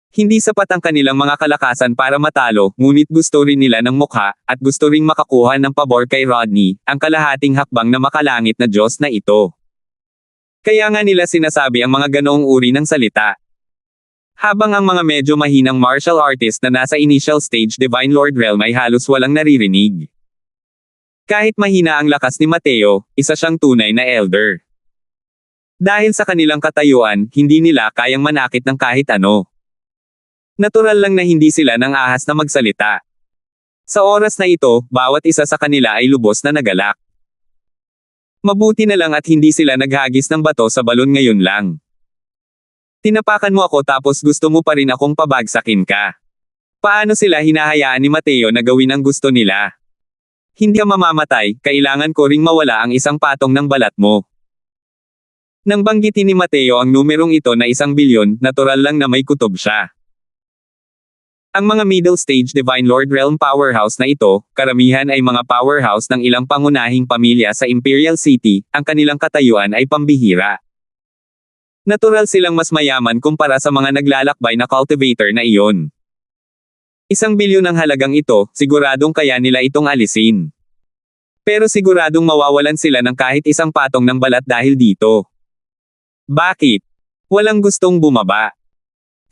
Hindi sapat ang kanilang mga kalakasan para matalo, ngunit gusto rin nila ng mukha, at gusto ring makakuha ng pabor kay Rodney, ang kalahating hakbang na makalangit na Diyos na ito. Kaya nga nila sinasabi ang mga ganoong uri ng salita. Habang ang mga medyo mahinang martial artist na nasa initial stage Divine Lord Realm ay halos walang naririnig. Kahit mahina ang lakas ni Mateo, isa siyang tunay na elder. Dahil sa kanilang katayuan, hindi nila kayang manakit ng kahit ano. Natural lang na hindi sila nang ahas na magsalita. Sa oras na ito, bawat isa sa kanila ay lubos na nagalak. Mabuti na lang at hindi sila naghagis ng bato sa balon ngayon lang. Tinapakan mo ako tapos gusto mo pa rin akong pabagsakin ka. Paano sila hinahayaan ni Mateo na gawin ang gusto nila? Hindi ka mamamatay, kailangan ko ring mawala ang isang patong ng balat mo. Nang banggitin ni Mateo ang numerong ito na 1 bilyon, natural lang na may kutob siya. Ang mga middle stage Divine Lord Realm powerhouse na ito, karamihan ay mga powerhouse ng ilang pangunahing pamilya sa Imperial City, ang kanilang katayuan ay pambihira. Natural silang mas mayaman kumpara sa mga naglalakbay na cultivator na iyon. 1 bilyon ang halagang ito, siguradong kaya nila itong alisin. Pero siguradong mawawalan sila ng kahit isang patong ng balat dahil dito. Bakit? Walang gustong bumaba.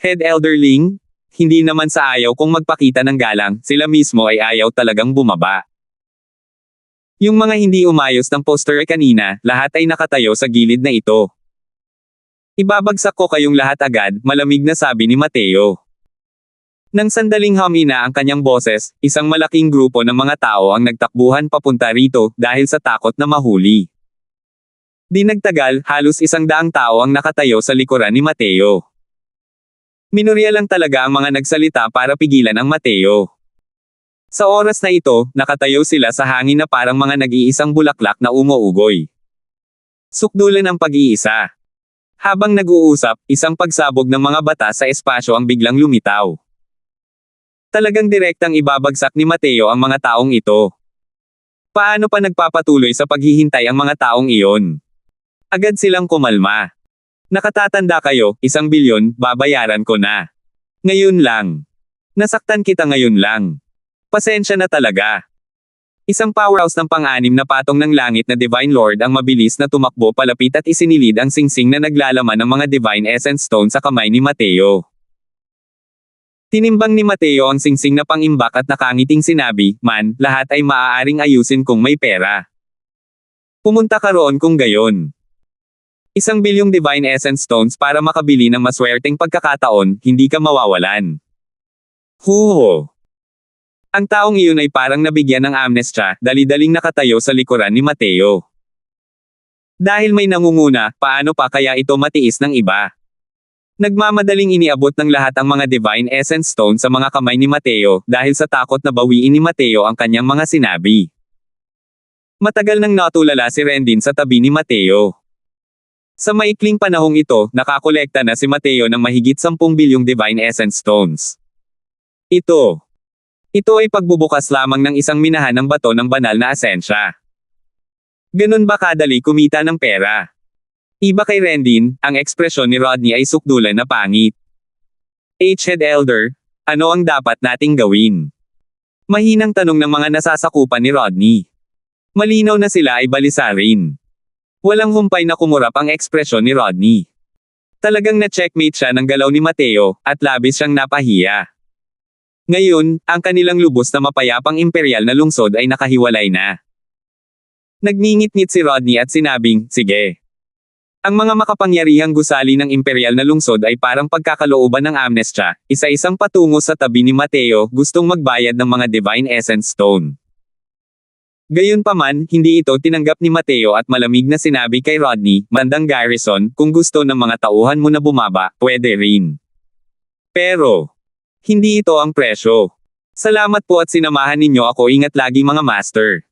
Head Elderling? Hindi naman sa ayaw kung magpakita ng galang, sila mismo ay ayaw talagang bumaba. Yung mga hindi umayos ng poster kanina, lahat ay nakatayo sa gilid na ito. Ibabagsak ko kayong lahat agad, malamig na sabi ni Mateo. Nang sandaling humina ang kanyang boses, isang malaking grupo ng mga tao ang nagtakbuhan papunta rito dahil sa takot na mahuli. Di nagtagal, halos 100 tao ang nakatayo sa likuran ni Mateo. Minurya lang talaga ang mga nagsalita para pigilan ang Mateo. Sa oras na ito, nakatayo sila sa hangin na parang mga nag-iisang bulaklak na umuugoy. Sukdulan ang pag-iisa. Habang nag-uusap, isang pagsabog ng mga bata sa espasyo ang biglang lumitaw. Talagang direktang ibabagsak ni Mateo ang mga taong ito. Paano pa nagpapatuloy sa paghihintay ang mga taong iyon? Agad silang kumalma. Nakatatanda kayo, 1 bilyon, babayaran ko na. Ngayon lang. Nasaktan kita ngayon lang. Pasensya na talaga. Isang powerhouse ng pang-anim na patong ng langit na Divine Lord ang mabilis na tumakbo palapit at isinilid ang singsing na naglalaman ng mga Divine Essence Stone sa kamay ni Mateo. Tinimbang ni Mateo ang singsing na pangimbak at nakangiting sinabi, "Man, lahat ay maaaring ayusin kung may pera. Pumunta ka roon kung gayon. 1 bilyong Divine Essence Stones para makabili ng maswerteng pagkakataon, hindi ka mawawalan." Huho! Ang taong iyon ay parang nabigyan ng amnestia, dali-daling nakatayo sa likuran ni Mateo. Dahil may nangunguna, paano pa kaya ito matiis ng iba? Nagmamadaling iniabot ng lahat ang mga Divine Essence Stone sa mga kamay ni Mateo, dahil sa takot na bawiin ni Mateo ang kanyang mga sinabi. Matagal nang natulala si Rendin sa tabi ni Mateo. Sa maikling panahong ito, nakakolekta na si Mateo ng mahigit 10 bilyong Divine Essence Stones. Ito ay pagbubukas lamang ng isang minahan ng bato ng banal na asensya. Ganun ba kadali kumita ng pera? Iba kay Rendin, ang ekspresyon ni Rodney ay sukdulan na pangit. Head Elder, ano ang dapat nating gawin? Mahinang tanong ng mga nasasakupan ni Rodney. Malinaw na sila ay balisa rin. Walang humpay na kumurap ang ekspresyon ni Rodney. Talagang na-checkmate siya ng galaw ni Mateo, at labis siyang napahiya. Ngayon, ang kanilang lubos na mapayapang imperial na lungsod ay nakahiwalay na. Nagngingit-ngit si Rodney at sinabing, "Sige." Ang mga makapangyarihang gusali ng imperial na lungsod ay parang pagkakalooban ng amnestia, isa-isang patungo sa tabi ni Mateo, gustong magbayad ng mga Divine Essence Stone. Gayunpaman, hindi ito tinanggap ni Mateo at malamig na sinabi kay Rodney, "Mandang Garrison, kung gusto ng mga tauhan mo na bumaba, pwede rin. Pero, hindi ito ang presyo. Salamat po at sinamahan ninyo ako, ingat lagi mga master."